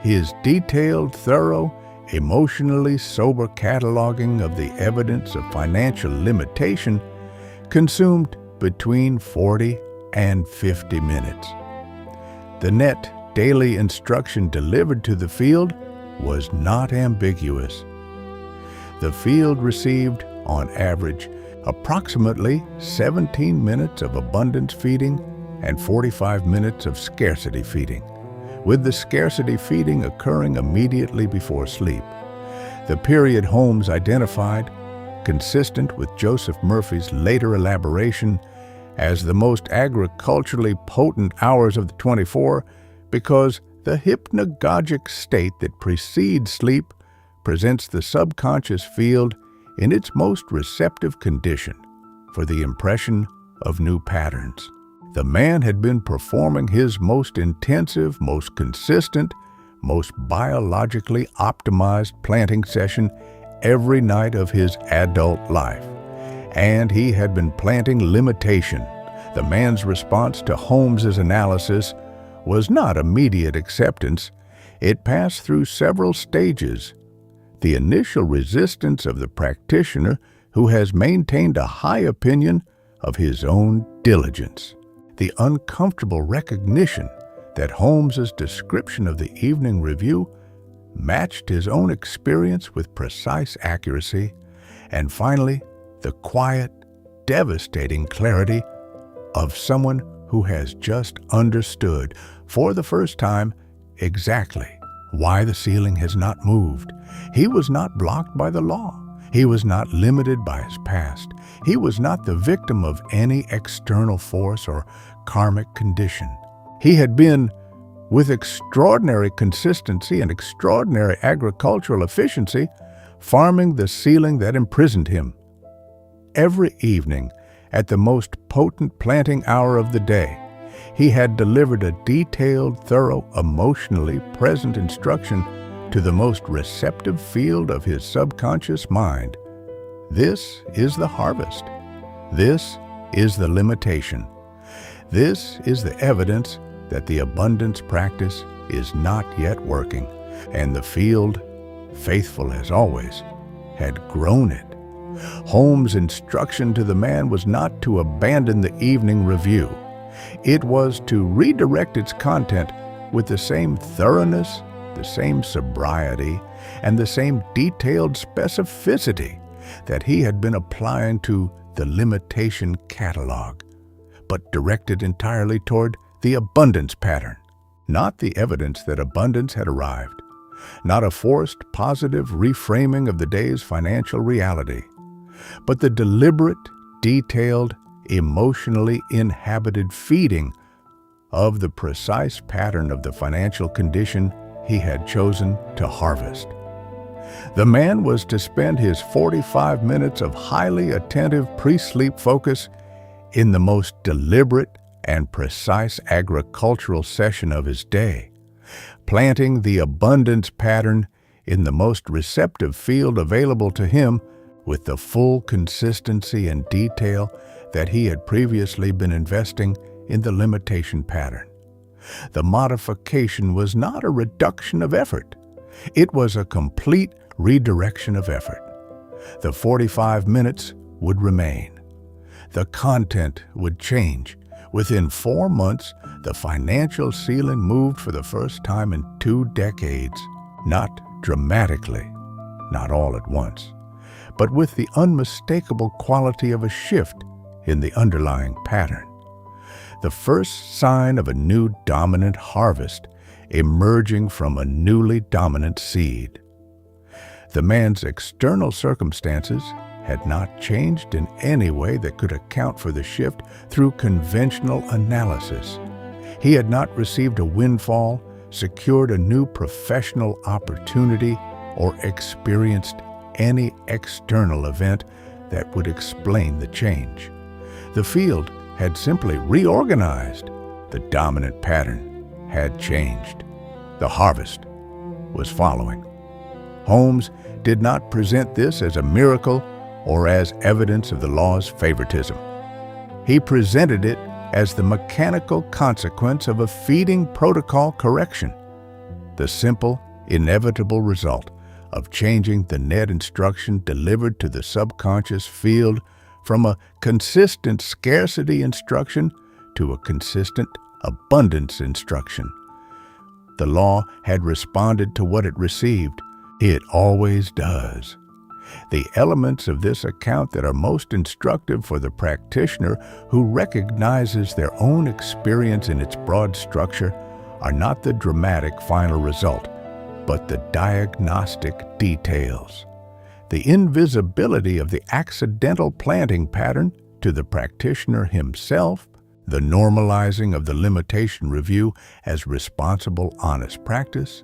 his detailed, thorough, emotionally sober cataloging of the evidence of financial limitation, consumed between 40 and 50 minutes. The net daily instruction delivered to the field was not ambiguous. The field received, on average, approximately 17 minutes of abundance feeding and 45 minutes of scarcity feeding, with the scarcity feeding occurring immediately before sleep. The period Holmes identified, consistent with Joseph Murphy's later elaboration, as the most agriculturally potent hours of the 24, because the hypnagogic state that precedes sleep presents the subconscious field in its most receptive condition for the impression of new patterns. The man had been performing his most intensive, most consistent, most biologically optimized planting session every night of his adult life. And he had been planting limitation. The man's response to Holmes's analysis was not immediate acceptance. It passed through several stages. The initial resistance of the practitioner who has maintained a high opinion of his own diligence. The uncomfortable recognition that Holmes's description of the evening review matched his own experience with precise accuracy, and finally, the quiet, devastating clarity of someone who has just understood, for the first time, exactly why the ceiling has not moved. He was not blocked by the law. He was not limited by his past. He was not the victim of any external force or karmic condition. He had been, with extraordinary consistency and extraordinary agricultural efficiency, farming the ceiling that imprisoned him. Every evening, at the most potent planting hour of the day, he had delivered a detailed, thorough, emotionally present instruction to the most receptive field of his subconscious mind. This is the harvest. This is the limitation. This is the evidence that the abundance practice is not yet working, and the field, faithful as always, had grown it. Holmes' instruction to the man was not to abandon the evening review. It was to redirect its content with the same thoroughness, the same sobriety, and the same detailed specificity that he had been applying to the limitation catalog, but directed entirely toward the abundance pattern, not the evidence that abundance had arrived, not a forced positive reframing of the day's financial reality, but the deliberate, detailed, emotionally inhabited feeding of the precise pattern of the financial condition he had chosen to harvest. The man was to spend his 45 minutes of highly attentive pre-sleep focus in the most deliberate and precise agricultural session of his day, planting the abundance pattern in the most receptive field available to him with the full consistency and detail that he had previously been investing in the limitation pattern. The modification was not a reduction of effort. It was a complete redirection of effort. The 45 minutes would remain. The content would change. Within 4 months, the financial ceiling moved for the first time in 2 decades. Not dramatically, not all at once, but with the unmistakable quality of a shift in the underlying pattern. The first sign of a new dominant harvest emerging from a newly dominant seed. The man's external circumstances had not changed in any way that could account for the shift through conventional analysis. He had not received a windfall, secured a new professional opportunity, or experienced any external event that would explain the change. The field had simply reorganized. The dominant pattern had changed. The harvest was following. Holmes did not present this as a miracle or as evidence of the law's favoritism. He presented it as the mechanical consequence of a feeding protocol correction, the simple, inevitable result of changing the net instruction delivered to the subconscious field from a consistent scarcity instruction to a consistent abundance instruction. The law had responded to what it received. It always does. The elements of this account that are most instructive for the practitioner who recognizes their own experience in its broad structure are not the dramatic final result, but the diagnostic details. The invisibility of the accidental planting pattern to the practitioner himself, the normalizing of the limitation review as responsible, honest practice,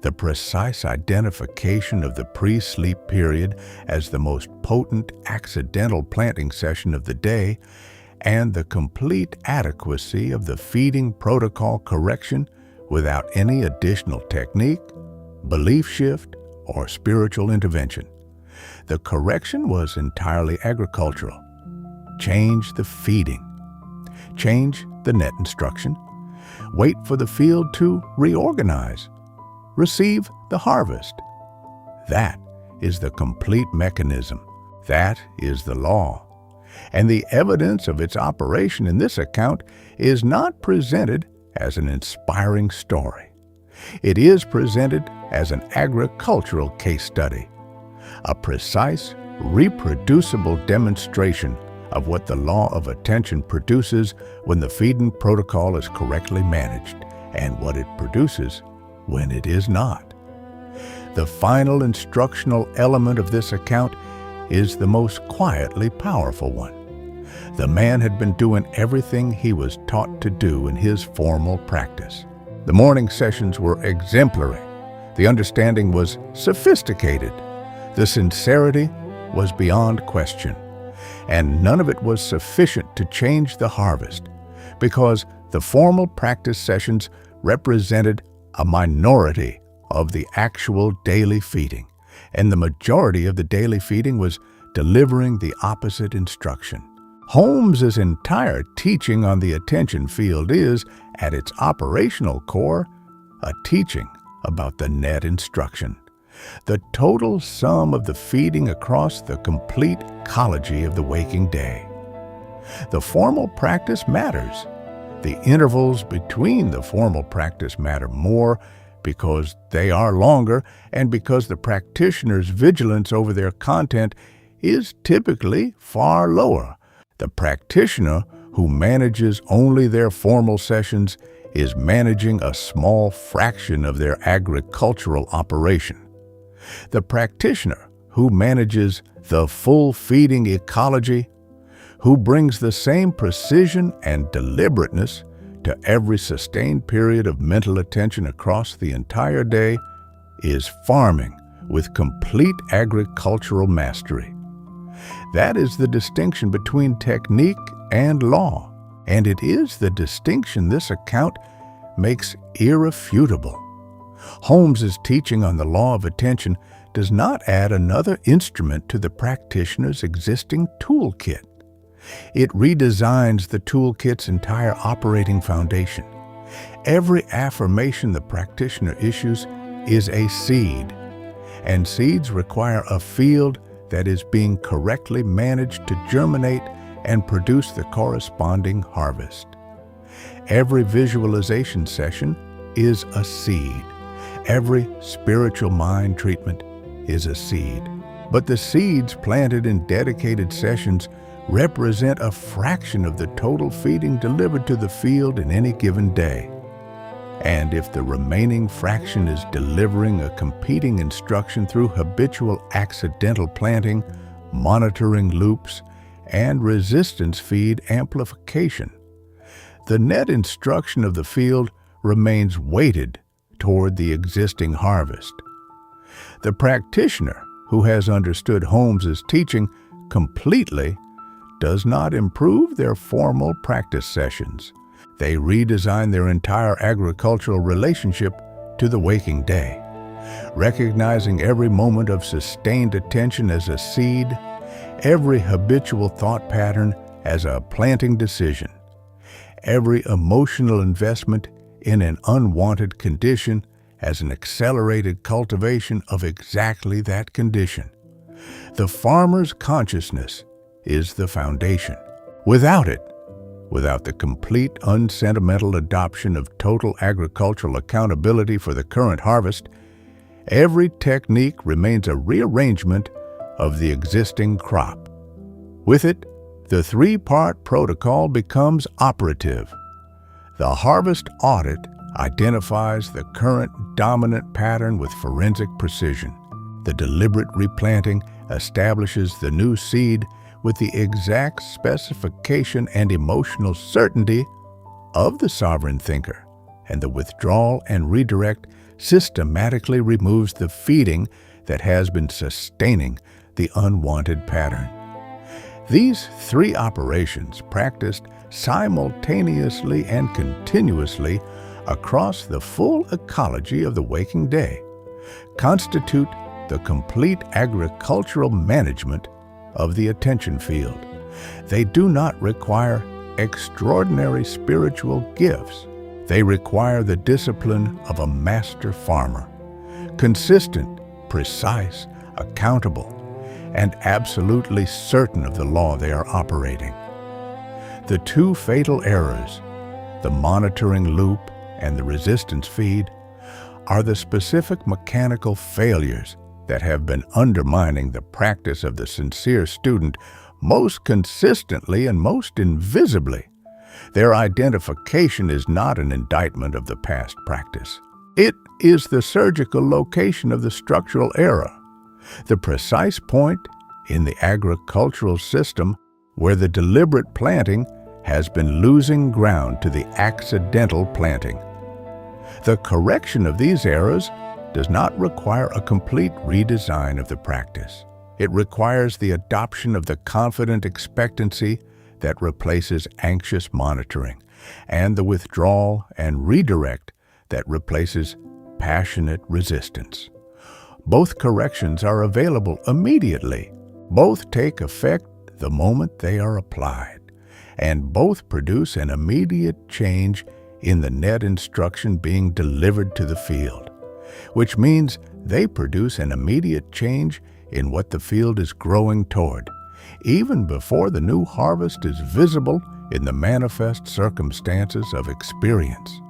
the precise identification of the pre-sleep period as the most potent accidental planting session of the day, and the complete adequacy of the feeding protocol correction without any additional technique, belief shift, or spiritual intervention. The correction was entirely agricultural. Change the feeding. Change the net instruction. Wait for the field to reorganize. Receive the harvest. That is the complete mechanism. That is the law. And the evidence of its operation in this account is not presented as an inspiring story. It is presented as an agricultural case study, a precise, reproducible demonstration of what the law of attention produces when the feeding protocol is correctly managed, and what it produces when it is not. The final instructional element of this account is the most quietly powerful one. The man had been doing everything he was taught to do in his formal practice. The morning sessions were exemplary. The understanding was sophisticated. The sincerity was beyond question. And none of it was sufficient to change the harvest, because the formal practice sessions represented a minority of the actual daily feeding, and the majority of the daily feeding was delivering the opposite instruction. Holmes's entire teaching on the attention field is, at its operational core, a teaching about the net instruction, the total sum of the feeding across the complete ecology of the waking day. The formal practice matters. The intervals between the formal practice matter more because they are longer and because the practitioner's vigilance over their content is typically far lower. The practitioner who manages only their formal sessions is managing a small fraction of their agricultural operation. The practitioner who manages the full feeding ecology, who brings the same precision and deliberateness to every sustained period of mental attention across the entire day, is farming with complete agricultural mastery. That is the distinction between technique and law, and it is the distinction this account makes irrefutable. Holmes's teaching on the law of attention does not add another instrument to the practitioner's existing toolkit. It redesigns the toolkit's entire operating foundation. Every affirmation the practitioner issues is a seed, and seeds require a field that is being correctly managed to germinate and produce the corresponding harvest. Every visualization session is a seed. Every spiritual mind treatment is a seed. But the seeds planted in dedicated sessions represent a fraction of the total feeding delivered to the field in any given day. And if the remaining fraction is delivering a competing instruction through habitual accidental planting, monitoring loops, and resistance feed amplification, the net instruction of the field remains weighted toward the existing harvest. The practitioner who has understood Holmes's teaching completely does not improve their formal practice sessions. They redesign their entire agricultural relationship to the waking day, recognizing every moment of sustained attention as a seed, every habitual thought pattern as a planting decision, every emotional investment in an unwanted condition as an accelerated cultivation of exactly that condition. The farmer's consciousness is the foundation. Without it, without the complete unsentimental adoption of total agricultural accountability for the current harvest, every technique remains a rearrangement of the existing crop. With it, the three-part protocol becomes operative. The harvest audit identifies the current dominant pattern with forensic precision. The deliberate replanting establishes the new seed with the exact specification and emotional certainty of the sovereign thinker, and the withdrawal and redirect systematically removes the feeding that has been sustaining the unwanted pattern. These three operations, practiced simultaneously and continuously across the full ecology of the waking day, constitute the complete agricultural management of the attention field. They do not require extraordinary spiritual gifts. They require the discipline of a master farmer, consistent, precise, accountable, and absolutely certain of the law they are operating. The two fatal errors, the monitoring loop and the resistance feed, are the specific mechanical failures that have been undermining the practice of the sincere student most consistently and most invisibly. Their identification is not an indictment of the past practice. It is the surgical location of the structural error, the precise point in the agricultural system where the deliberate planting has been losing ground to the accidental planting. The correction of these errors does not require a complete redesign of the practice. It requires the adoption of the confident expectancy that replaces anxious monitoring, and the withdrawal and redirect that replaces passionate resistance. Both corrections are available immediately. Both take effect the moment they are applied, and both produce an immediate change in the net instruction being delivered to the field, which means they produce an immediate change in what the field is growing toward, even before the new harvest is visible in the manifest circumstances of experience.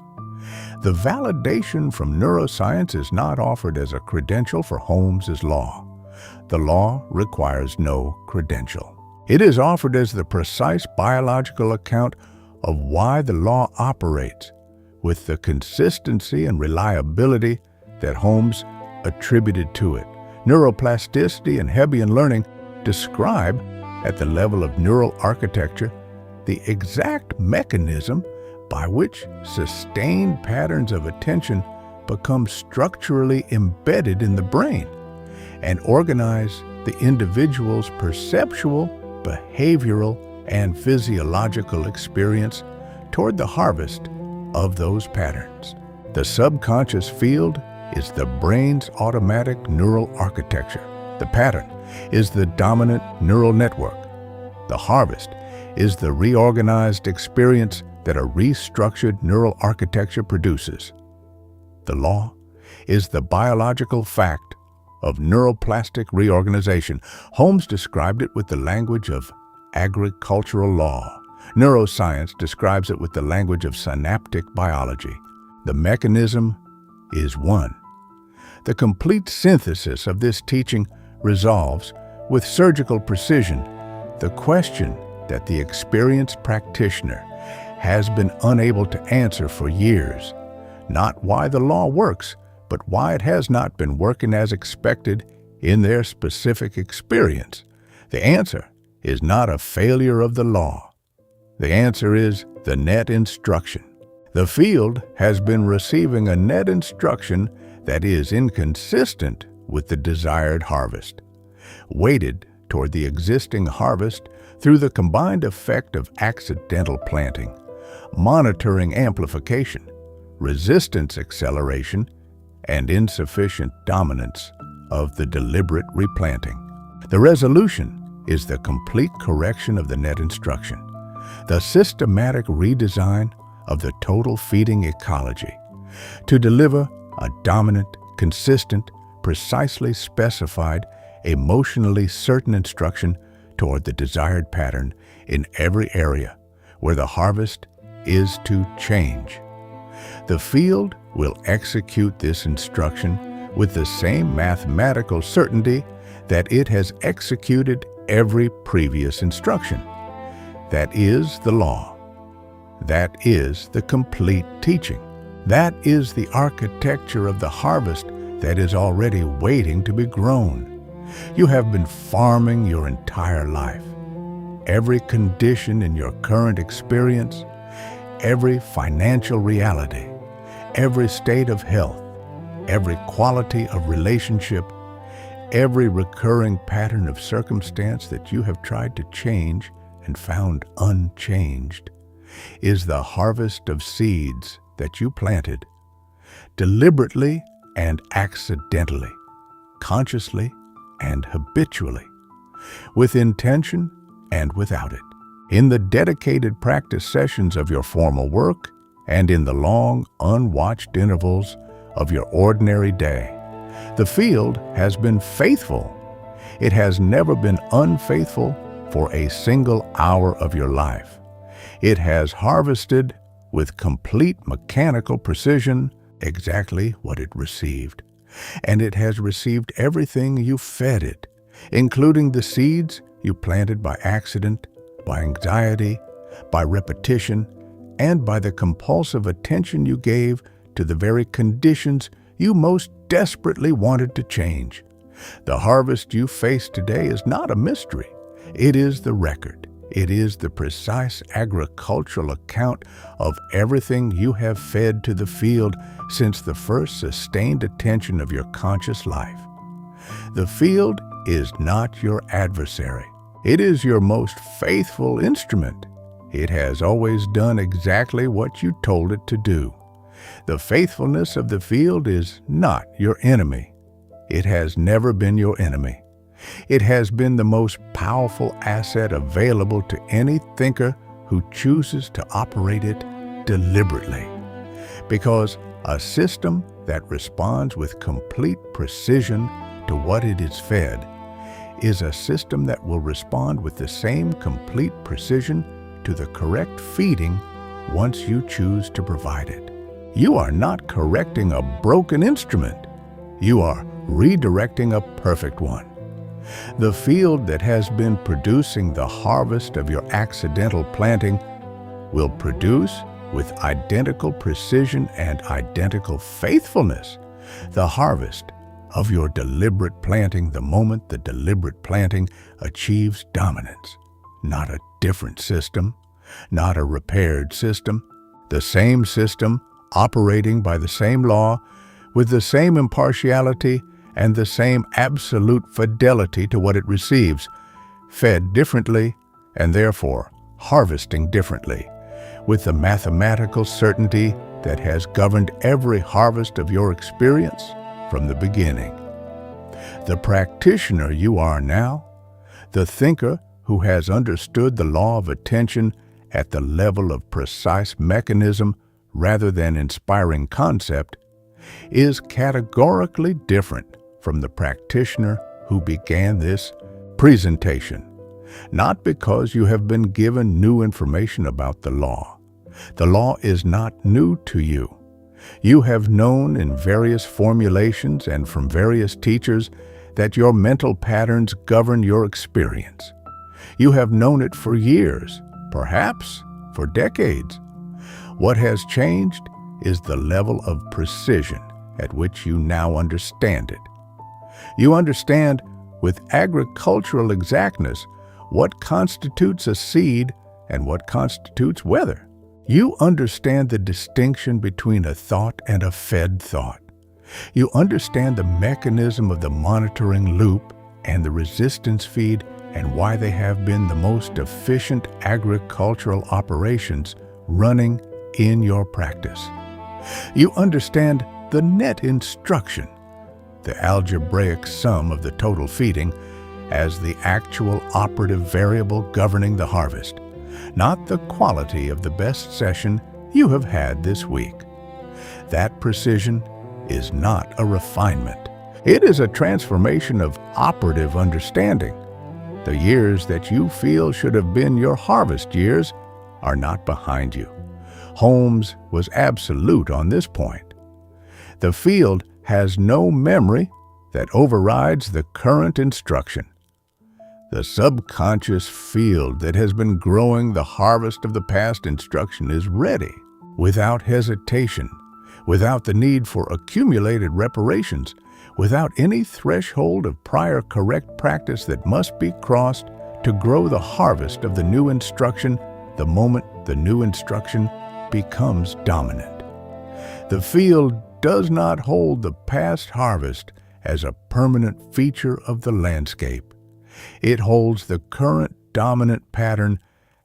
The validation from neuroscience is not offered as a credential for Holmes's law. The law requires no credential. It is offered as the precise biological account of why the law operates with the consistency and reliability that Holmes attributed to it. Neuroplasticity and Hebbian learning describe, at the level of neural architecture, the exact mechanism by which sustained patterns of attention become structurally embedded in the brain and organize the individual's perceptual, behavioral, and physiological experience toward the harvest of those patterns. The subconscious field is the brain's automatic neural architecture. The pattern is the dominant neural network. The harvest is the reorganized experience that a restructured neural architecture produces. The law is the biological fact of neuroplastic reorganization. Holmes described it with the language of agricultural law. Neuroscience describes it with the language of synaptic biology. The mechanism is one. The complete synthesis of this teaching resolves with surgical precision the question that the experienced practitioner has been unable to answer for years. Not why the law works, but why it has not been working as expected in their specific experience. The answer is not a failure of the law. The answer is the net instruction. The field has been receiving a net instruction that is inconsistent with the desired harvest, weighted toward the existing harvest through the combined effect of accidental planting, monitoring amplification, resistance acceleration, and insufficient dominance of the deliberate replanting. The resolution is the complete correction of the net instruction, the systematic redesign of the total feeding ecology, to deliver a dominant, consistent, precisely specified, emotionally certain instruction toward the desired pattern in every area where the harvest is to change. The field will execute this instruction with the same mathematical certainty that it has executed every previous instruction. That is the law. That is the complete teaching. That is the architecture of the harvest that is already waiting to be grown. You have been farming your entire life. Every condition in your current experience, every financial reality, every state of health, every quality of relationship, every recurring pattern of circumstance that you have tried to change and found unchanged, is the harvest of seeds that you planted, deliberately and accidentally, consciously and habitually, with intention and without it, in the dedicated practice sessions of your formal work and in the long, unwatched intervals of your ordinary day. The field has been faithful. It has never been unfaithful for a single hour of your life. It has harvested with complete mechanical precision exactly what it received. And it has received everything you fed it, including the seeds you planted by accident, by anxiety, by repetition, and by the compulsive attention you gave to the very conditions you most desperately wanted to change. The harvest you face today is not a mystery. It is the record. It is the precise agricultural account of everything you have fed to the field since the first sustained attention of your conscious life. The field is not your adversary. It is your most faithful instrument. It has always done exactly what you told it to do. The faithfulness of the field is not your enemy. It has never been your enemy. It has been the most powerful asset available to any thinker who chooses to operate it deliberately. Because a system that responds with complete precision to what it is fed is a system that will respond with the same complete precision to the correct feeding once you choose to provide it. You are not correcting a broken instrument. You are redirecting a perfect one. The field that has been producing the harvest of your accidental planting will produce with identical precision and identical faithfulness the harvest of your deliberate planting the moment the deliberate planting achieves dominance. Not a different system, not a repaired system, the same system operating by the same law with the same impartiality and the same absolute fidelity to what it receives, fed differently and therefore harvesting differently, with the mathematical certainty that has governed every harvest of your experience from the beginning. The practitioner you are now, the thinker who has understood the law of attention at the level of precise mechanism rather than inspiring concept, is categorically different from the practitioner who began this presentation, not because you have been given new information about the law. The law is not new to you. You have known in various formulations and from various teachers that your mental patterns govern your experience. You have known it for years, perhaps for decades. What has changed is the level of precision at which you now understand it. You understand with agricultural exactness what constitutes a seed and what constitutes weather. You understand the distinction between a thought and a fed thought. You understand the mechanism of the monitoring loop and the resistance feed and why they have been the most efficient agricultural operations running in your practice. You understand the net instruction, the algebraic sum of the total feeding, as the actual operative variable governing the harvest, not the quality of the best session you have had this week. That precision is not a refinement. It is a transformation of operative understanding. The years that you feel should have been your harvest years are not behind you. Holmes was absolute on this point. The field has no memory that overrides the current instruction. The subconscious field that has been growing the harvest of the past instruction is ready, without hesitation, without the need for accumulated reparations, without any threshold of prior correct practice that must be crossed to grow the harvest of the new instruction the moment the new instruction becomes dominant. The field does not hold the past harvest as a permanent feature of the landscape. It holds the current dominant pattern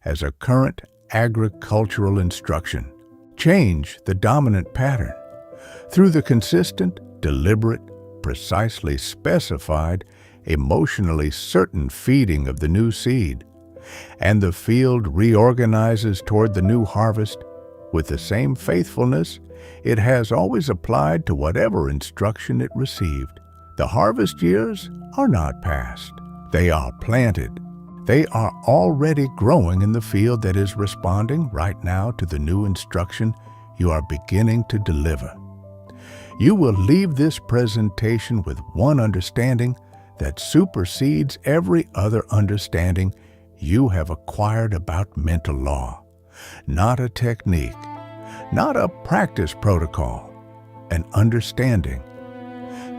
as a current agricultural instruction. Change the dominant pattern through the consistent, deliberate, precisely specified, emotionally certain feeding of the new seed, and the field reorganizes toward the new harvest with the same faithfulness it has always applied to whatever instruction it received. The harvest years are not past. They are planted. They are already growing in the field that is responding right now to the new instruction you are beginning to deliver. You will leave this presentation with one understanding that supersedes every other understanding you have acquired about mental law. Not a technique, not a practice protocol, an understanding.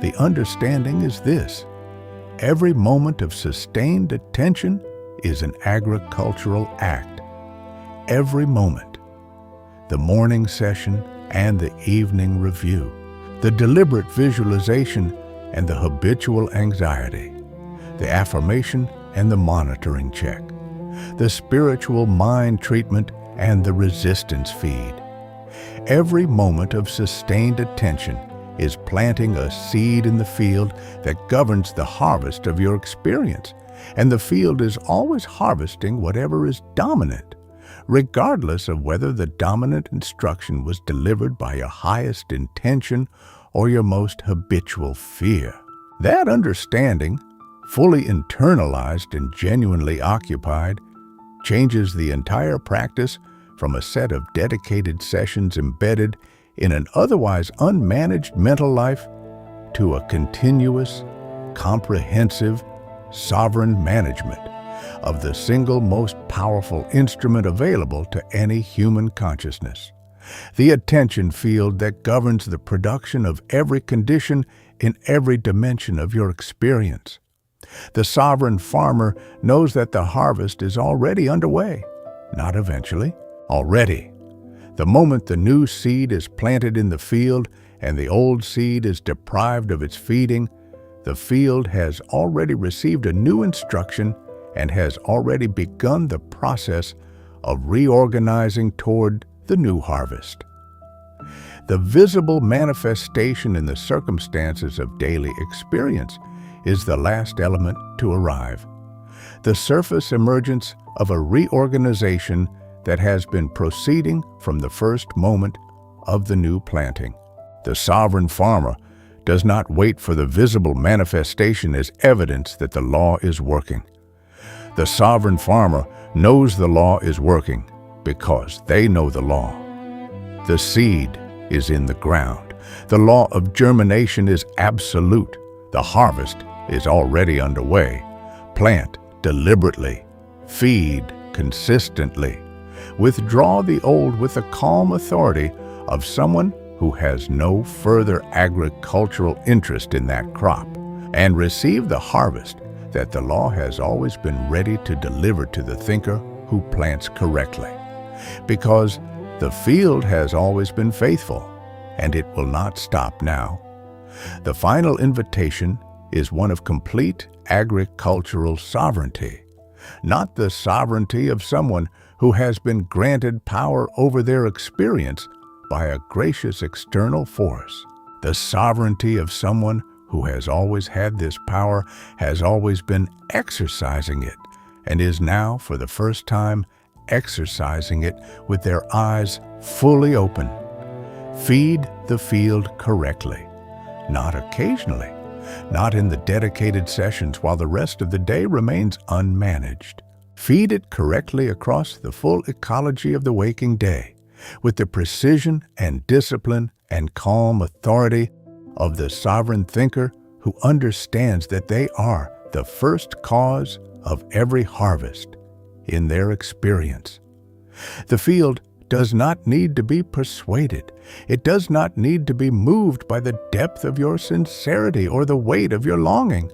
The understanding is this: every moment of sustained attention is an agricultural act. Every moment. The morning session and the evening review. The deliberate visualization and the habitual anxiety. The affirmation and the monitoring check. The spiritual mind treatment and the resistance feed. Every moment of sustained attention is planting a seed in the field that governs the harvest of your experience, and the field is always harvesting whatever is dominant, regardless of whether the dominant instruction was delivered by your highest intention or your most habitual fear. That understanding, fully internalized and genuinely occupied, changes the entire practice from a set of dedicated sessions embedded in an otherwise unmanaged mental life to a continuous, comprehensive, sovereign management of the single most powerful instrument available to any human consciousness, the attention field that governs the production of every condition in every dimension of your experience. The sovereign farmer knows that the harvest is already underway, not eventually, already. The moment the new seed is planted in the field and the old seed is deprived of its feeding, the field has already received a new instruction and has already begun the process of reorganizing toward the new harvest. The visible manifestation in the circumstances of daily experience is the last element to arrive. The surface emergence of a reorganization that has been proceeding from the first moment of the new planting. The sovereign farmer does not wait for the visible manifestation as evidence that the law is working. The sovereign farmer knows the law is working because they know the law. The seed is in the ground. The law of germination is absolute. The harvest is already underway. Plant deliberately. Feed consistently. Withdraw the old with the calm authority of someone who has no further agricultural interest in that crop, and receive the harvest that the law has always been ready to deliver to the thinker who plants correctly. Because the field has always been faithful, and it will not stop now. The final invitation is one of complete agricultural sovereignty, not the sovereignty of someone who has been granted power over their experience by a gracious external force. The sovereignty of someone who has always had this power, has always been exercising it, and is now, for the first time, exercising it with their eyes fully open. Feed the field correctly, not occasionally, not in the dedicated sessions while the rest of the day remains unmanaged. Feed it correctly across the full ecology of the waking day, with the precision and discipline and calm authority of the sovereign thinker who understands that they are the first cause of every harvest in their experience. The field does not need to be persuaded. It does not need to be moved by the depth of your sincerity or the weight of your longing.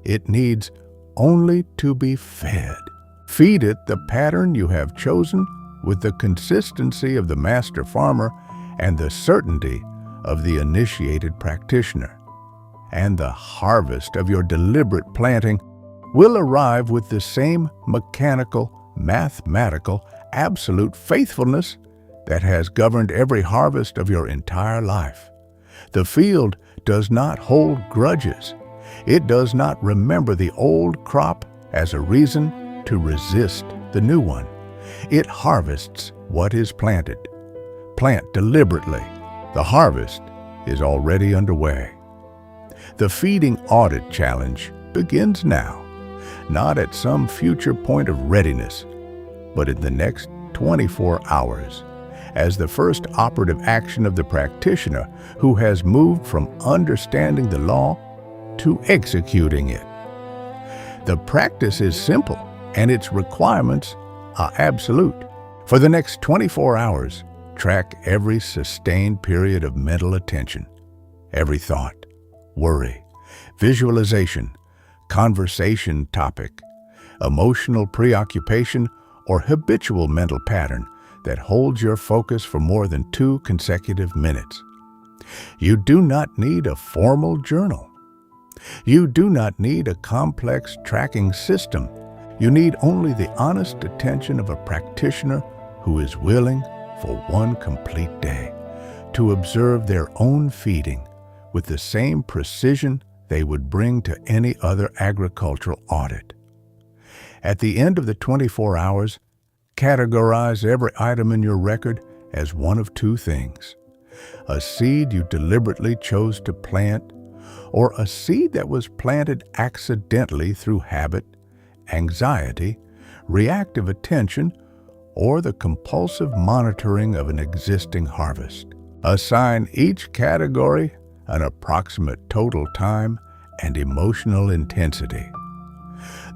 It needs only to be fed. Feed it the pattern you have chosen with the consistency of the master farmer and the certainty of the initiated practitioner. And the harvest of your deliberate planting will arrive with the same mechanical, mathematical, absolute faithfulness that has governed every harvest of your entire life. The field does not hold grudges. It does not remember the old crop as a reason to resist the new one. It harvests what is planted. Plant deliberately. The harvest is already underway. The feeding audit challenge begins now, not at some future point of readiness, but in the next 24 hours, as the first operative action of the practitioner who has moved from understanding the law to executing it. The practice is simple, and its requirements are absolute. For the next 24 hours, track every sustained period of mental attention, every thought, worry, visualization, conversation topic, emotional preoccupation, or habitual mental pattern that holds your focus for more than 2 consecutive minutes. You do not need a formal journal. You do not need a complex tracking system. You need only the honest attention of a practitioner who is willing, for one complete day, to observe their own feeding with the same precision they would bring to any other agricultural audit. At the end of the 24 hours, categorize every item in your record as one of 2 things: a seed you deliberately chose to plant, or a seed that was planted accidentally through habit, anxiety, reactive attention, or the compulsive monitoring of an existing harvest. Assign each category an approximate total time and emotional intensity.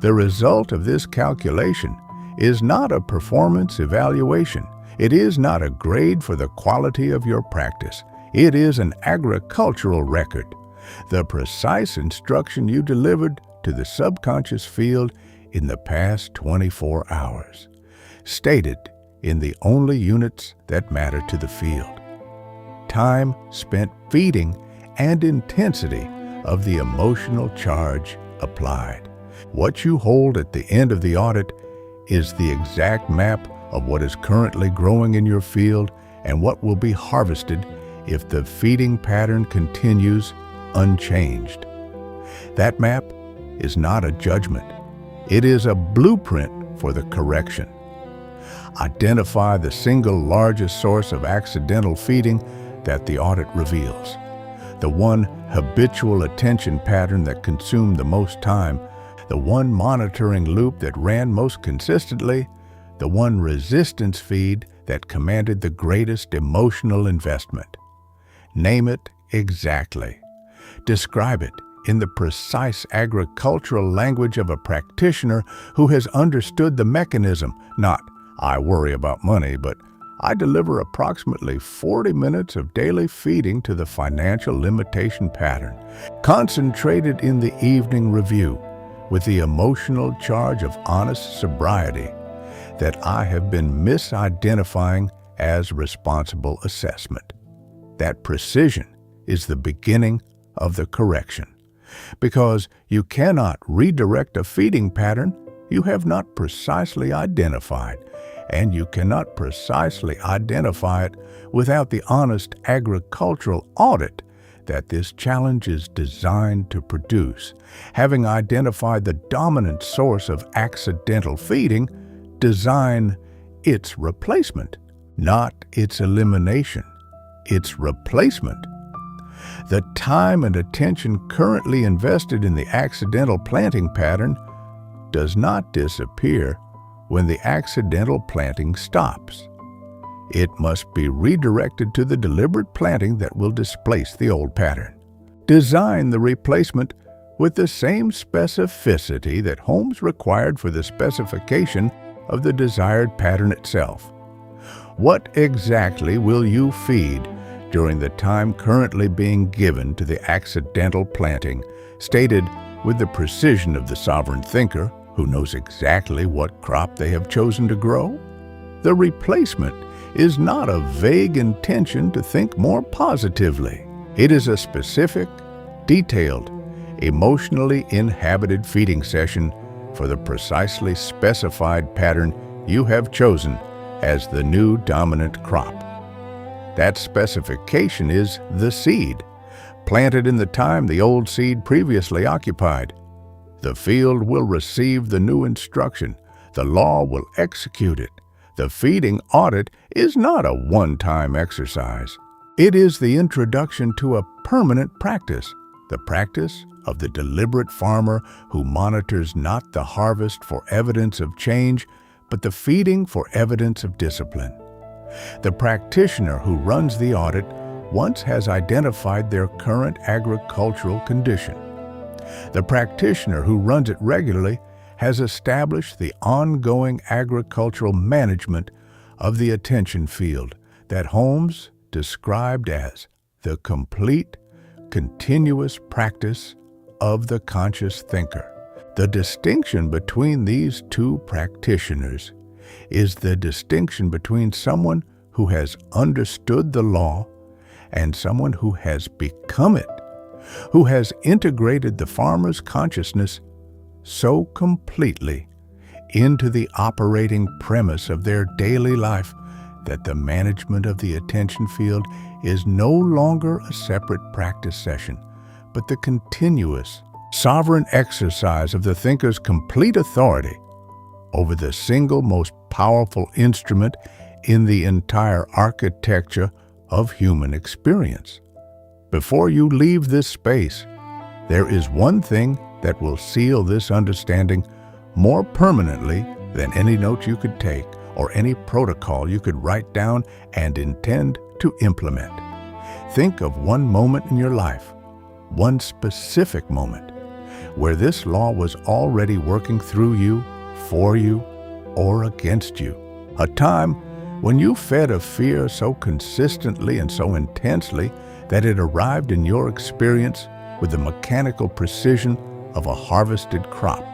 The result of this calculation is not a performance evaluation. It is not a grade for the quality of your practice. It is an agricultural record, the precise instruction you delivered to the subconscious field in the past 24 hours, stated in the only units that matter to the field: time spent feeding and intensity of the emotional charge applied. What you hold at the end of the audit is the exact map of what is currently growing in your field and what will be harvested if the feeding pattern continues unchanged. That map is not a judgment. It is a blueprint for the correction. Identify the single largest source of accidental feeding that the audit reveals, the one habitual attention pattern that consumed the most time, the one monitoring loop that ran most consistently, the one resistance feed that commanded the greatest emotional investment. Name it exactly. Describe it in the precise agricultural language of a practitioner who has understood the mechanism, not "I worry about money," but "I deliver approximately 40 minutes of daily feeding to the financial limitation pattern, concentrated in the evening review, with the emotional charge of honest sobriety that I have been misidentifying as responsible assessment." That precision is the beginning of the correction, because you cannot redirect a feeding pattern you have not precisely identified, and you cannot precisely identify it without the honest agricultural audit that this challenge is designed to produce. Having identified the dominant source of accidental feeding, design its replacement, not its elimination, its replacement. The time and attention currently invested in the accidental planting pattern does not disappear when the accidental planting stops. It must be redirected to the deliberate planting that will displace the old pattern. Design the replacement with the same specificity that Holmes required for the specification of the desired pattern itself. What exactly will you feed during the time currently being given to the accidental planting, stated with the precision of the sovereign thinker who knows exactly what crop they have chosen to grow? The replacement is not a vague intention to think more positively. It is a specific, detailed, emotionally inhabited feeding session for the precisely specified pattern you have chosen as the new dominant crop. That specification is the seed, planted in the time the old seed previously occupied. The field will receive the new instruction. The law will execute it. The feeding audit is not a one-time exercise. It is the introduction to a permanent practice, the practice of the deliberate farmer who monitors not the harvest for evidence of change, but the feeding for evidence of discipline. The practitioner who runs the audit once has identified their current agricultural condition. The practitioner who runs it regularly has established the ongoing agricultural management of the attention field that Holmes described as the complete, continuous practice of the conscious thinker. The distinction between these two practitioners is the distinction between someone who has understood the law and someone who has become it, who has integrated the farmer's consciousness so completely into the operating premise of their daily life that the management of the attention field is no longer a separate practice session, but the continuous, sovereign exercise of the thinker's complete authority over the single most powerful instrument in the entire architecture of human experience. Before you leave this space, there is one thing that will seal this understanding more permanently than any note you could take or any protocol you could write down and intend to implement. Think of one moment in your life, one specific moment, where this law was already working through you, for you, or against you. A time when you fed a fear so consistently and so intensely that it arrived in your experience with the mechanical precision of a harvested crop.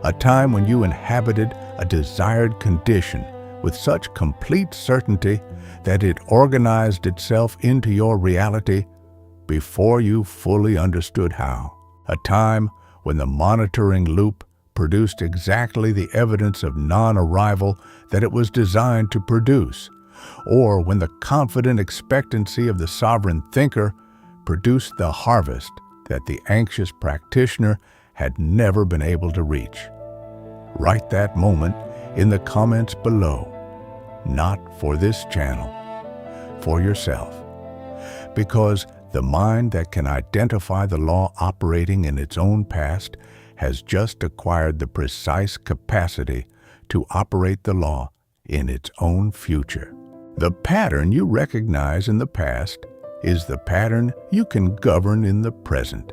A time when you inhabited a desired condition with such complete certainty that it organized itself into your reality before you fully understood how. A time when the monitoring loop produced exactly the evidence of non-arrival that it was designed to produce, or when the confident expectancy of the sovereign thinker produced the harvest that the anxious practitioner had never been able to reach. Write that moment in the comments below, not for this channel, for yourself, because the mind that can identify the law operating in its own past has just acquired the precise capacity to operate the law in its own future. The pattern you recognize in the past is the pattern you can govern in the present.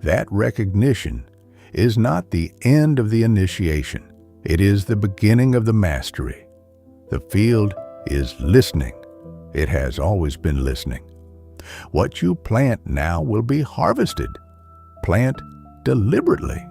That recognition is not the end of the initiation. It is the beginning of the mastery. The field is listening. It has always been listening. What you plant now will be harvested. Plant deliberately.